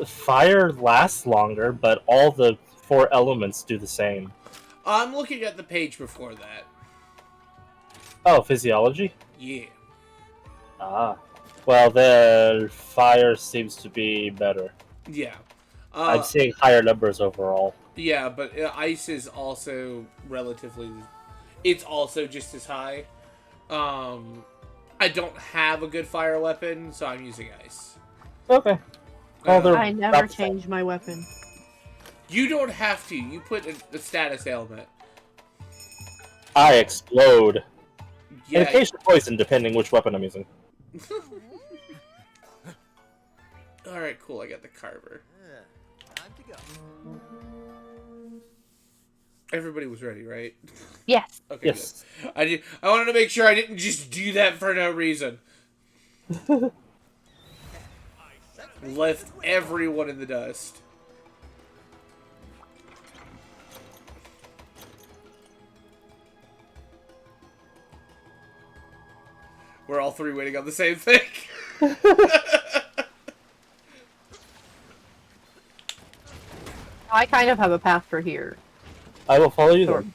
Fire lasts longer, but all the 4 elements do the same. I'm looking at the page before that. Oh, physiology? Yeah. Ah. Well, the fire seems to be better. Yeah. I'm seeing higher numbers overall. Yeah, but ice is also relatively... It's also just as high. I don't have a good fire weapon, so I'm using ice. Okay. I never change my weapon. You don't have to. You put a status ailment. I explode. Yeah. And occasional poison, depending which weapon I'm using. Alright, cool. I got the Carver. Time to go. Everybody was ready, right? Yes. Okay. Yes. Good. I wanted to make sure I didn't just do that for no reason. Left everyone in the dust. We're all three waiting on the same thing. I kind of have a path for here. I will follow you then.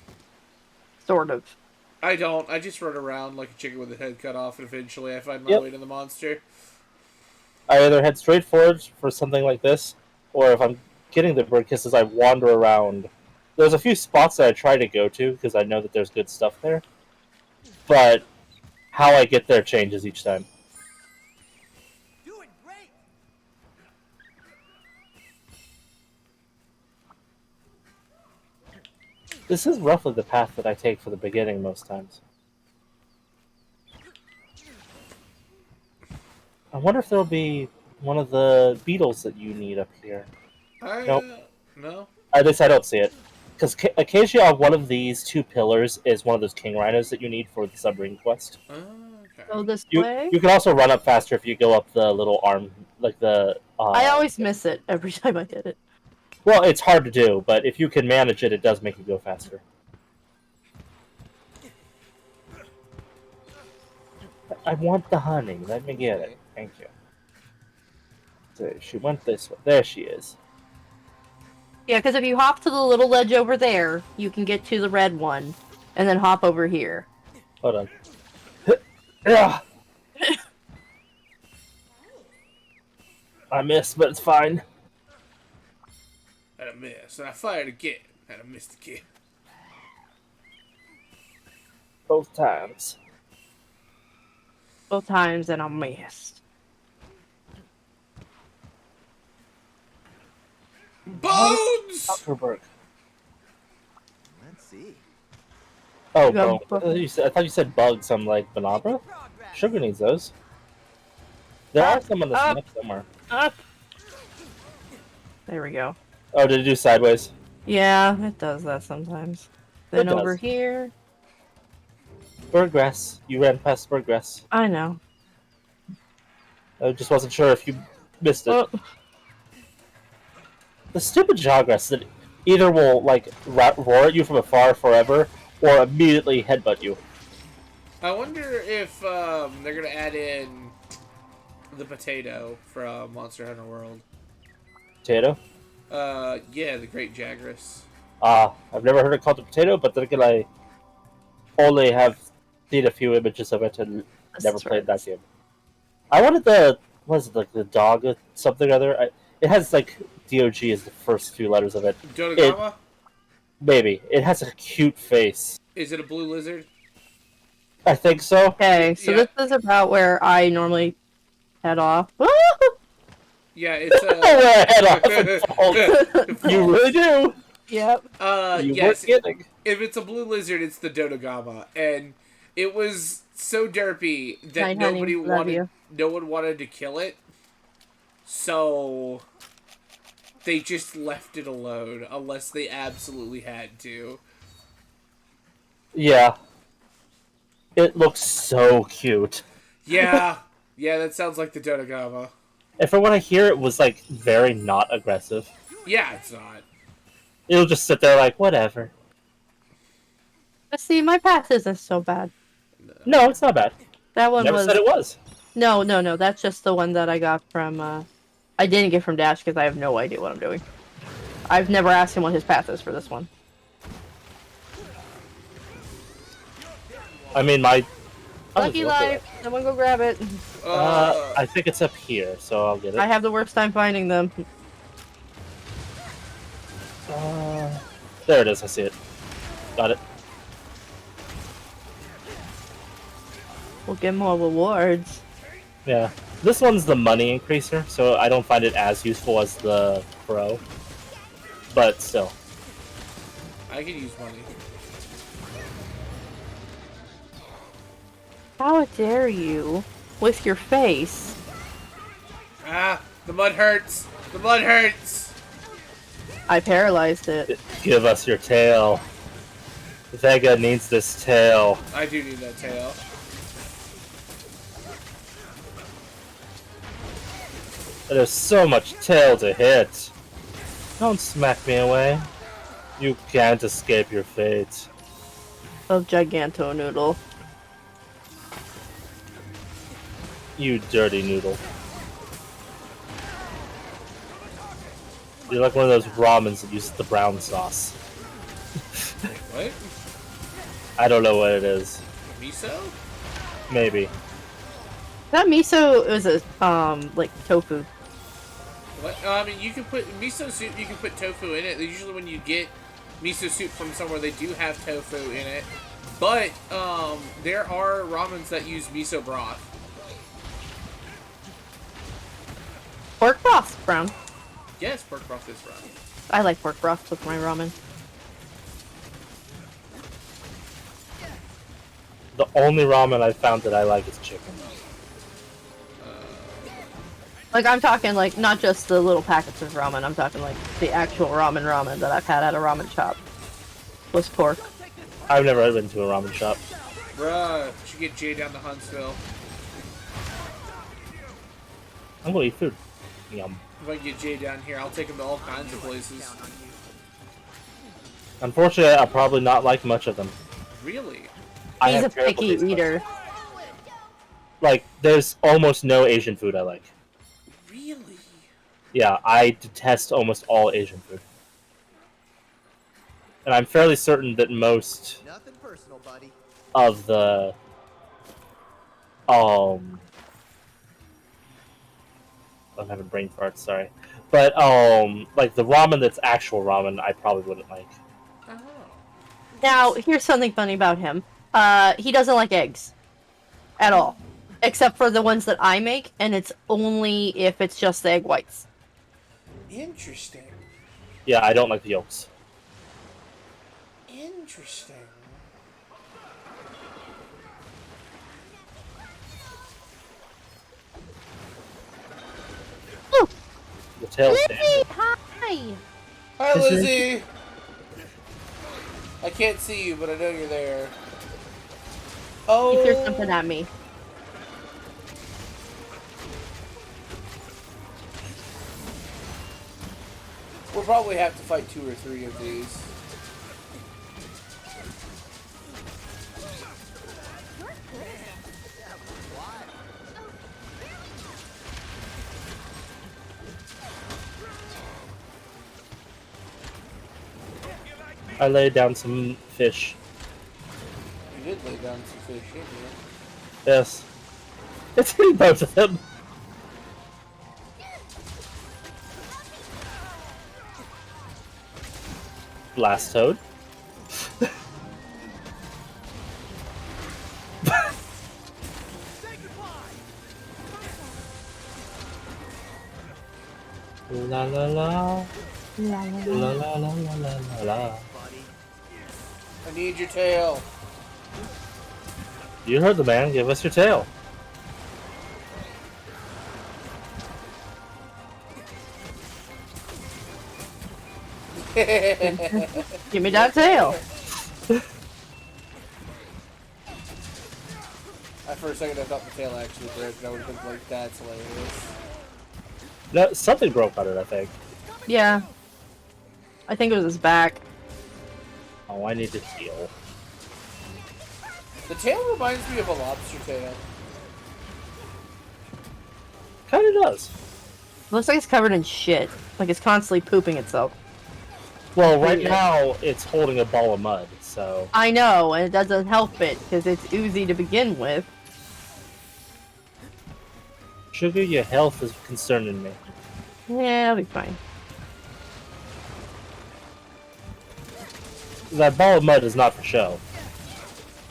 Sort of. I don't. I just run around like a chicken with the head cut off, and eventually I find my way to the monster. I either head straight forward for something like this, or if I'm getting the bird kisses, I wander around. There's a few spots that I try to go to, because I know that there's good stuff there. But how I get there changes each time. Doing great. This is roughly the path that I take for the beginning most times. I wonder if there'll be one of the beetles that you need up here. Nope. No? At least I don't see it. Because occasionally on one of these 2 pillars is one of those king rhinos that you need for the submarine quest. Okay. Go this way? You can also run up faster if you go up the little arm, like the... I always miss it every time I hit it. Well, it's hard to do, but if you can manage it, it does make you go faster. I want the honey. Let me get it. Thank you. So she went this way. There she is. Yeah, because if you hop to the little ledge over there, you can get to the red one, and then hop over here. Hold on. Ugh. I missed, but it's fine. And I missed. And I fired again. And I missed again. Both times. Both times, and I missed. Bones! Zuckerberg. Let's see. Oh, You got bro. I thought you said bugs. I'm like, Banabra? Sugar needs those. There are some on this map somewhere. Up. There we go. Oh, did it do sideways? Yeah, it does that sometimes. Then It does. over here. Birdgrass. You ran past birdgrass. I know. I just wasn't sure if you missed it. Oh. The stupid jawgrass that either will like roar at you from afar forever, or immediately headbutt you. I wonder if they're gonna add in the potato from Monster Hunter World. Potato? Yeah, the Great Jagras. I've never heard it called a potato, but then again, I only have seen a few images of it and never played that game. I wanted what is it, like the dog or something or other? It has like DOG as the first few letters of it. Dodogama? Maybe. It has a cute face. Is it a blue lizard? I think so. Okay, so Yeah. this is about where I normally head off. Yeah, it's Head off. You really do. Yep. You yes. weren't kidding. If it's a blue lizard, it's the Dodogama, and it was so derpy that Hi, honey. Love you. no one wanted to kill it, so they just left it alone unless they absolutely had to. Yeah. It looks so cute. Yeah, yeah, that sounds like the Dodogama. And from what I hear, it was like very not aggressive. Yeah, it's not. It'll just sit there like whatever. But see, my path isn't so bad. No, it's not bad. That one Never was. said it was. No. That's just the one that I got from. I didn't get from Dash because I have no idea what I'm doing. I've never asked him what his path is for this one. I mean, my. Lucky life. Someone go grab it. I think it's up here, so I'll get it. I have the worst time finding them. There it is. I see it. Got it. We'll get more rewards. Yeah. This one's the money increaser, so I don't find it as useful as the pro. But still. I could use money. How dare you? With your face. Ah, the mud hurts. The mud hurts. I paralyzed it. Give us your tail. Vega needs this tail. I do need that tail. There's so much tail to hit. Don't smack me away. You can't escape your fate. Of Giganto Noodle. You dirty noodle. You're like one of those ramens that uses the brown sauce. What? I don't know what it is. Miso? Maybe. That miso is a like tofu. What? I mean, you can put miso soup. You can put tofu in it. Usually, when you get miso soup from somewhere, they do have tofu in it. But there are ramens that use miso broth. Pork broth, brown. Yes, pork broth is brown. I like pork broth with my ramen. The only ramen I've found that I like is chicken. Like, I'm talking, like, not just the little packets of ramen. I'm talking, like, the actual ramen that I've had at a ramen shop. Was pork. I've never been to a ramen shop. Bruh, you should get Jay down to Huntsville. I'm gonna eat food. Yum. If I can get Jay down here, I'll take him to all kinds of places. Unfortunately, I'll probably not like much of them. Really? He's a picky eater. Like, there's almost no Asian food I like. Really? Yeah, I detest almost all Asian food. And I'm fairly certain that most Nothing personal, buddy. of the I'm having brain farts, sorry. But like the ramen that's actual ramen I probably wouldn't like. Now, here's something funny about him. He doesn't like eggs. At all. Except for the ones that I make, and it's only if it's just the egg whites. Interesting. Yeah, I don't like the yolks. Interesting. The tail's Lizzie, hi! Hi, Lizzie! I can't see you, but I know you're there. Oh! He threw something at me. We'll probably have to fight 2 or 3 of these. I laid down some fish. You did lay down some fish, didn't you? Yes. It's hitting both of them. Blast Toad. La la la. La la la la la la. I need your tail. You heard the man. Give us your tail. Give me that tail. For a second, I thought the tail actually broke, and I would have been like, that's hilarious. No, something broke on it, I think. Yeah. I think it was his back. Oh, I need to heal. The tail reminds me of a lobster tail. Kinda does. Looks like it's covered in shit. Like it's constantly pooping itself. Well, right now, it's holding a ball of mud, so... I know, and it doesn't help it, because it's oozy to begin with. Sugar, your health is concerning me. Yeah, I'll be fine. That ball of mud is not for show.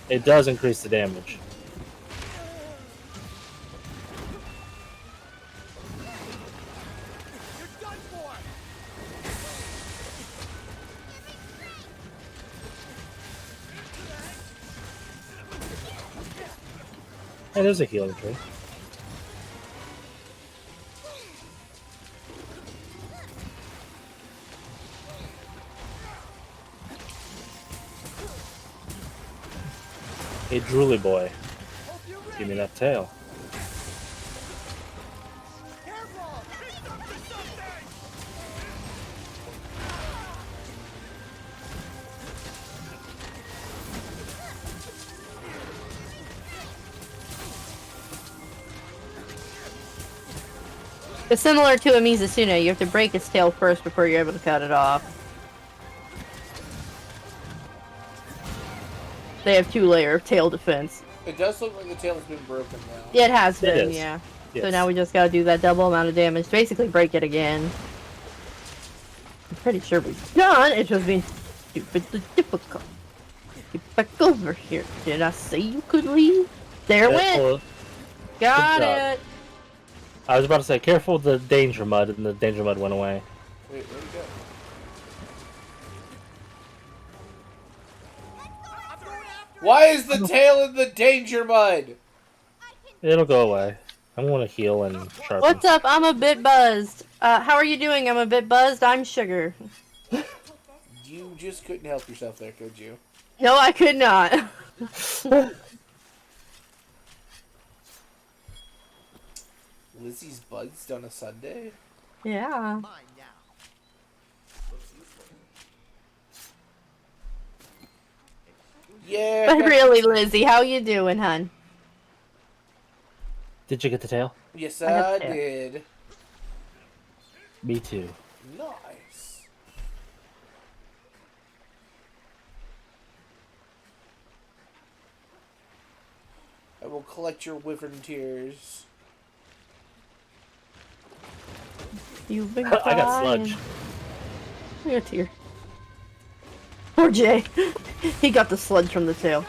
It does increase the damage. Hey, there's a healing tree. Hey, drooly boy. Give me that tail. It's similar to a Mizusuna. You have to break its tail first before you're able to cut it off. They have 2-layer tail defense. It does look like the tail has been broken now. Yeah, it has It been, is. yeah. Yes. So now we just gotta do that double amount of damage. Basically break it again. I'm pretty sure we've done. It's just been stupidly difficult. Get back over here. Did I say you could leave? There it went! Got Good job. it! I was about to say, careful with the danger mud, and the danger mud went away. Wait, where'd it go? Why is the tail in the danger mud? It'll go away. I'm gonna heal and sharpen. What's up? I'm a bit buzzed. How are you doing? I'm a bit buzzed. I'm Sugar. You just couldn't help yourself there, could you? No, I could not. Lizzie's buzzed on a Sunday? Yeah. Yeah. But really, Lizzie, how you doing, hun? Did you get the tail? Yes, I have I tail. did. Me too. Nice. I will collect your wyvern tears. You've been I got crying. sludge. I got tear. Poor Jay. He got the sludge from the tail.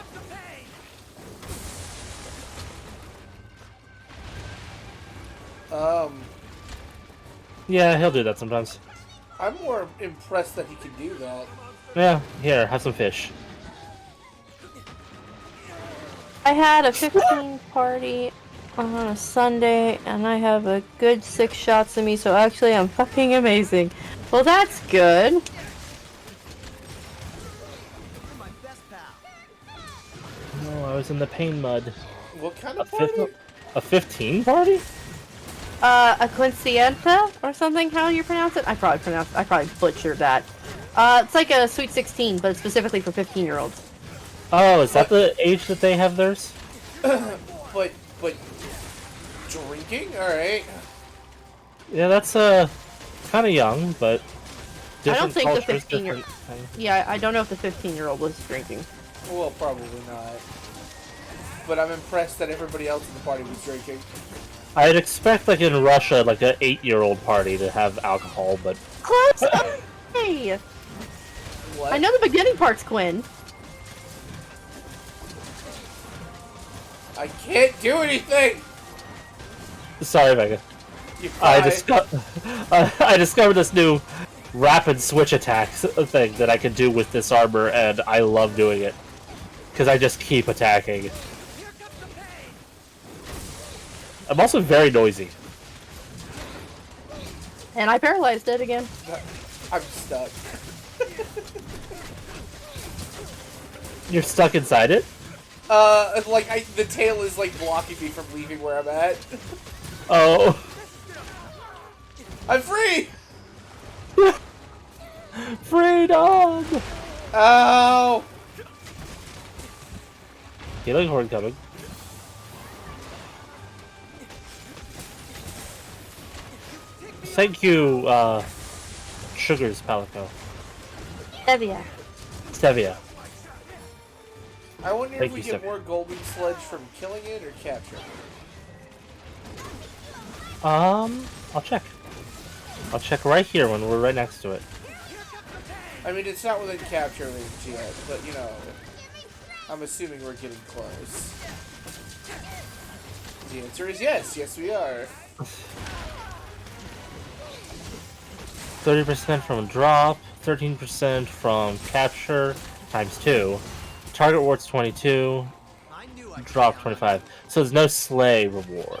Yeah, he'll do that sometimes. I'm more impressed that he can do that. Yeah, here, have some fish. I had a 15 party on a Sunday, and I have a good 6 shots of me, so actually I'm fucking amazing. Well, that's good. No, I was in the pain mud. What kind of party? A 15 party? A Quincienta or something, how you pronounce it? I probably butchered that. It's like a Sweet 16, but specifically for 15-year-olds. Oh, is that the age that they have theirs? but drinking? Alright. Yeah, that's kind of young, but I don't different think the cultures, 15-year... different things. Yeah, I don't know if the 15-year-old was drinking. Well, probably not. But I'm impressed that everybody else in the party was drinking. I'd expect, like in Russia, like an 8-year-old party to have alcohol, but Close! Hey! What? I know the beginning part's Quinn. I can't do anything! sorry, Megan. You I cry. discovered this new rapid switch attack thing that I can do with this armor, and I love doing it because I just keep attacking. I'm also very noisy. And I paralyzed it again. I'm stuck. You're stuck inside it? The tail is like blocking me from leaving where I'm at. Oh. I'm free! Freedom! Ow! Healing horde coming. Thank you, Sugars Palico. Stevia. Stevia. I wonder Thank if we you, get Stevia. more golden sledge from killing it or capturing it. I'll check. I'll check right here when we're right next to it. I mean, it's not within capture range yet, but you know, I'm assuming we're getting close. The answer is yes. Yes, we are. 30% from drop, 13% from capture, times 2. Target rewards 22, drop 25. So there's no slay reward.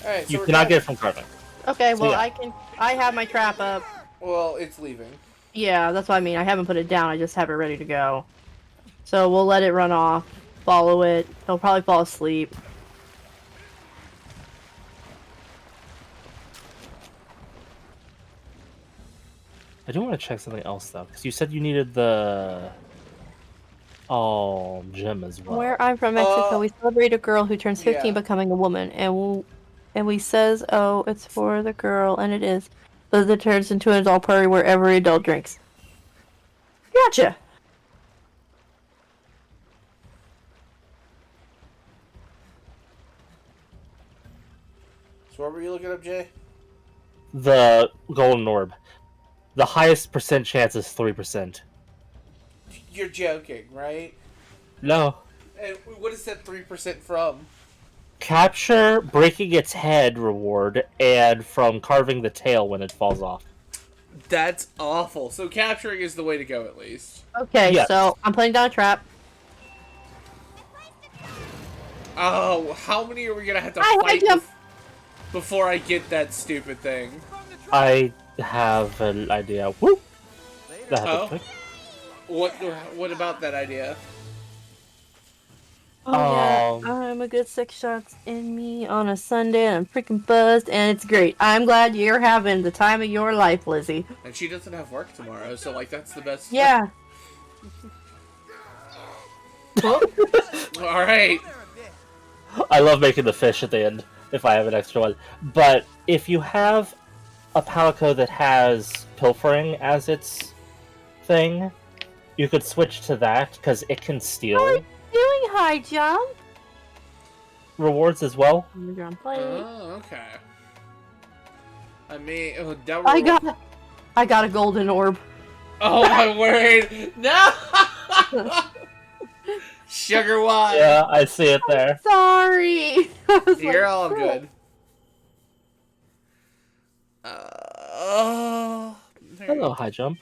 Alright, so You we're cannot going- get it from carving. Okay, well, yeah. I have my trap up. Well, it's leaving. Yeah, that's what I mean. I haven't put it down. I just have it ready to go. So we'll let it run off. Follow it. He'll probably fall asleep. I do want to check something else though, because you said you needed the gem as well. Where I'm from, Mexico, we celebrate a girl who turns 15 yeah. becoming a woman, and we says, oh, it's for the girl, and it is. But it turns into an adult party where every adult drinks. Gotcha. So what were you looking up, Jay? The golden orb. The highest percent chance is 3%. You're joking, right? No. And what is that 3% from? Capture, breaking its head reward, and from carving the tail when it falls off. That's awful. So capturing is the way to go, at least. Okay, Yes. so I'm putting down a trap. Oh, how many are we gonna have to I fight jump. before I get that stupid thing? I have an idea. Whoop! That happened Oh. quick. What about that idea? Oh yeah, I'm a good 6 shots in me on a Sunday, and I'm freaking buzzed, and it's great. I'm glad you're having the time of your life, Lizzie. And she doesn't have work tomorrow, so like that's the best. Yeah. Alright. I love making the fish at the end, if I have an extra one. But if you have a Palico that has pilfering as its thing, you could switch to that, because it can steal Doing high jump. rewards as well. You're on plate. Oh, okay. I mean, that I got a golden orb. Oh my word! No! Sugar wine. Yeah, I see it there. Sorry. I was You're like, all "Shit." good. Oh. Hello, high jump.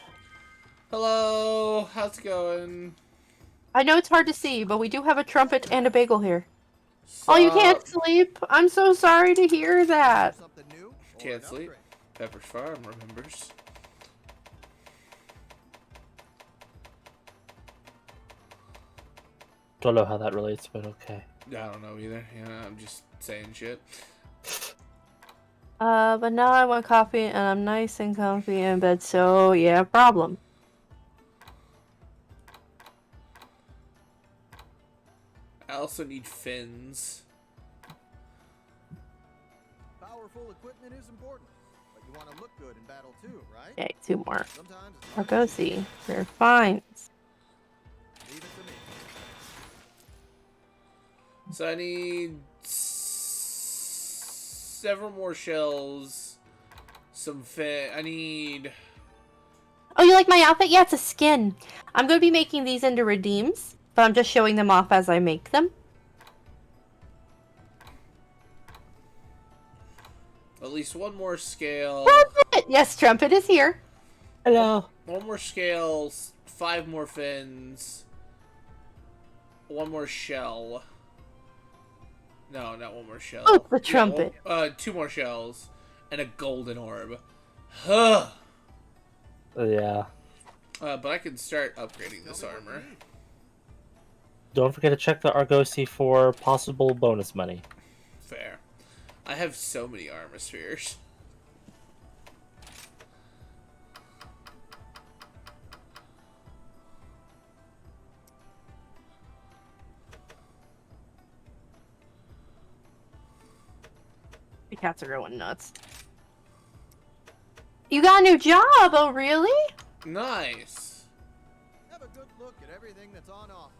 Hello. How's it going? I know it's hard to see, but we do have a trumpet and a bagel here. Oh, you can't sleep? I'm so sorry to hear that. Can't sleep. Pepper's Farm remembers. Don't know how that relates, but okay. I don't know either. Yeah, I'm just saying shit. But now I want coffee and I'm nice and comfy in bed, so yeah, problem. I also need fins. Powerful equipment is important, but you want to look good in battle too, right? Okay, 2 more. Sometimes it's Argosy. They're fine. leave it to me. So I need several more shells. Some fin. I need. Oh, you like my outfit? Yeah, it's a skin. I'm going to be making these into redeems, but I'm just showing them off as I make them. At least one more scale. Trumpet! Yes, Trumpet is here. Hello. One more scale. 5 more fins. One more shell. No, not one more shell. Oh, the trumpet. 2 more shells. And a golden orb. Huh. Yeah. But I can start upgrading this armor. don't forget to check the Argosy for possible bonus money. Fair. I have so many armor spheres. The cats are going nuts. You got a new job, oh really? Nice. Have a good look at everything that's on offer.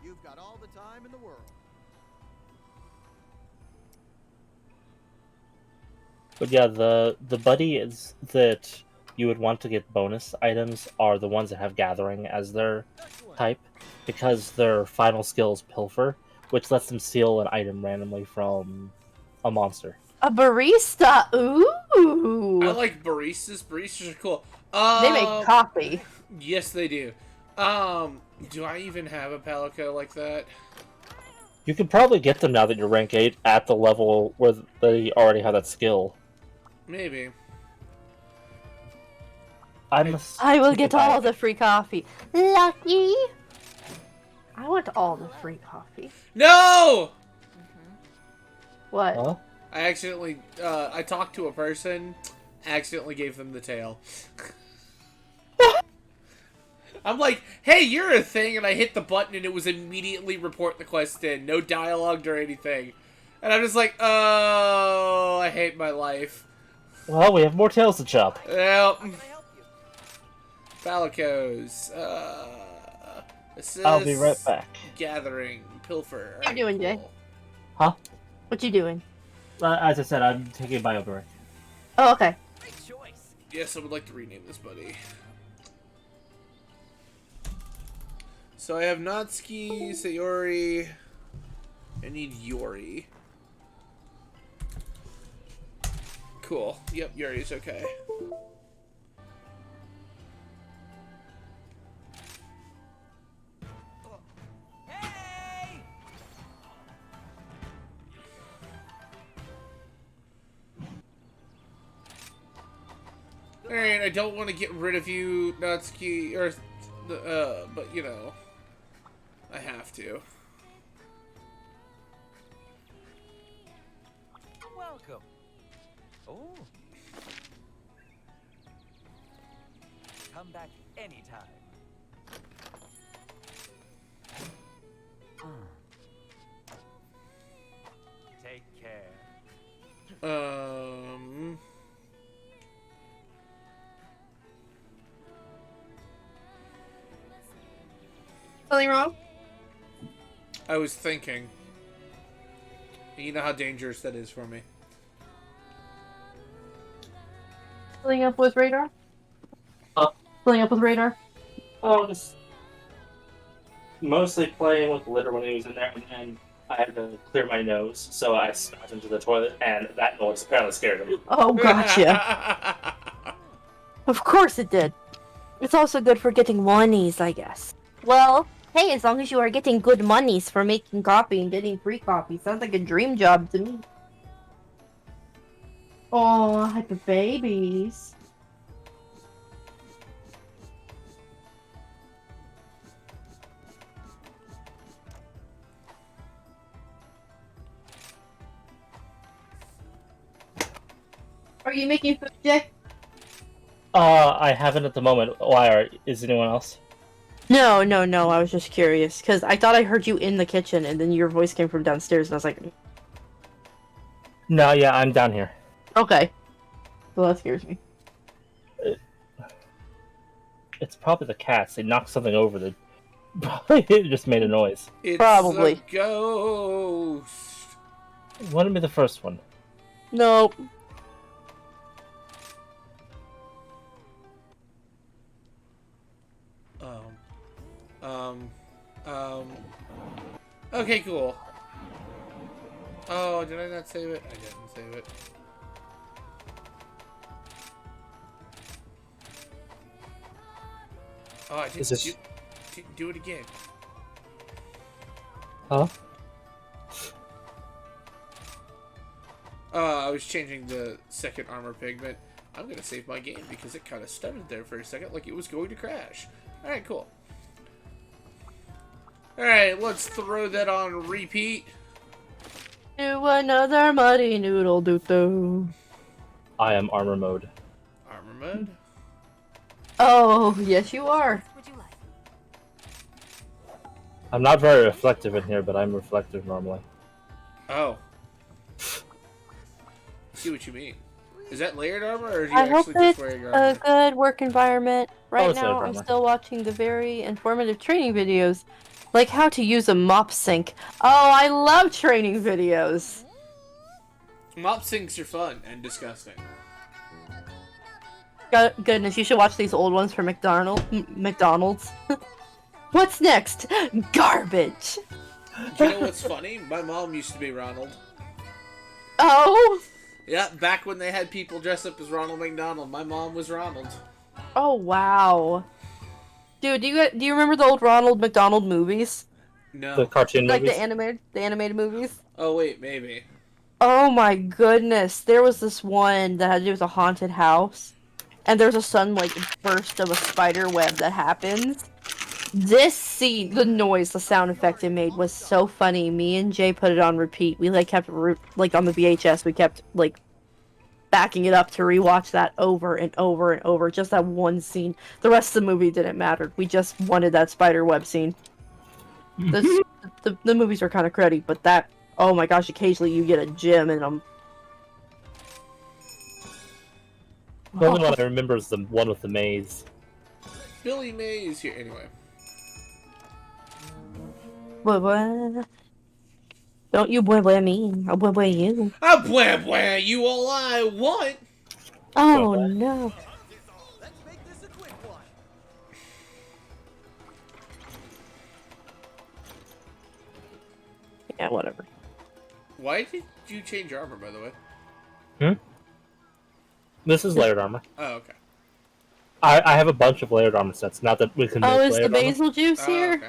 You've got all the time in the world. But yeah, the buddies that you would want to get bonus items are the ones that have Gathering as their type, because their final skill is Pilfer, which lets them steal an item randomly from a monster. A barista, ooh! I like baristas. Baristas are cool. They make coffee. Yes, they do. Do I even have a Palico like that? You can probably get them now that you're rank 8 at the level where they already have that skill. Maybe. I will get all the free coffee. Lucky! I want all the free coffee. No! What? Huh? I accidentally, I talked to a person, accidentally gave them the tail. I'm like, hey, you're a thing, and I hit the button and it was immediately report the quest in. No dialogue or anything. And I'm just like, oh, I hate my life. Well, we have more tails to chop. Well, Palicos, assist, I'll be right back. Gathering, Pilfer. What you doing, Jay? Huh? What you doing? As I said, I'm taking bio break. Oh, okay. Yes, I would like to rename this buddy. So I have Natsuki, Sayori. I need Yori. Cool. Yep, Yori's okay. Alright, I don't want to get rid of you, Natsuki, or, but you know, I have to. Welcome. Oh. Come back anytime. Take care. Something wrong? I was thinking. You know how dangerous that is for me. Filling up with radar? Filling up with radar? Oh, just mostly playing with litter when he was in there, and I had to clear my nose, so I spat into the toilet, and that noise apparently scared him. Oh, gotcha. Of course it did. It's also good for getting monies, I guess. Well, hey, as long as you are getting good monies for making coffee and getting free coffee, sounds like a dream job to me. Oh, hyper babies. Are you making food, Jay? I haven't at the moment. Why? Is anyone else? No, no, no. I was just curious because I thought I heard you in the kitchen, and then your voice came from downstairs, and I was like, No, yeah, I'm down here. okay. Well, that scares me. It's probably the cats. They knocked something over that probably just made a noise. It's Probably. a ghost. Wouldn't be the first one. Nope. Okay, cool. Oh, did I not save it? I didn't save it. Oh, I didn't do it again. Huh? I was changing the second armor pigment. I'm gonna save my game because it kind of stuttered there for a second, like it was going to crash. Alright, cool. Alright, let's throw that on repeat. Do another muddy noodle doo-doo. I am armor mode. Armor mode? Oh, yes you are. I'm not very reflective in here, but I'm reflective normally. Oh. See what you mean. Is that layered armor, or are you I hope actually just it's wearing a armor? good work environment. Right it's now, layered I'm armor. still watching the very informative training videos, like how to use a mop sink. Oh, I love training videos. Mop sinks are fun and disgusting. Goodness, you should watch these old ones for McDonald's. What's next? Garbage. You know what's funny? My mom used to be Ronald. Oh. Yeah, back when they had people dress up as Ronald McDonald, my mom was Ronald. Oh wow. Dude, do you remember the old Ronald McDonald movies? No. The cartoon Like movies? the animated movies? Oh wait, maybe. Oh my goodness. There was this one that had to do with a haunted house. And there's a sudden like burst of a spider web that happens. This scene, the noise, the sound effect it made was so funny. Me and Jay put it on repeat. We like kept like on the VHS, we kept like backing it up to rewatch that over and over and over. Just that one scene. The rest of the movie didn't matter. We just wanted that spider web scene. The movies are kind of cruddy, but that, oh my gosh, occasionally you get a gem in them. The only one I remember is the one with the maze. Billy Mays here. Anyway. What? Don't you blah me. I'll blah you. Ah, blah blah, you all I want. Oh no. Yeah, whatever. Why did you change armor, by the way? This is layered armor. Oh, okay. I have a bunch of layered armor sets. Not that we can make Oh, is the layered armor. basil juice here? Okay.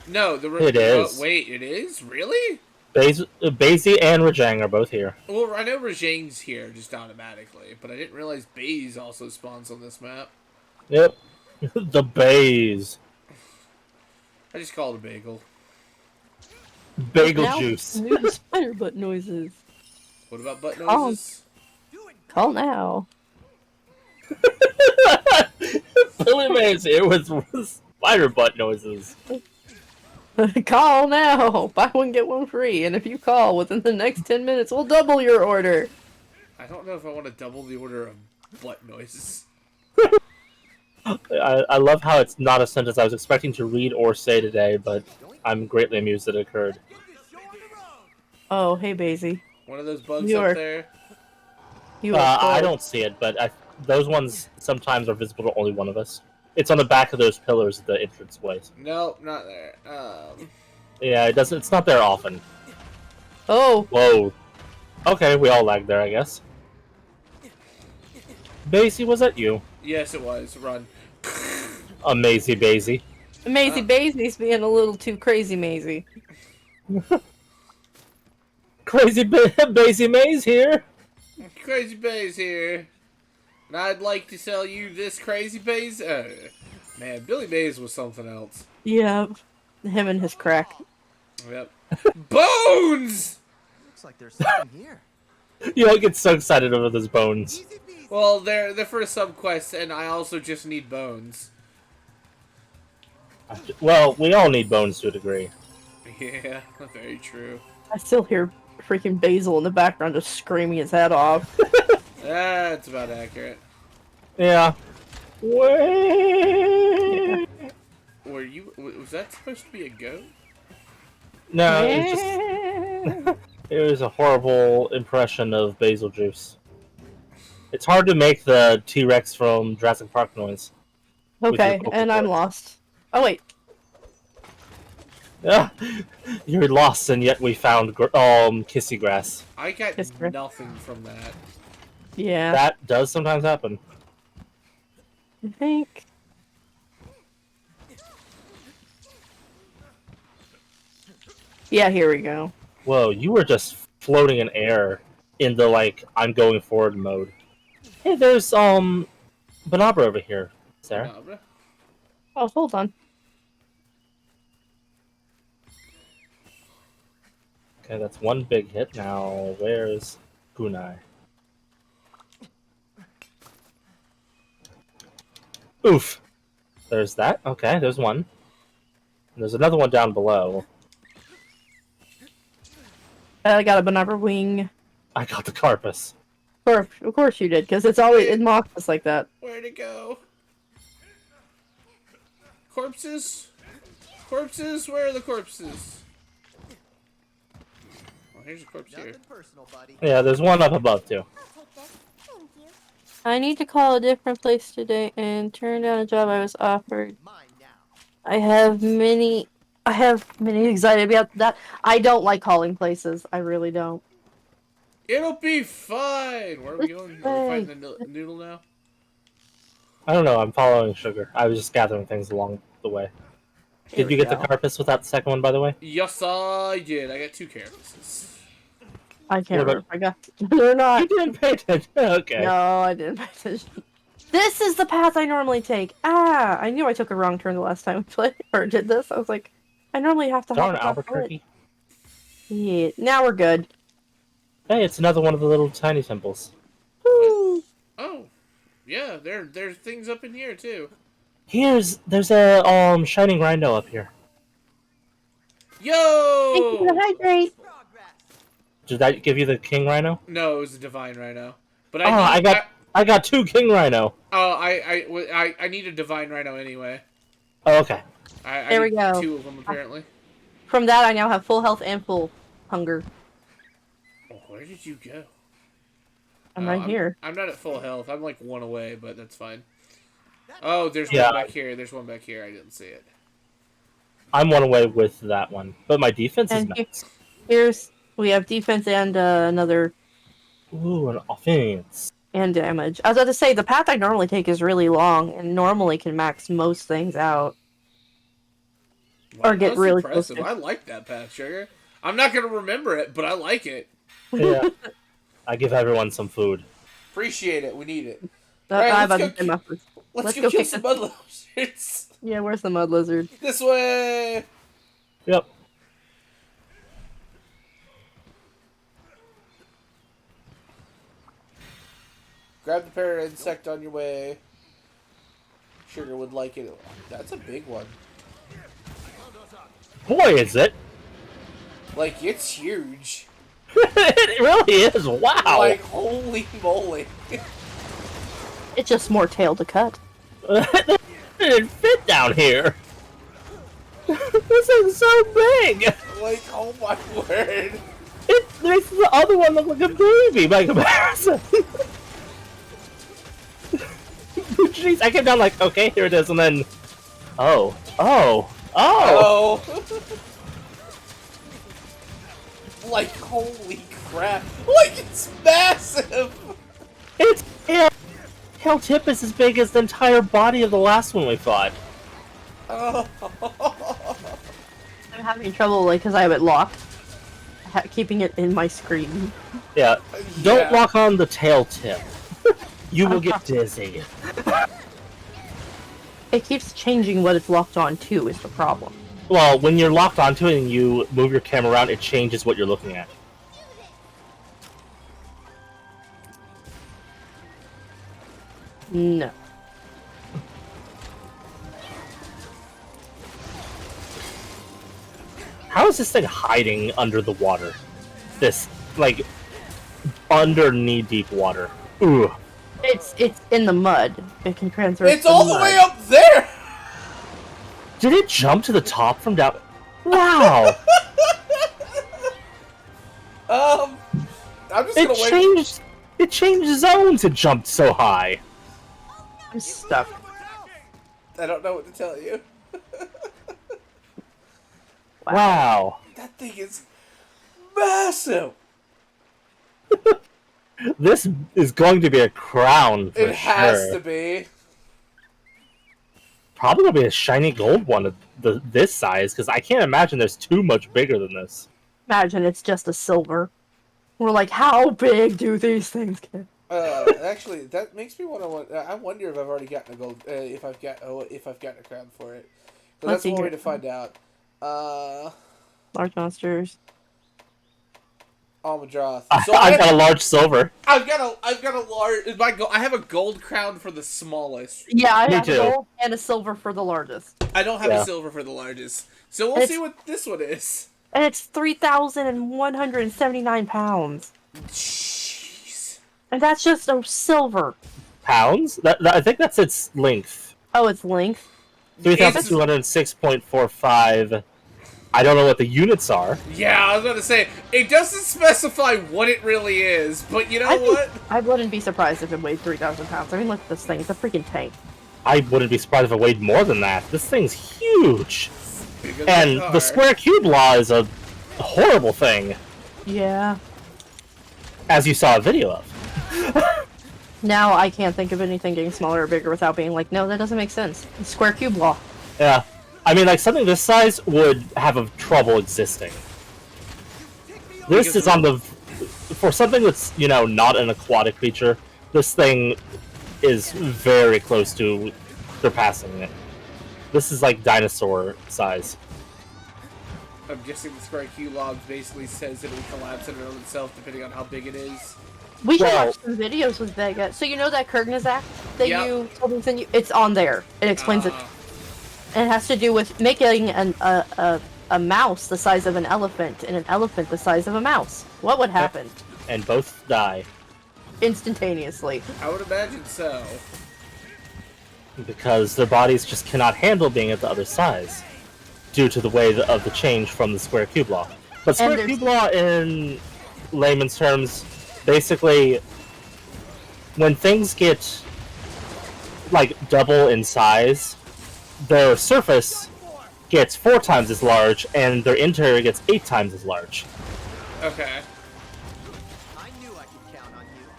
No, It is. Wait, it is? Really? Basie and Rajang are both here. Well, I know Rajang's here just automatically, but I didn't realize Baze also spawns on this map. Yep. The Baze. I just call it a bagel. Bagel Now, juice. New spider butt noises. What about butt Oh. noises? Call now. Billy Mays here with spider butt noises. Call now. Buy one get one free, and if you call within the next 10 minutes, we'll double your order. I don't know if I want to double the order of butt noises. I love how it's not a sentence I was expecting to read or say today, but I'm greatly amused that it occurred. Oh, hey, Basie. One of those bugs You up are- there. You are I full. don't see it, but those ones sometimes are visible to only one of us. It's on the back of those pillars at the entrance ways. No, not there. Yeah, it doesn't. It's not there often. Oh. Whoa. Okay, we all lagged there, I guess. Basie, was that you? Yes, it was. Run. Amazing Basie. Maisie Basie's being a little too crazy, Maisie. Crazy Basie Maze here. Crazy Baze here. And I'd like to sell you this Crazy Baze. Man, Billy Mays was something else. Yeah. Him and his crack. Yep. Bones! Looks like there's something here. You all get so excited over those bones. Well, they're for a subquest, and I also just need bones. Well, we all need bones to a degree. Yeah, very true. I still hear freaking Basil in the background just screaming his head off. That's about accurate. Yeah. Wait. Was that supposed to be a goat? No, it was just it was a horrible impression of basil juice. It's hard to make the T-Rex from Jurassic Park noise. with your Okay, vocal and I'm cords. lost. Oh, wait. Yeah, you're lost, and yet we found kissy grass. I got Yes, sir. nothing from that. Yeah. That does sometimes happen. I think. Yeah, here we go. Whoa, you were just floating in air in the I'm going forward mode. Hey, there's Banabra over here, Sarah. Banabra? Oh, hold on. Okay, that's one big hit. Now, where's Gunai? Oof. There's that. Okay, there's one. And there's another one down below. I got a Benever wing. I got the Carpus. Of course you did, because it's always in Moxus like that. Where'd it go? Corpses? Corpses? Where are the corpses? Oh, here's a corpse here. Personal, buddy. Yeah, there's one up above too. I need to call a different place today and turn down a job I was offered. I have many anxiety about that. I don't like calling places. I really don't. It'll be fine. Where are we going? Are we fighting the noodle now? I don't know. I'm following Sugar. I was just gathering things along the way. Did you get the Carpus without the second one, by the way? Yes, I did. I got 2 carapaces. I can't remember if I got or not. You didn't pay attention. Okay. No, I didn't pay attention. This is the path I normally take. Ah, I knew I took a wrong turn the last time we played or did this. I was like, I normally have to. Darn Albuquerque. Yeah, now we're good. Hey, it's another one of the little tiny temples. Woo. Oh, yeah. There's things up in here too. There's a shining rhino up here. Yo! Thank you for the hydrate. Did that give you the king rhino? No, it was a divine rhino. But I got 2 king rhino. Oh, I need a divine rhino anyway. Oh, okay. There we go. 2 of them apparently. From that, I now have full health and full hunger. Oh, where did you go? I'm right here. I'm not at full health. I'm like 1 away, but that's fine. Oh, there's Yeah. one back here. There's one back here. I didn't see it. I'm 1 away with that one, but my defense is And max. We have defense and another. Ooh, an offense. And damage. I was about to say, the path I normally take is really long and normally can max most things out. Wow, Or get that's really impressive. close I like that path, Sugar. I'm not gonna remember it, but I like it. Yeah. I give everyone some food. Appreciate it. We need it. Let's let's go go kill kick some the- mud lizards. Yeah, where's the mud lizard? This way. Yep. Grab the parrot insect on your way. Sugar would like it. That's a big one. Boy, is it! Like, it's huge. It really is. Wow. Like, holy moly. It's just more tail to cut. It didn't fit down here. This is so big. Like, oh my word. It makes the other one look like a baby by comparison. Jeez, I came down like, okay, here it is, and then, oh. Like, holy crap. Like, it's massive. Tail tip is as big as the entire body of the last one we fought. Oh. I'm having trouble, like, because I have it locked. Keeping it in my screen. Yeah. Don't lock on the tail tip. You will get dizzy. It keeps changing what it's locked on to, is the problem. Well, when you're locked onto it and you move your camera around, it changes what you're looking at. No. How is this thing hiding under the water? This, like, under knee-deep water. Ooh. It's in the mud. It can transfer. It's all the way up there! Did it jump to the top from down? Wow! I'm just gonna wait. It changed zones, it jumped so high. I'm stuck. I don't know what to tell you. Wow. That thing is massive. This is going to be a crown for It has sure. to be. Probably gonna be a shiny gold one of this size, because I can't imagine there's too much bigger than this. Imagine it's just a silver. We're like, how big do these things get? Actually, that makes me want to. I wonder if I've already gotten a gold. If I've gotten a crown for it. So Let's that's one see way here. to find out. Large monsters. Almadrath. I've got a large silver. I've got a large. I have a gold crown for the smallest. Yeah, I Me have too. a gold and a silver for the largest. I don't have Yeah. a silver for the largest. So we'll see what this one is. And it's 3,179 pounds. Jeez. And that's just a silver. Pounds? I think that's its length. Oh, it's length? 3,206.45. I don't know what the units are. Yeah, I was about to say, it doesn't specify what it really is, but you know what? I wouldn't be surprised if it weighed 3,000 pounds. I mean, look at this thing. It's a freaking tank. I wouldn't be surprised if it weighed more than that. This thing's huge. And the square cube law is a horrible thing, Yeah. as you saw a video of. Now I can't think of anything getting smaller or bigger without being like, no, that doesn't make sense. It's square cube law. Yeah. I mean, like, something this size would have a trouble existing. This is on the... For something that's, you know, not an aquatic creature, this thing is very close to surpassing it. This is like dinosaur size. I'm guessing the square cube log basically says that it will collapse in and of itself depending on how big it is. We should watch some videos with Vega. So you know that Kurgnazak that you told me to send you? It's on there. It explains it. And it has to do with making a mouse the size of an elephant and an elephant the size of a mouse. What would happen? And both die. I Instantaneously. would imagine so. Because their bodies just cannot handle being at the other size. Due to the way of the change from the square cube law. But square cube law, in layman's terms, basically, when things get, like, double in size, their surface gets 4 times as large, and their interior gets 8 times as large. Okay.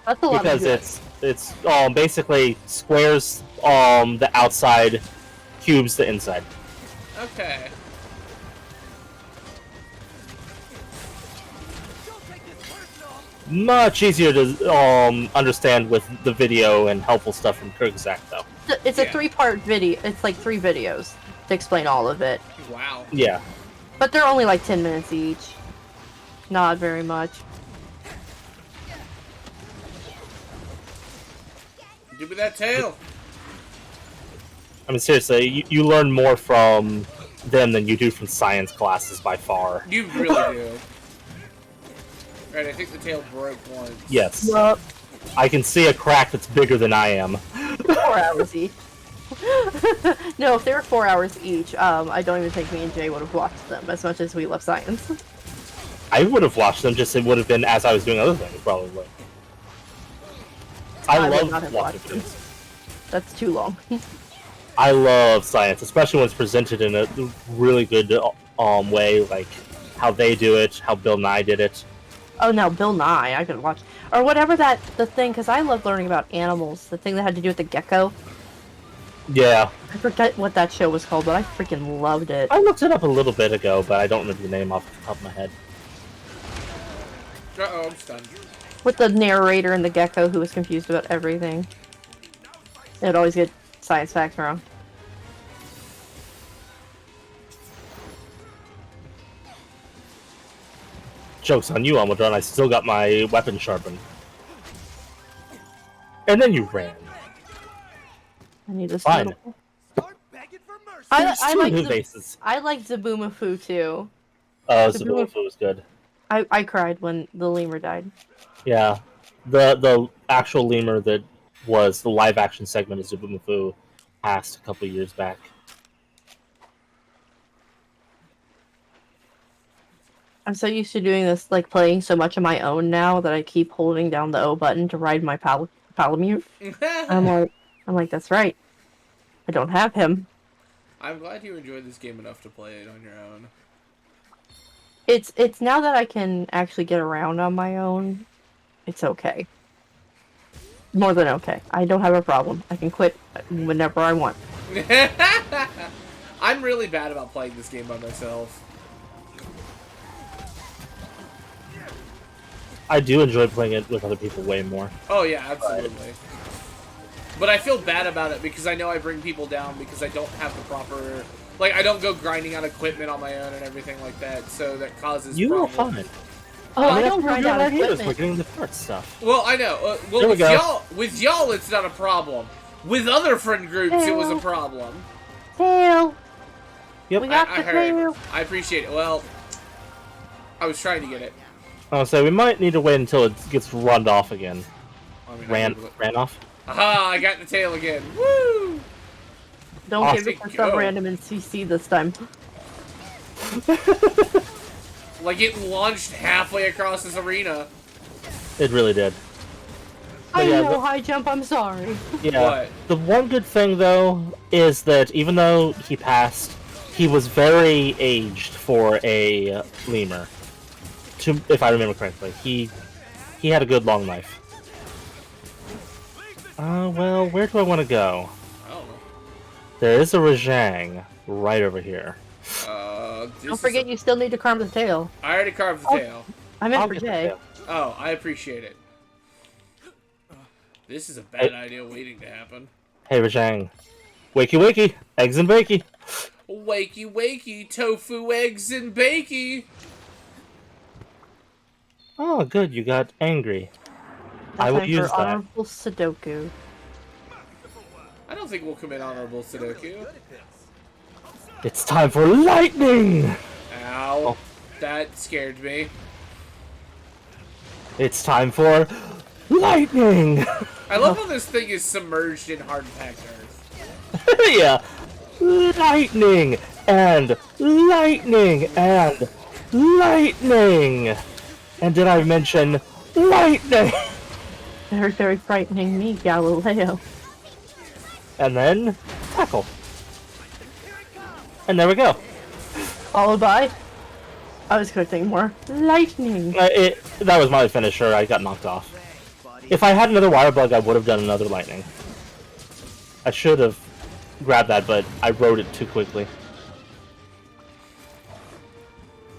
That's a lot Because of it's basically squares the outside, cubes the inside. Okay. Much easier to understand with the video and helpful stuff from Kurgazak, though. It's a 3-part video. It's like 3 videos to explain all of it. Wow. Yeah. But they're only like 10 minutes each. Not very much. Give me that tail. I mean, seriously, you learn more from them than you do from science classes by far. You really do. Right, I think the tail broke once. Yes. I can see a crack that's bigger than I am. 4 hours each. No, if they were 4 hours each, I don't even think me and Jay would have watched them as much as we love science. I would have watched them, just it would have been as I was doing other things, probably. I would love not have watching watched them. videos. That's too long. I love science, especially when it's presented in a really good way, like how they do it, how Bill Nye did it. Oh no, Bill Nye, I could watch. Or whatever the thing, because I love learning about animals. The thing that had to do with the gecko. Yeah. I forget what that show was called, but I freaking loved it. I looked it up a little bit ago, but I don't remember the name off the top of my head. Uh-oh, I'm stunned. With the narrator and the gecko who was confused about everything. They'd always get science facts wrong. Joke's on you, Almudron, I still got my weapon sharpened. And then you ran. I need this Fine. little... I like bases. I like Zaboomafoo too. Oh, Zaboomafoo was good. I cried when the lemur died. Yeah. The actual lemur that was the live action segment of Zaboomafoo passed a couple years back. I'm so used to doing this, like playing so much on my own now that I keep holding down the O button to ride my Palamute. I'm like, that's right. I don't have him. I'm glad you enjoyed this game enough to play it on your own. It's now that I can actually get around on my own, it's okay. More than okay. I don't have a problem. I can quit whenever I want. I'm really bad about playing this game by myself. I do enjoy playing it with other people way more. Oh yeah, absolutely. But I feel bad about it because I know I bring people down because I don't have the proper... Like, I don't go grinding out equipment on my own and everything like that, so that causes You are problems. fine. Oh, I that's don't what we're grind doing out right here, is equipment. we're getting the parts stuff. Well, I know. Well, There we go. with y'all, it's not a problem. With other friend groups, it was a problem. Tail. Yep. We got I the heard. tail. I appreciate it. Well, I was trying to get it. So we might need to wait until it gets run off again. I mean, Ran off? Aha! I got the tail again. Woo! Don't Off give it we to go. some random in CC this time. Like it launched halfway across this arena. It really did. I yeah, know, the- high jump, I'm sorry. Yeah. What? The one good thing, though, is that even though he passed, he was very aged for a lemur. If I remember correctly, he had a good long life. Well, where do I want to go? I don't know. There is a Rajang right over here. Don't forget you still need to carve the tail. I already carved the Oh. tail. I meant I'll for get the Jay. tail. Oh, I appreciate it. This is a bad idea waiting to happen. Hey, Rajang. Wakey wakey! Eggs and bakey! Wakey wakey, tofu, eggs, and bakey. Oh, good, you got angry. I Time will for use that. honorable Sudoku. I don't think we'll commit honorable Sudoku. It's time for lightning! Ow. Oh. That scared me. It's time for lightning! I love how this thing is submerged in hard-packed earth. Yeah. Lightning! And lightning! And lightning! And did I mention lightning? Very, very frightening me, Galileo. And then tackle. And there we go. Followed by... I was expecting more. Lightning! That was my finisher. I got knocked off. If I had another wire bug, I would have done another lightning. I should have grabbed that, but I rode it too quickly.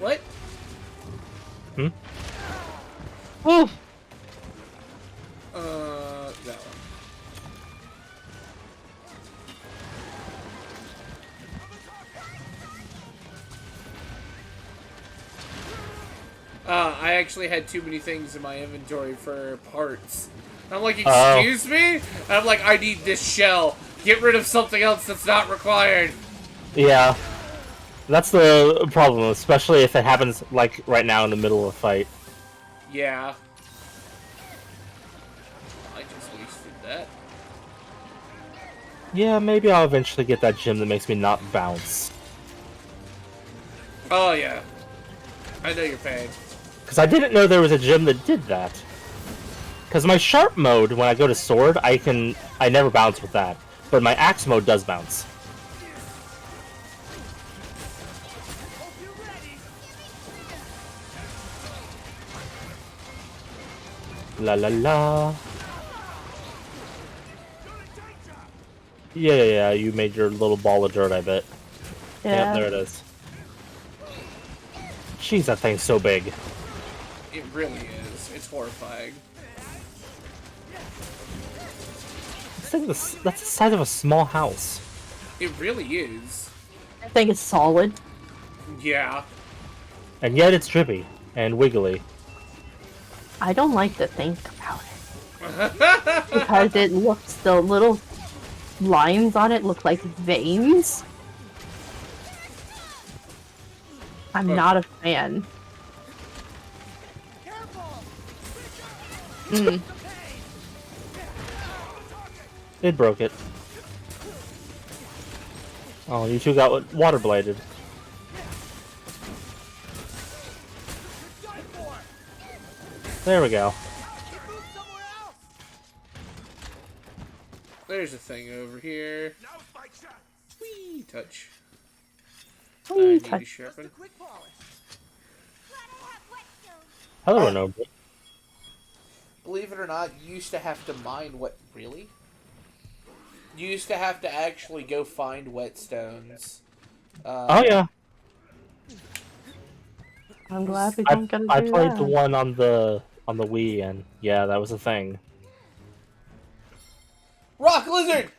What? Hmm? Oof! That one. I actually had too many things in my inventory for parts. I'm like, excuse me? I'm like, I need this shell. Get rid of something else that's not required. Yeah. That's the problem, especially if it happens, like, right now in the middle of a fight. Yeah. I just wasted that. Yeah, maybe I'll eventually get that gem that makes me not bounce. Oh, yeah. I know your pain. Because I didn't know there was a gem that did that. Because my sharp mode, when I go to sword, I never bounce with that. But my axe mode does bounce. La la la. Yeah, you made your little ball of dirt, I bet. Yeah. Yep, there it is. Jeez, that thing's so big. It really is. It's horrifying. That's the size of a small house. It really is. I think it's solid. Yeah. And yet it's drippy and wiggly. I don't like to think about it. Because it looks, the little lines on it look like veins. I'm not a fan. Mm. It broke it. Oh, you two got water bladed. There we go. There's a thing over here. Whee! Touch. Whee, I need touch. to sharpen. Hello, Renobu. Believe it or not, you used to have to mine what? Really? You used to have to actually go find whetstones. Oh yeah. I'm glad we don't gotta do I played that. the one on the Wii, and yeah, that was a thing. Rock lizard!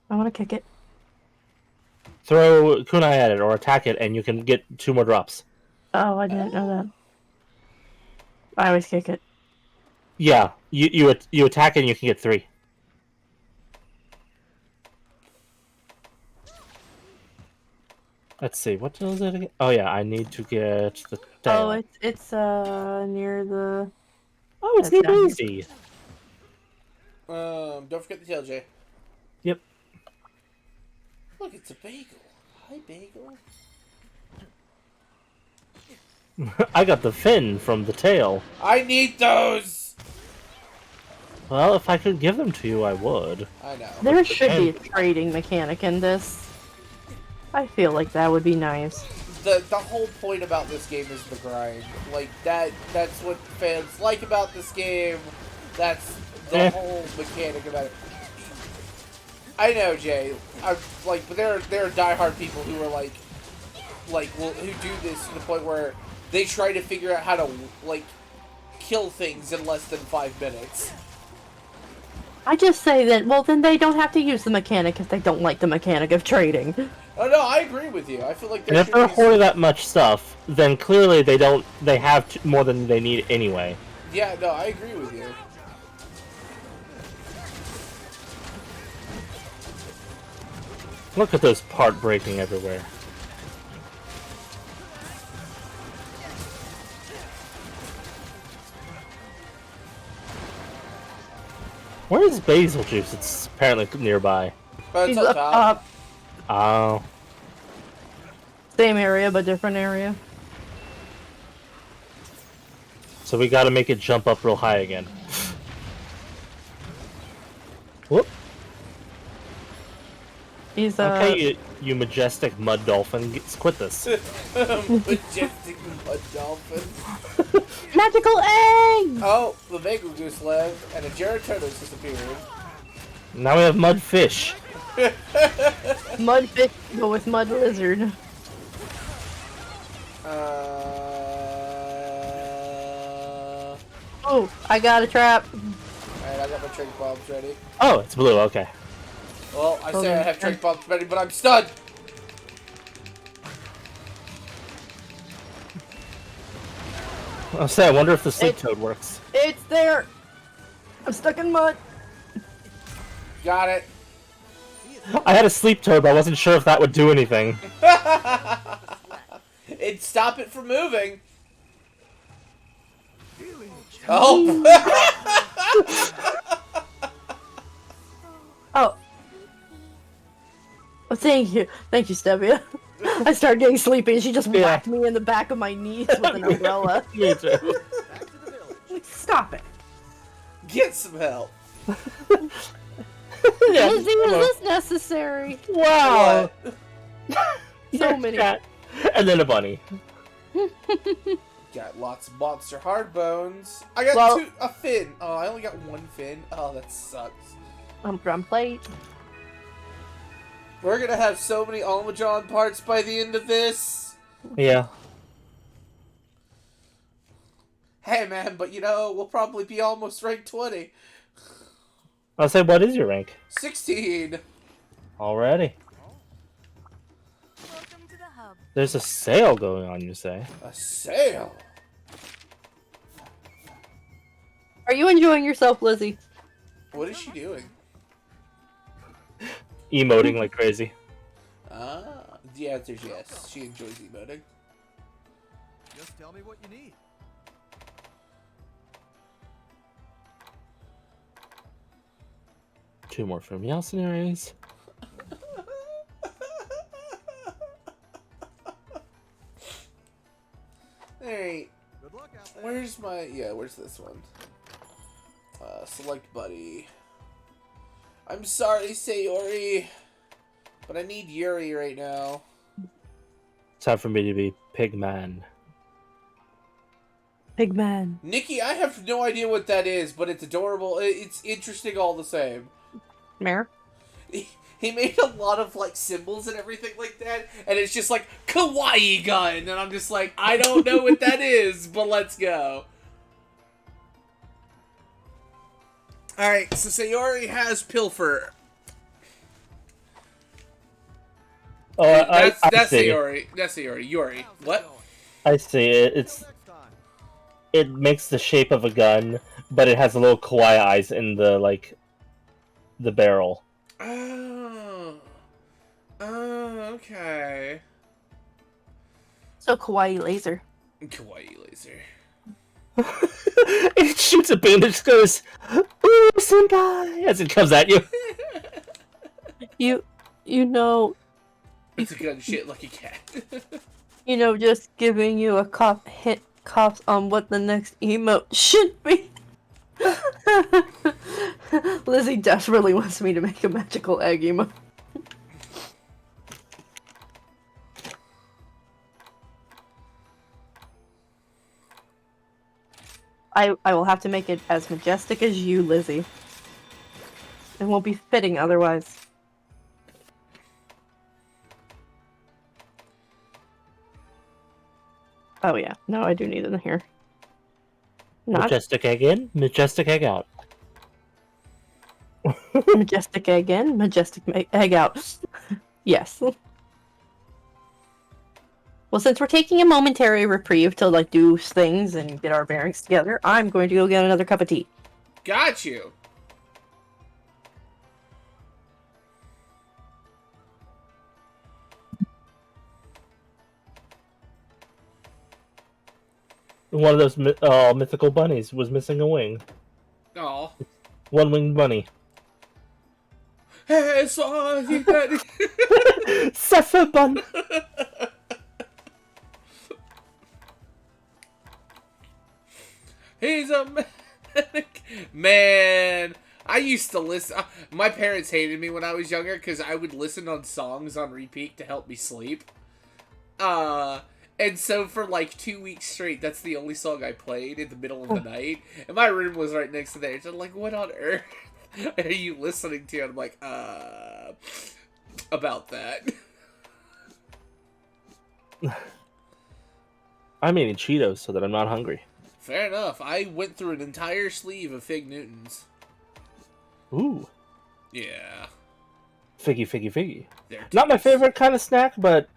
I want to kick it. Throw kunai at it or attack it, and you can get 2 more drops. Oh, I didn't know that. I always kick it. Yeah, you attack it and you can get 3. Let's see, what is it again? Oh yeah, I need to get the tail. Oh, it's near the. Oh, it's That's down easy. Don't forget the tail, Jay. Yep. Look, it's a bagel. Hi, bagel. I got the fin from the tail. I need those! Well, if I could give them to you, I would. I know. There should be a trading mechanic in this. I feel like that would be nice. The whole point about this game is the grind. Like, that's what fans like about this game. That's the whole mechanic about it. I know, Jay. But there are diehard people who are who do this to the point where they try to figure out how to, kill things in less than 5 minutes. I just say that, well, then they don't have to use the mechanic if they don't like the mechanic of trading. Oh, no, I agree with you. I feel like And if they're hoarding that much stuff, then clearly they have more than they need anyway. Yeah, no, I agree with you. Look at this part breaking everywhere. Where is Basil Juice? It's apparently nearby. He's up top. Oh. Same area, but different area. So we gotta make it jump up real high again. Whoop. He's Okay, you majestic mud dolphin, quit this. Majestic mud dolphin. Magical egg! Oh, the Bagel Goose left, and a Geriturnus disappeared. Now we have mud fish. Mud fish go with mud lizard. Oh, I got a trap. Alright, I got my trick bombs ready. Oh, it's blue, okay. Well, I say I have trick bombs ready, but I'm stunned! I wonder if the sleep toad works. It's there! I'm stuck in mud. Got it. I had a sleep toad, but I wasn't sure if that would do anything. It'd stop it from moving. Oh! Oh, thank you. Thank you, Stevia. I started getting sleepy and she just whacked me in the back of my knees with an umbrella. Me too. Stop it. Get some help. Yeah, Lizzie, is this necessary? Wow. So many. Cat. And then a bunny. Got lots of monster hard bones. I got a fin. Oh, I only got 1 fin. Oh, that sucks. Drum plate. We're gonna have so many Almajon parts by the end of this. Yeah. Hey man, but we'll probably be almost rank 20. I'll say, what is your rank? 16. Already. There's a sale going on, you say? A sale? Are you enjoying yourself, Lizzie? What is she doing? Emoting like crazy. The answer is yes. She enjoys emoting. Just tell me what you need. Two more from Meowcenaries. Alright. Where's my... Yeah, where's this one? Select buddy. I'm sorry, Sayori. But I need Yuri right now. Time for me to be Pigman. Pigman. Nikki, I have no idea what that is, but it's adorable. It's interesting all the same. Mare? He made a lot of, symbols and everything like that, and it's just like, Kawaii Gun! And I'm just like, I don't know what that is, but let's go. Alright, so Sayori has Pilfer. Oh, that's I see. Sayori. That's Sayori. Yuri. What? I see. It makes the shape of a gun, but it has a little kawaii eyes in the the barrel. Oh. Oh, okay. So kawaii laser. Kawaii laser. It shoots a beam and just goes, "Ooh, senpai!" as it comes at you. You know, It's a gun shit like a cat. just giving you a hint cops on what the next emote should be. Lizzie desperately wants me to make a magical egg emote. I will have to make it as majestic as you, Lizzie. It won't be fitting otherwise. Oh yeah, no, I do need it in here. Not Majestic egg in, majestic egg out. majestic egg in, majestic egg out. Yes. Well, since we're taking a momentary reprieve to do things and get our bearings together, I'm going to go get another cup of tea. Got you. One of those mythical bunnies was missing a wing. Oh. One-winged bunny. Hey, sorry, Suffer bun. He's a manic man. I used to listen. My parents hated me when I was younger because I would listen on songs on repeat to help me sleep. And so for like 2 weeks straight, that's the only song I played in the middle of the night. And my room was right next to theirs. I'm like, what on earth are you listening to? And I'm like, about that. I'm eating Cheetos so that I'm not hungry. Fair enough. I went through an entire sleeve of Fig Newtons. Ooh. Yeah. Figgy. Not my favorite kind of snack, but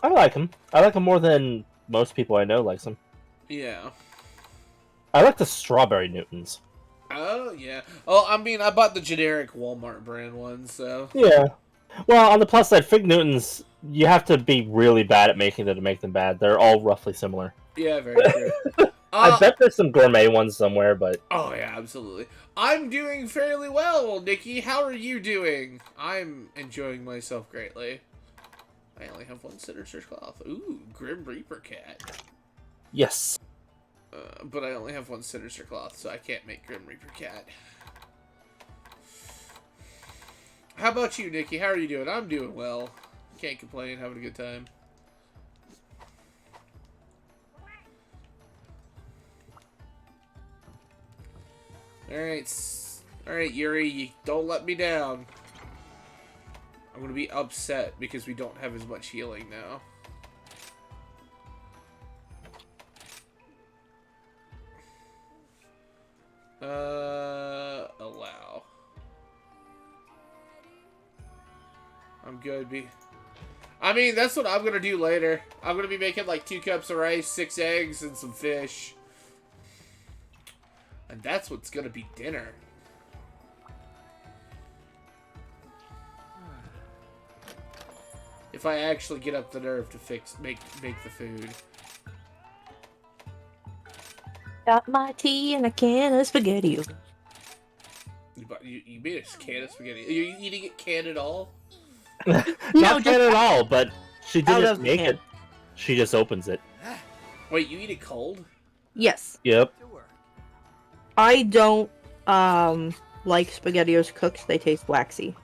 I like them. I like them more than most people I know likes them. Yeah. I like the strawberry Newtons. Oh, yeah. Oh, I mean, I bought the generic Walmart brand ones, so... Yeah. Well, on the plus side, Fig Newtons, you have to be really bad at making them to make them bad. They're all roughly similar. Yeah, very true. I bet there's some gourmet ones somewhere, but... Oh, yeah, absolutely. I'm doing fairly well, Nikki. How are you doing? I'm enjoying myself greatly. I only have one Sinister Cloth. Ooh, Grim Reaper Cat. Yes. But I only have one Sinister Cloth, so I can't make Grim Reaper Cat. How about you, Nikki? How are you doing? I'm doing well. Can't complain. Having a good time. Alright, Yuri, you don't let me down. I'm gonna be upset because we don't have as much healing now. Allow. I'm good, I mean, that's what I'm gonna do later. I'm gonna be making like 2 cups of rice, 6 eggs, and some fish. And that's what's gonna be dinner. If I actually get up the nerve to make the food. Got my tea and a can of spaghetti. You made a can of spaghetti. Are you eating it canned at all? Not canned at all, but she didn't just make it. She just opens it. Wait, you eat it cold? Yes. Yep. I don't like SpaghettiOs cooked. They taste waxy.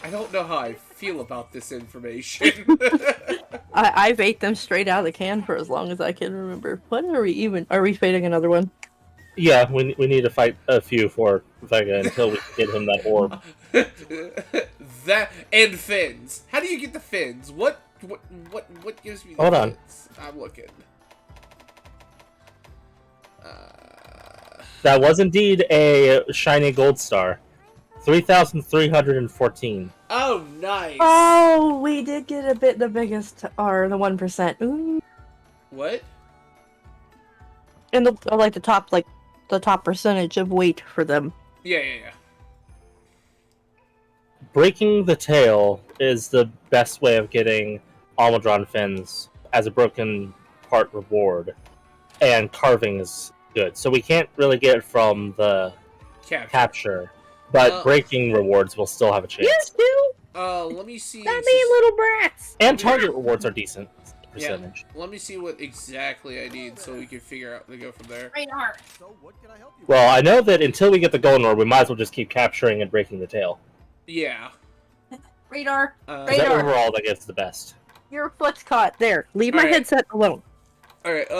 I don't know how I feel about this information. I've ate them straight out of the can for as long as I can remember. What are we fighting another one? Yeah, we need to fight a few for Vega until we get him that orb. That and fins. How do you get the fins? What gives me the Hold fins? I'm looking. That was indeed a shiny gold star 3,314. Oh, nice. Oh, we did get a bit the biggest, or the 1%. Ooh. What? And the like the top percentage of weight for them. Yeah. Breaking the tail is the best way of getting Almudron fins as a broken part reward, and carving is good. So we can't really get it from the capture, but breaking rewards will still have a chance. Yes, dude. Let me see. That mean little brats. And target rewards are decent percentage. Yeah. Let me see what exactly I need so we can figure out to go from there. Radar. So what can I help you Well, I know that until we get the golden orb, we might as well just keep capturing and breaking the tail. Yeah. Radar. 'Cause that overall, that gets the best. Your foot's caught. There. Leave my Alright. headset alone. Alright,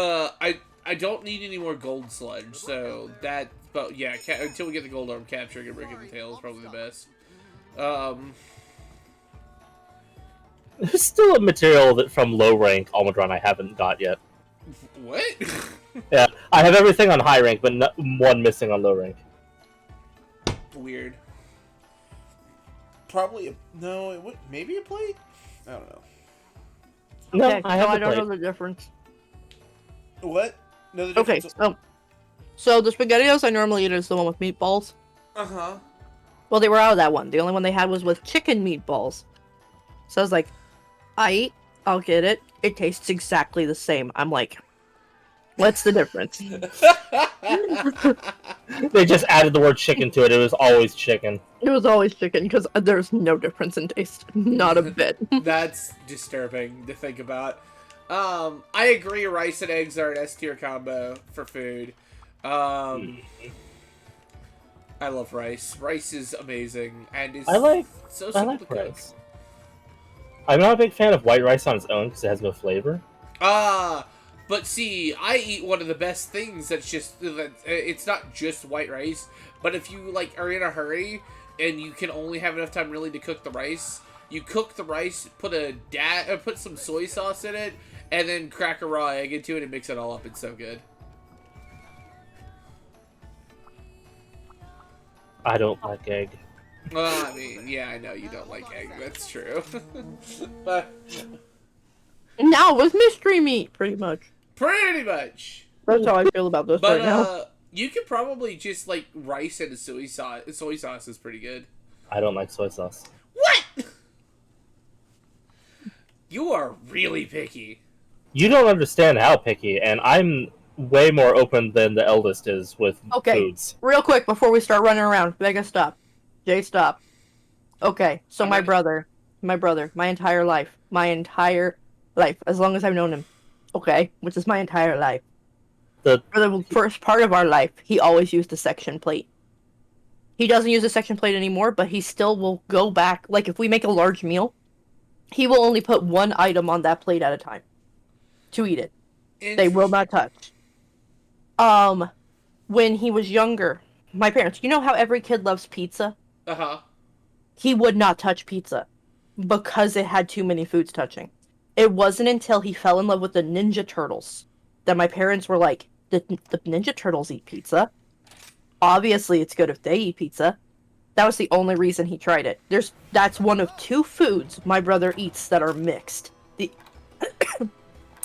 I don't need any more gold sludge, so that, but yeah, until we get the gold orb, capturing and breaking the tail is probably the best. There's still a material that from low rank Almudron I haven't got yet. What? Yeah, I have everything on high rank, but one missing on low rank. Weird. Probably maybe a plate? I don't know. No, Okay, I have I the don't plate. know the difference. What? No, the Okay, difference. so the SpaghettiOs I normally eat is the one with meatballs. Uh-huh. Well, they were out of that one. The only one they had was with chicken meatballs. So I was like, I'll get it. It tastes exactly the same. I'm like, what's the difference? They just added the word chicken to it. It was always chicken. It was always chicken because there's no difference in taste. Not a bit. That's disturbing to think about. I agree rice and eggs are an S tier combo for food. I love rice. Rice is amazing and is I like simple to cook. rice. I'm not a big fan of white rice on its own because it has no flavor. But see, I eat one of the best things that's just it's not just white rice, but if you like are in a hurry and you can only have enough time really to cook the rice, you cook the rice, put put some soy sauce in it, and then crack a raw egg into it and mix it all up. It's so good. I don't like egg. Well, I mean, yeah, I know you don't like egg. That's true. But Now with mystery meat, pretty much. pretty much. That's how I feel about this But right now. you could probably just like rice and a soy sauce. Soy sauce is pretty good. I don't like soy sauce. What? You are really picky. You don't understand how picky, and I'm way more open than the eldest is with Okay, foods. real quick before we start running around, Vega, stop. Jay, stop. Okay, so my brother, my entire life, as long as I've known him, okay, which is my entire life. For the first part of our life, he always used a section plate. He doesn't use a section plate anymore, but he still will go back. Like, if we make a large meal, he will only put one item on that plate at a time to eat it. They will not touch. When he was younger, my parents, you know how every kid loves pizza? Uh-huh. He would not touch pizza because it had too many foods touching. It wasn't until he fell in love with the Ninja Turtles that my parents were like, the Ninja Turtles eat pizza. Obviously, it's good if they eat pizza. That was the only reason he tried it. That's one of two foods my brother eats that are mixed.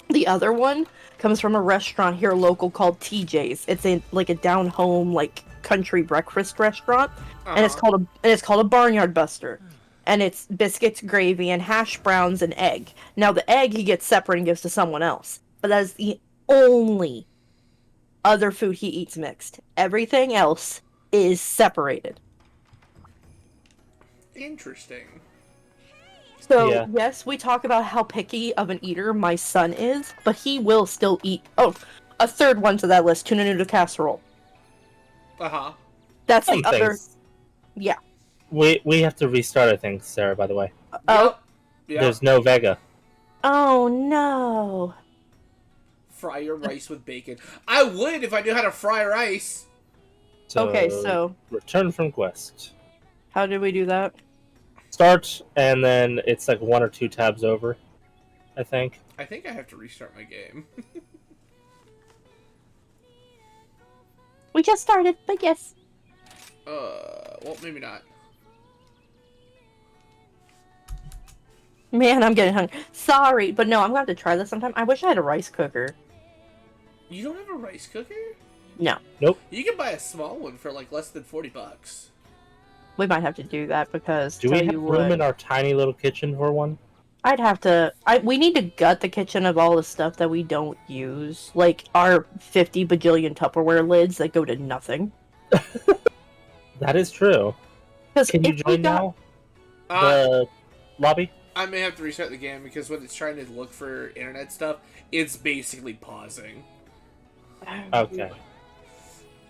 The other one comes from a restaurant here local called TJ's. It's a down home country breakfast restaurant, and it's called a Barnyard Buster. And it's biscuits, gravy, and hash browns and egg. Now the egg he gets separate and gives to someone else, but that is the only other food he eats mixed. Everything else is separated. Interesting. So, Yeah. yes, we talk about how picky of an eater my son is, but he will still eat... Oh, a third one to that list, tuna noodle casserole. Uh-huh. That's Some the other... things. Yeah. We have to restart, I think, Sarah, by the way. Oh. Yeah. There's no Vega. Oh, no. Fry your rice with bacon. I would if I knew how to fry rice. Okay, so... Return from quest. How did we do that? Start, and then it's like 1 or 2 tabs over, I think. I think I have to restart my game. We just started, but yes. Well, maybe not. Man, I'm getting hungry. Sorry, but no, I'm gonna have to try this sometime. I wish I had a rice cooker. You don't have a rice cooker? No. Nope. You can buy a small one for like less than $40. We might have to do that because Do we have room in our tiny little kitchen for one? I'd have to. We need to gut the kitchen of all the stuff that we don't use, like our 50 bajillion Tupperware lids that go to nothing. That is true. Can you join now? The lobby? I may have to reset the game because when it's trying to look for internet stuff, it's basically pausing. Okay.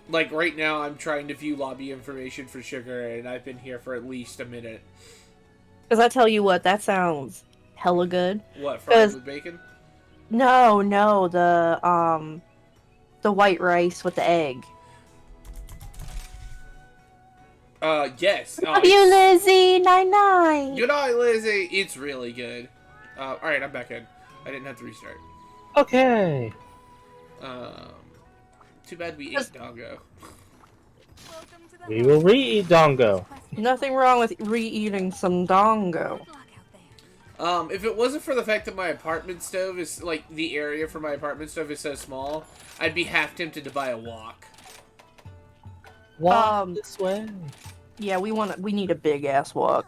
Like right now, I'm trying to view lobby information for Sugar, and I've been here for at least a minute. Because I tell you what, that sounds hella good. What, fried with bacon? No, the white rice with the egg. Yes. Love you, Lizzie. 99. Good night, Lizzie. It's really good. All right, I'm back in. I didn't have to restart. Okay. Too bad we ate Dongo. We will re-eat Dongo. Nothing wrong with re-eating some Dongo. If it wasn't for the fact that my apartment stove is, like, the area for my apartment stove is so small, I'd be half tempted to buy a wok. Walk this way. Yeah, we need a big ass wok.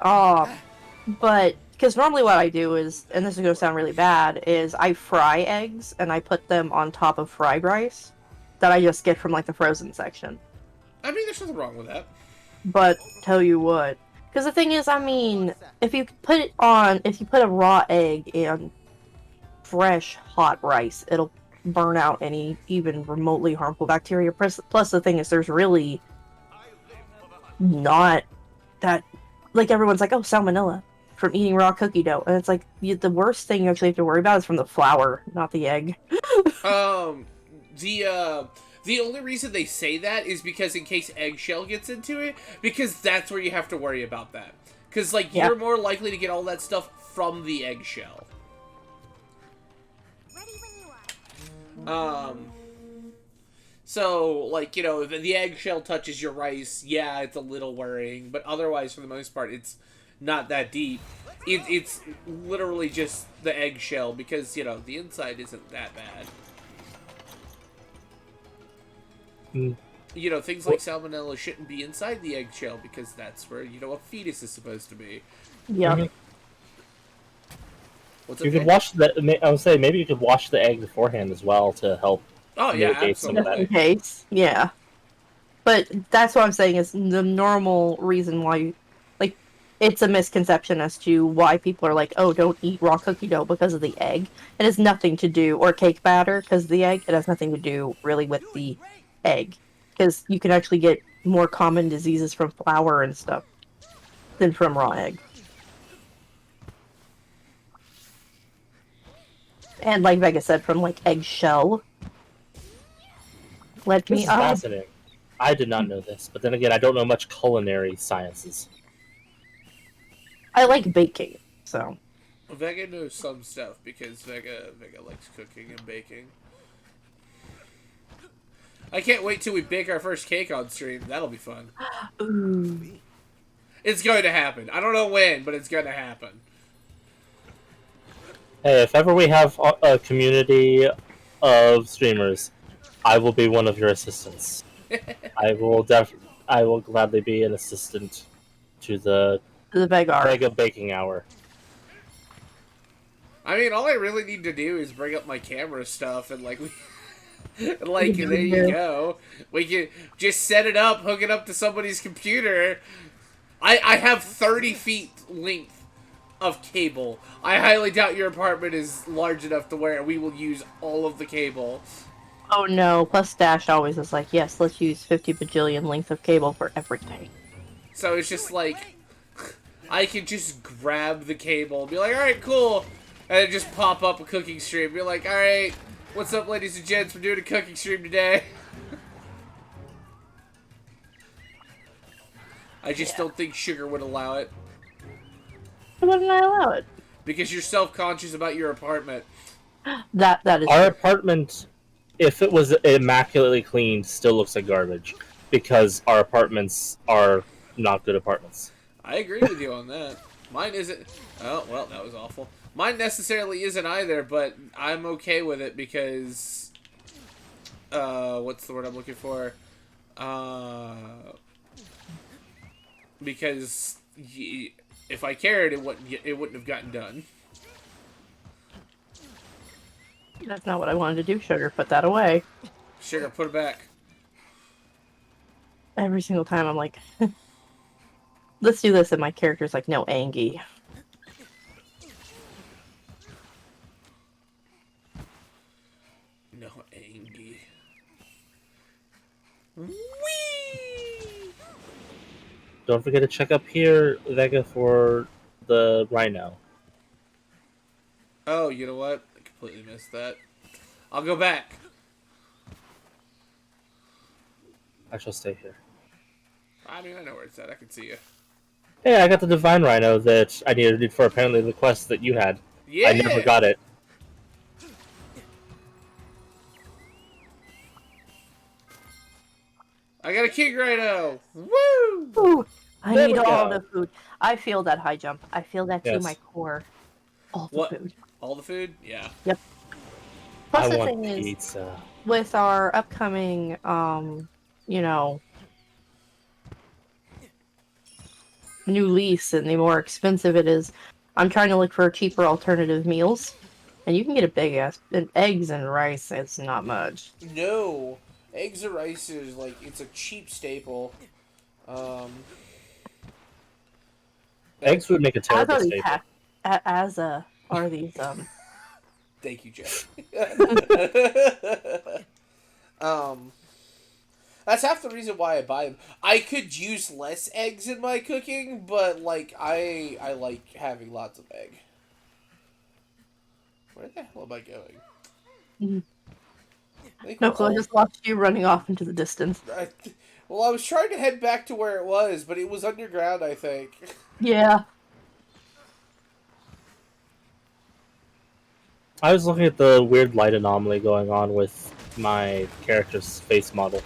But because normally what I do is, and this is gonna sound really bad, is I fry eggs and I put them on top of fried rice that I just get from like the frozen section. I mean, there's nothing wrong with that. But tell you what, because the thing is, I mean, if you put a raw egg in fresh hot rice, it'll burn out any even remotely harmful bacteria. Plus the thing is, there's really not that, like, everyone's like, oh, salmonella from eating raw cookie dough, and it's like the worst thing you actually have to worry about is from the flour, not the egg. The only reason they say that is because in case eggshell gets into it, because that's where you have to worry about that. Because, like, you're more likely to get all that stuff from the eggshell. So, like, you know, if the eggshell touches your rice, yeah, it's a little worrying, but otherwise, for the most part, it's not that deep. It's literally just the eggshell, because, you know, the inside isn't that bad. You know, things like salmonella shouldn't be inside the eggshell, because that's where, you know, a fetus is supposed to be. Yeah. You could wash the. I would say maybe you could wash the egg beforehand as well to help. Oh yeah, mitigate some of that. In case, yeah. But that's what I'm saying is the normal reason why, like, it's a misconception as to why people are like, oh, don't eat raw cookie dough because of the egg. It has nothing to do, or cake batter because of the egg. It has nothing to do really with the egg, because you can actually get more common diseases from flour and stuff than from raw egg. And like Vega said, from like eggshell. Let This me is up. fascinating. I did not know this, but then again, I don't know much culinary sciences. I like baking, so. Vega knows some stuff because Vega likes cooking and baking. I can't wait till we bake our first cake on stream. That'll be fun. Ooh. It's going to happen. I don't know when, but it's going to happen. Hey, if ever we have a community of streamers, I will be one of your assistants. I will gladly be an assistant to the Vega baking hour. I mean, all I really need to do is bring up my camera stuff and like there you go. We can just set it up, hook it up to somebody's computer. I have 30 feet length of cable. I highly doubt your apartment is large enough to where we will use all of the cable. Oh no, plus Dash always is like, yes, let's use 50 bajillion length of cable for everything. So it's just like, I can just grab the cable and be like, alright, cool. And then just pop up a cooking stream. Be like, alright, what's up, ladies and gents? We're doing a cooking stream today. I just don't think Sugar would allow it. Why wouldn't I allow it? Because you're self-conscious about your apartment. That is our true. apartment, if it was immaculately cleaned, still looks like garbage because our apartments are not good apartments. I agree with you on that. Mine isn't. Oh, well, that was awful. Mine necessarily isn't either, but I'm okay with it because... what's the word I'm looking for? Because if I cared, it wouldn't have gotten done. That's not what I wanted to do, Sugar. Put that away. Sugar, put it back. Every single time I'm like, let's do this, and my character's like, no, Angie. No, Angie. Don't forget to check up here, Vega, for the rhino. Oh, you know what? I completely missed that. I'll go back. I shall stay here. I mean, I know where it's at. I can see you. Hey, I got the divine rhino that I needed for apparently the quest that you had. Yeah! I never got it. I got a king rhino! Woo! Ooh, I There need we all go. the food. I feel that high jump. I feel that to Yes. my core. All the What? food. All the food? Yeah. Yep. Plus I the want thing is, pizza. with our upcoming, you know, new lease and the more expensive it is, I'm trying to look for cheaper alternative meals. And you can get a big ass, and eggs and rice, it's not much. No. Eggs or rice is like, it's a cheap staple. Eggs would make a As terrible are these, staple. are these, Thank you, Jeff. That's half the reason why I buy them. I could use less eggs in my cooking, but like I like having lots of egg. Where the hell am I going? No clue, I just watched you running off into the distance. Well, I was trying to head back to where it was, but it was underground, I think. Yeah. I was looking at the weird light anomaly going on with my character's face model.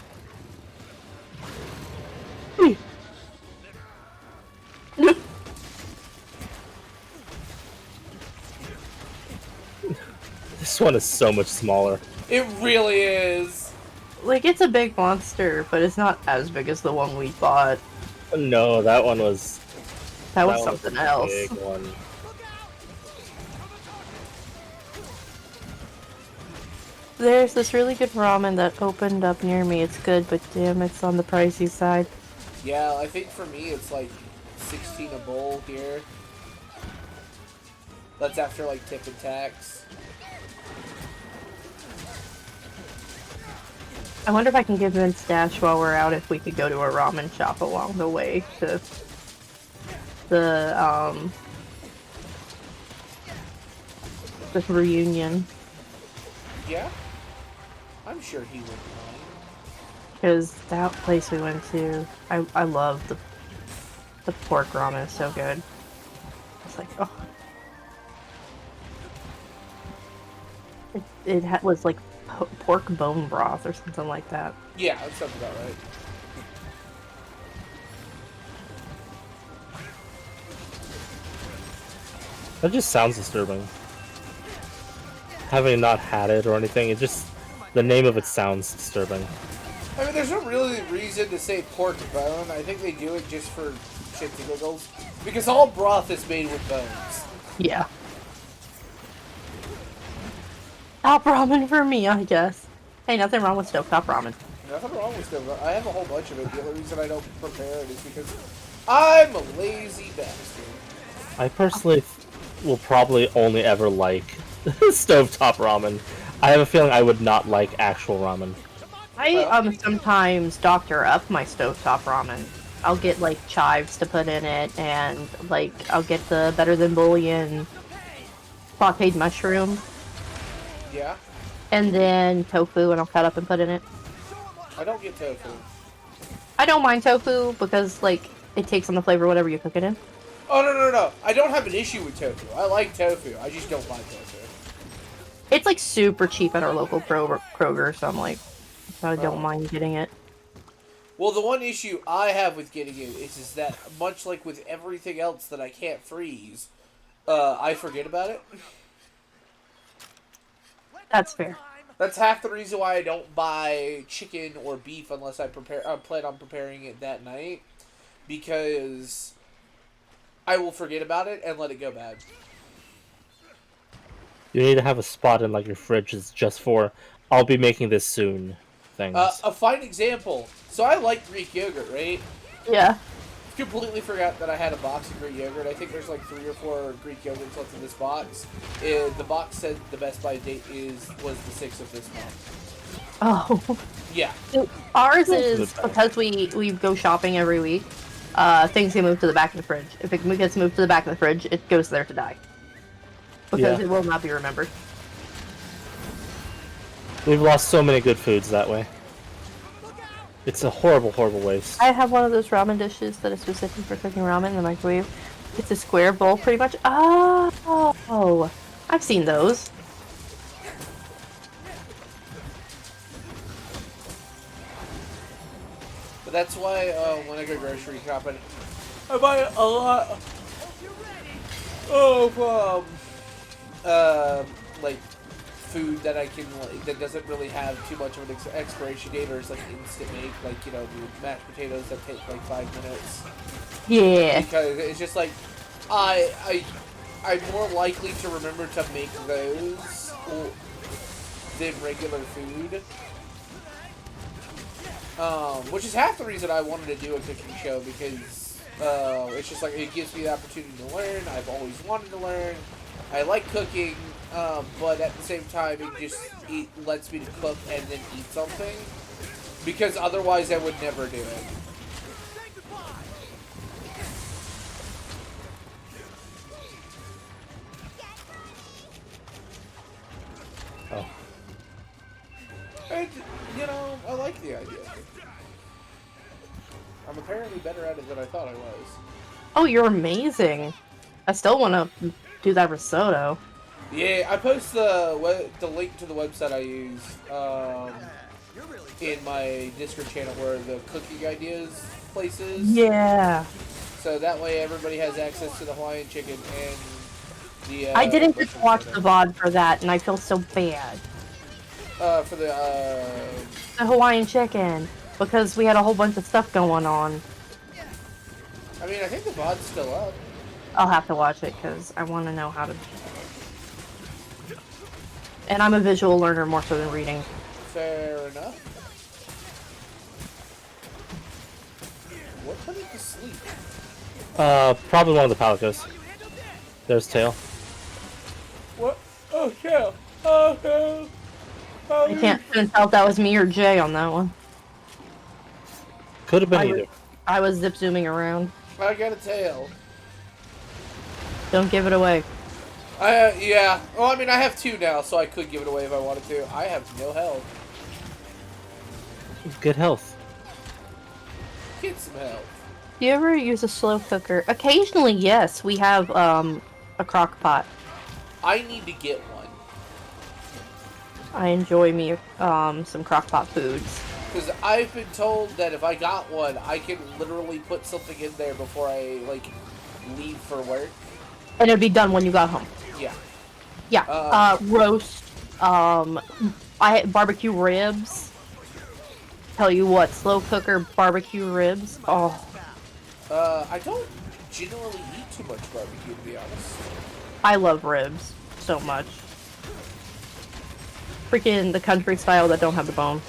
This one is so much smaller. It really is. Like, it's a big monster, but it's not as big as the one we bought. No, that one was... That was something a else. Big one. There's this really good ramen that opened up near me. It's good, but damn, it's on the pricey side. Yeah, I think for me it's like 16 a bowl here. That's after like tip and tax. I wonder if I can give Vince Dash while we're out if we could go to a ramen shop along the way to the reunion. Yeah? I'm sure he wouldn't mind. Because that place we went to, I love the pork ramen. It's so good. It's like, oh. It was like pork bone broth or something like that. Yeah, that sounds about right. That just sounds disturbing. Having not had it or anything, it just... The name of it sounds disturbing. I mean, there's no really reason to say pork bone. I think they do it just for shits and giggles. Because all broth is made with bones. Yeah. Top ramen for me, I guess. Hey, nothing wrong with stovetop ramen. Nothing wrong with stuff. I have a whole bunch of it. The only reason I don't prepare it is because I'm a lazy bastard. I personally will probably only ever like stovetop ramen. I have a feeling I would not like actual ramen. I sometimes doctor up my stovetop ramen. I'll get like chives to put in it, and like I'll get the Better Than Bouillon sauteed mushroom, Yeah? and then tofu, and I'll cut up and put in it. I don't get tofu. I don't mind tofu because like it takes on the flavor whatever you cook it in. Oh, no. I don't have an issue with tofu. I like tofu. I just don't buy tofu. It's like super cheap at our local Kroger, so I'm like, I don't mind getting it. Well, the one issue I have with getting it is that, much like with everything else that I can't freeze, I forget about it. That's fair. That's half the reason why I don't buy chicken or beef unless I plan on preparing it that night, because I will forget about it and let it go bad. You need to have a spot in like your fridge is just for I'll be making this soon things. A fine example. So I like Greek yogurt, right? Yeah. Completely forgot that I had a box of Greek yogurt. I think there's like 3 or 4 Greek yogurts left in this box. The box said the best by date was the 6th of this month. Oh. Yeah. Ours is, because we go shopping every week, things get moved to the back of the fridge. If it gets moved to the back of the fridge, it goes there to die. Because it will not be remembered. We've lost so many good foods that way. It's a horrible, horrible waste. I have one of those ramen dishes that is specific for cooking ramen in the microwave. It's a square bowl, pretty much. Oh, I've seen those. But that's why when I go grocery shopping, I buy a lot of like food that I can that doesn't really have too much of an expiration date, or is like instant make, like, you know, the mashed potatoes that take like 5 minutes. Yeah. Because it's just like I'm more likely to remember to make those than regular food. Which is half the reason I wanted to do a cooking show, because it's just like it gives me the opportunity to learn. I've always wanted to learn. I like cooking, but at the same time, it lets me to cook and then eat something, because otherwise I would never do it. Oh. And, you know, I like the idea. I'm apparently better at it than I thought I was. Oh, you're amazing. I still want to do that risotto. Yeah, I post the link to the website I use in my Discord channel where the cooking ideas places. Yeah. So that way everybody has access to the Hawaiian chicken and the. I didn't get to watch the VOD for that, and I feel so bad. For the. The Hawaiian chicken, because we had a whole bunch of stuff going on. I mean, I think the VOD's still up. I'll have to watch it because I want to know how to. And I'm a visual learner more so than reading. Fair enough. What put it to sleep? Probably one of the Palicos. There's Tail. What? Oh, yeah. Oh, no. Oh, I couldn't tell if that was me or Jay on that one. Could have been either. I was zip zooming around. I got a tail. Don't give it away. Yeah. Well, I mean, I have 2 now, so I could give it away if I wanted to. I have no health. Good health. Get some health. Do you ever use a slow cooker? Occasionally, yes. We have a crock pot. I need to get one. I enjoy me some crock pot foods. Because I've been told that if I got one, I can literally put something in there before I, like, leave for work. And it'd be done when you got home. Yeah. Yeah. Roast. I barbecue ribs. Tell you what, slow cooker barbecue ribs. Oh. I don't generally eat too much barbecue, to be honest. I love ribs so much. Freaking the country style that don't have the bone.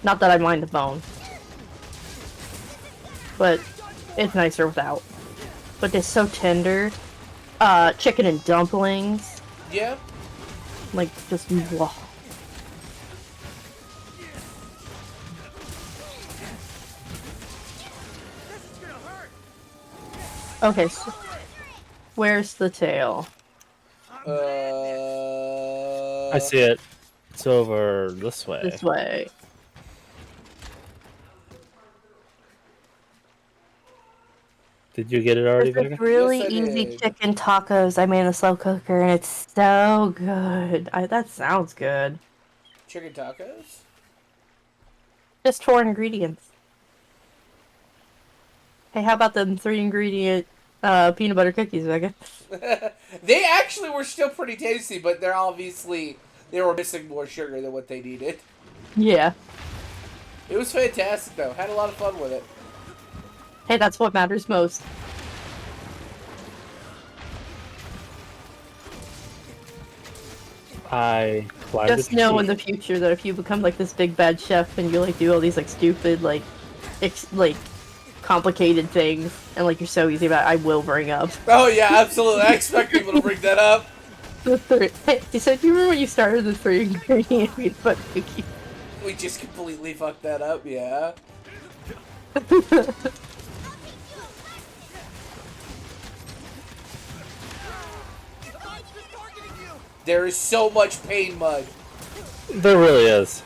Not that I mind the bone. But it's nicer without. But they're so tender. Chicken and dumplings. Yeah. Like, just blah. Okay, so where's the tail? I see it. It's over this way. This way. Did you get it already, There's Vega? really Yes, I easy did. chicken tacos I made in the slow cooker, and it's so good. That sounds good. Chicken tacos? Just 4 ingredients. Hey, how about them 3-ingredient peanut butter cookies, Vega? They actually were still pretty tasty, but they were missing more sugar than what they needed. Yeah. It was fantastic though. Had a lot of fun with it. Hey, that's what matters most. I just know in the future that if you become like this big bad chef and you like do all these like stupid like complicated things and like you're so easy about it, I will bring up. Oh yeah, absolutely. I expect people to bring that up. He said, "Do you remember when you started the 3-ingredient peanut butter cookie?" We just completely fucked that up. Yeah. There is so much pain mud. There really is.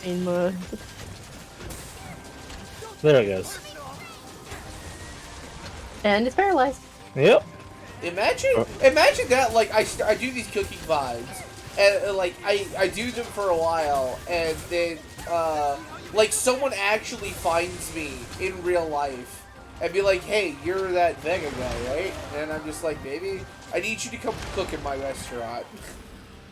Pain mud. There it goes. And it's paralyzed. Yep. Imagine that. Like I do these cooking vibes, and like I do them for a while, and then like someone actually finds me in real life and be like, "Hey, you're that Vega guy, right?" And I'm just like, "Maybe I need you to come cook in my restaurant."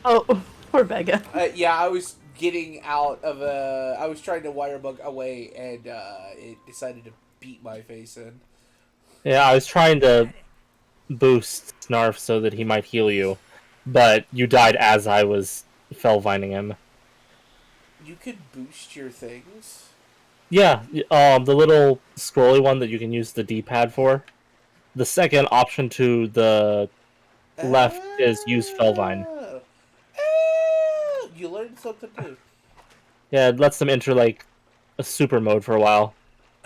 Oh, poor Vega. Yeah, I was getting out of I was trying to wirebug away, and it decided to beat my face in. Yeah, I was trying to boost Snarf so that he might heal you, but you died as I was fellvining him. You could boost your things? Yeah, the little scrolly one that you can use the D-pad for. The second option to the left is use Fellvine. You learned something new. Yeah, it lets them enter like a super mode for a while.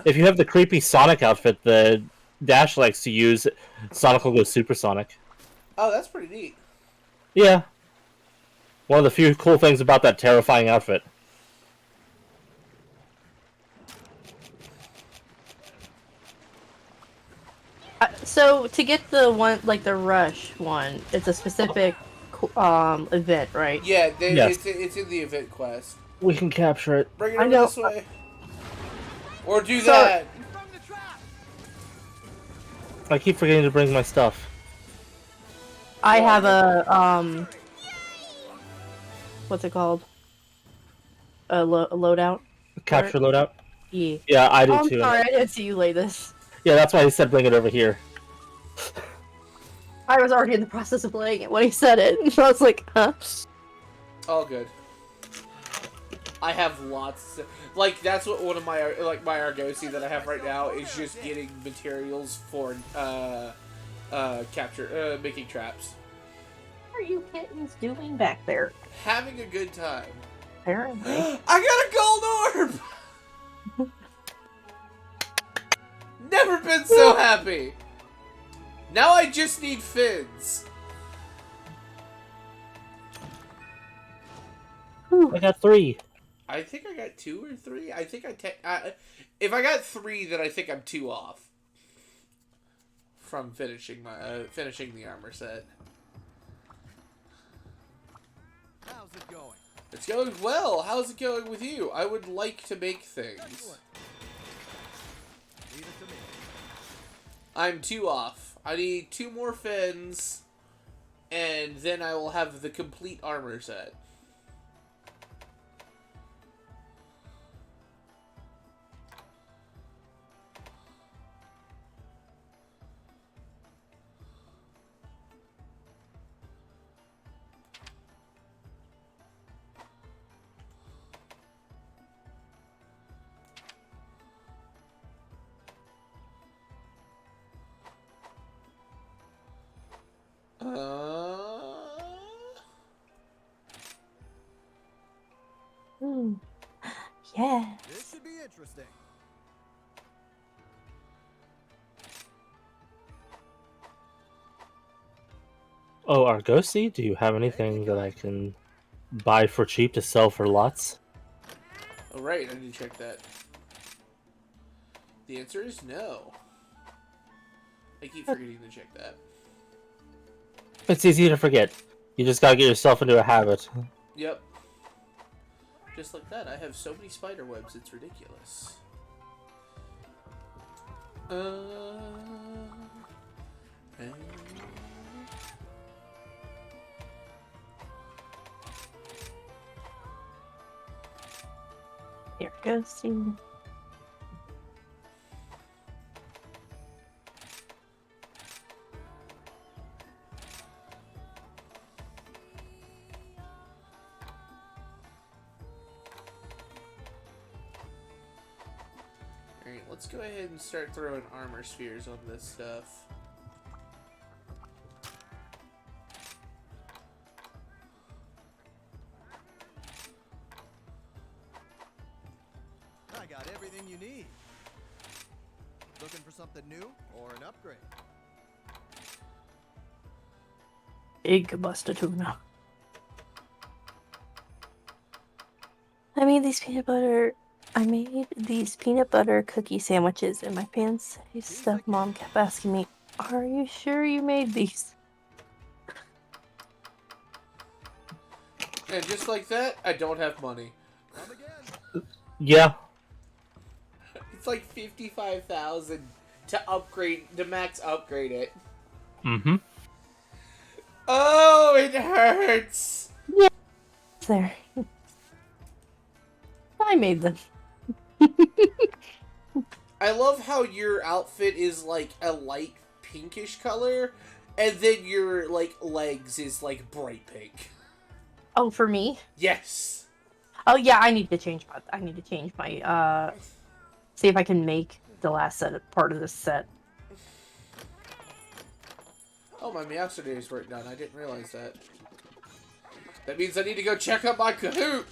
If you have the creepy Sonic outfit that Dash likes to use, Sonic will go supersonic. Oh, that's pretty neat. Yeah. One of the few cool things about that terrifying outfit. So to get the one, like the rush one, it's a specific event, right? Yeah, yes. it's in the event quest. We can capture it. Bring it over this way. Or do that. I keep forgetting to bring my stuff. I have a what's it called? A loadout. Capture loadout. Yeah. Yeah, I do I'm too. sorry, I didn't see you lay this. Yeah, that's why he said bring it over here. I was already in the process of laying it when he said it, and I was like, huh? All good. I have lots. Like that's what one of my my Argosy that I have right now is just getting materials for making traps. What are you kittens doing back there? Having a good time. Apparently. I got a gold orb. Never been so happy. Now I just need fins. I got 3. I think I got 2 or 3. I think if I got 3, then I think I'm 2 off from finishing my finishing the armor set. How's it going? It's going well. How's it going with you? I would like to make things. Excellent. Leave it to me. I'm 2 off. I need 2 more fins, and then I will have the complete armor set. Yeah. This should be interesting. Oh, Argosy, do you have anything that I can buy for cheap to sell for lots? Oh, right, I need to check that. The answer is no. I keep forgetting to check that. It's easy to forget. You just gotta get yourself into a habit. Yep. Just like that, I have so many spider webs, it's ridiculous. And... Here goes see. Alright, let's go ahead and start throwing armor spheres on this stuff. I got everything you need. Looking for something new or an upgrade? Big Buster Tuna. I made these peanut butter cookie sandwiches and my pants stuff. Mom kept asking me, "Are you sure you made these?" And just like that, I don't have money. Yeah. It's like 55,000 to upgrade, to max upgrade it. Mm-hmm. Oh, it hurts! Yeah. There. I made them. I love how your outfit is like a light pinkish color, and then your like legs is like bright pink. Oh, for me? Yes. Oh yeah, I need to change my see if I can make the last part of this set. Oh, my Meowsterday's work done. I didn't realize that. That means I need to go check out my Kahoot.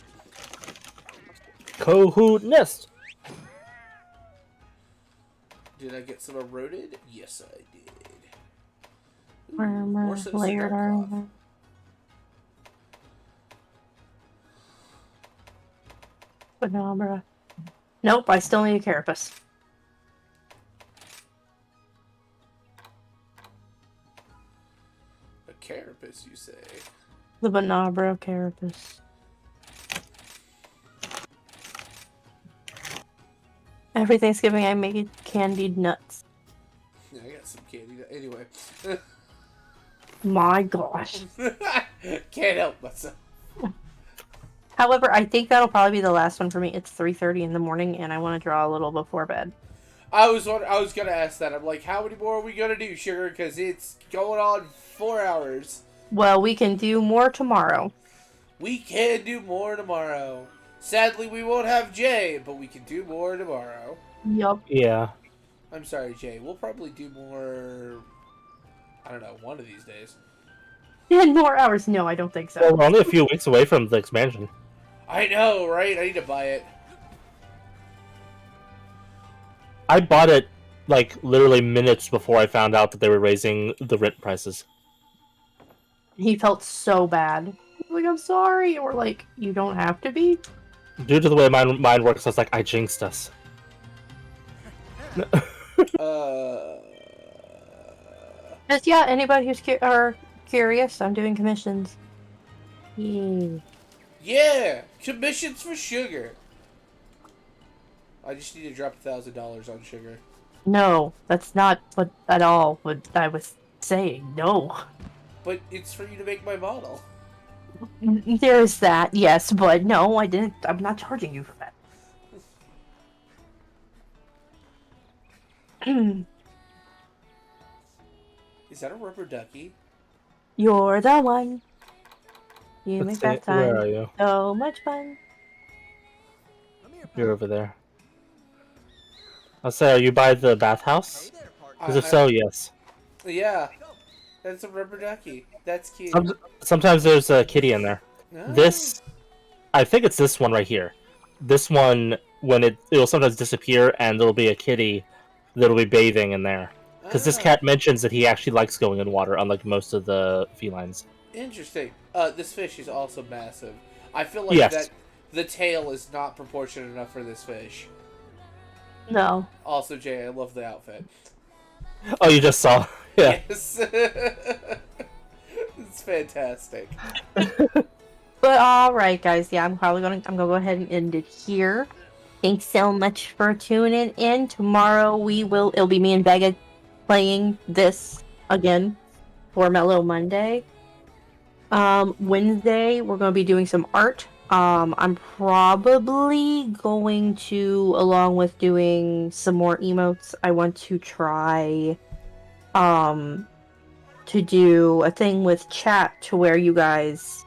Kahoot nest. Did I get some eroded? Yes, I did. Ooh, Armor, citizen layered dark cloth. armor. Penumbra. Nope, I still need a carapace. A carapace, you say? The Penumbra carapace. Every Thanksgiving I make candied nuts. Yeah, I got some candy. Anyway. My gosh. Can't help myself. However, I think that'll probably be the last one for me. It's 3:30 in the morning, and I want to draw a little before bed. I was gonna ask that. I'm like, how many more are we gonna do, Sugar? Because it's going on 4 hours. Well, we can do more tomorrow. We can do more tomorrow. Sadly, we won't have Jay, but we can do more tomorrow. Yup. Yeah. I'm sorry, Jay. We'll probably do more... I don't know, one of these days. 10 more hours? No, I don't think so. Well, we're only a few weeks away from the expansion. I know, right? I need to buy it. I bought it, like, literally minutes before I found out that they were raising the rent prices. He felt so bad. Like, I'm sorry. Or like, you don't have to be. Due to the way my mind works, I was like, I jinxed us. Just, yeah, anybody who's curious, I'm doing commissions. Yeah. Yeah! Commissions for Sugar! I just need to drop $1,000 on Sugar. No, that's not what at all what I was saying. No. But it's for you to make my model. There's that, yes, but no, I didn't. I'm not charging you for that. Is that a rubber ducky? You're the one. You Let's make that see, where are time you? so much fun. You're over there. I'll say, are you by the bathhouse? Because if so, yes. Yeah. That's a rubber ducky. That's cute. Sometimes there's a kitty in there. Oh. This, I think it's this one right here. This one, when it'll sometimes disappear, and there'll be a kitty that'll be bathing in there. Because this cat mentions that he actually likes going in water, unlike most of the felines. Interesting. This fish is also massive. I feel like Yes. that the tail is not proportionate enough for this fish. No. Also, Jay, I love the outfit. Oh, you just saw. Yeah. Yes. It's fantastic. But But alright, guys, yeah, I'm gonna go ahead and end it here. Thanks so much for tuning in. Tomorrow it'll be me and Vega playing this again for Mellow Monday. Wednesday we're gonna be doing some art. I'm probably going to, along with doing some more emotes, I want to try to do a thing with chat to where you guys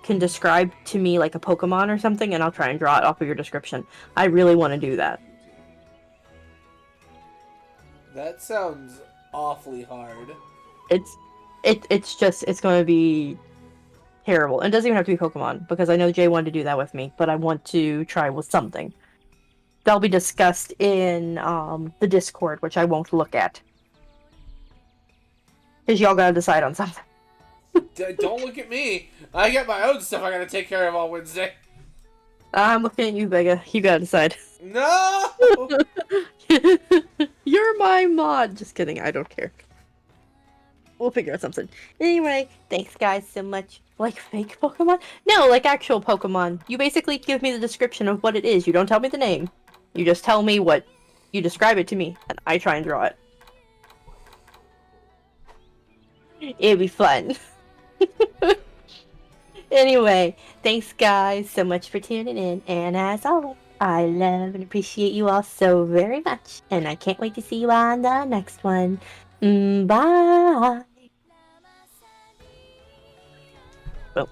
can describe to me like a Pokemon or something, and I'll try and draw it off of your description. I really want to do that. That sounds awfully hard. It's going to be terrible. And it doesn't even have to be Pokemon, because I know Jay wanted to do that with me, but I want to try with something. That'll be discussed in the Discord, which I won't look at. Because y'all gotta decide on something. Don't look at me. I got my own stuff I gotta take care of on Wednesday. I'm looking at you, Vega. You gotta decide. No! You're my mod. Just kidding. I don't care. We'll figure out something. Anyway, thanks guys so much. Like fake Pokemon? No, like actual Pokemon. You basically give me the description of what it is. You don't tell me the name. You just tell me what... You describe it to me, and I try and draw it. It'd be fun. Anyway, thanks guys so much for tuning in, and as always, I love and appreciate you all so very much, and I can't wait to see you on the next one. Bye! Well.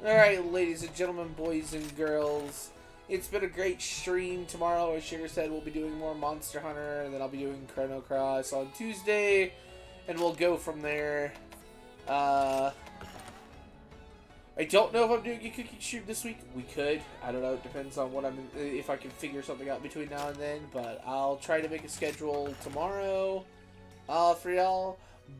Alright, ladies and gentlemen, boys and girls, it's been a great stream. Tomorrow, as Sugar said, we'll be doing more Monster Hunter, and then I'll be doing Chrono Cross on Tuesday, and we'll go from there. I don't know if I'm doing a cooking stream this week. We could. I don't know. It depends on what if I can figure something out between now and then. But I'll try to make a schedule tomorrow for y'all.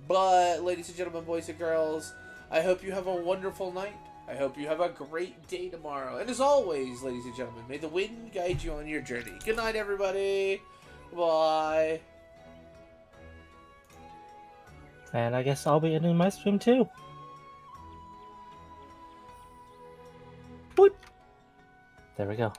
But, ladies and gentlemen, boys and girls, I hope you have a wonderful night. I hope you have a great day tomorrow. And as always, ladies and gentlemen, may the wind guide you on your journey. Good night, everybody. Bye. And I guess I'll be ending my stream too. Boop. There we go.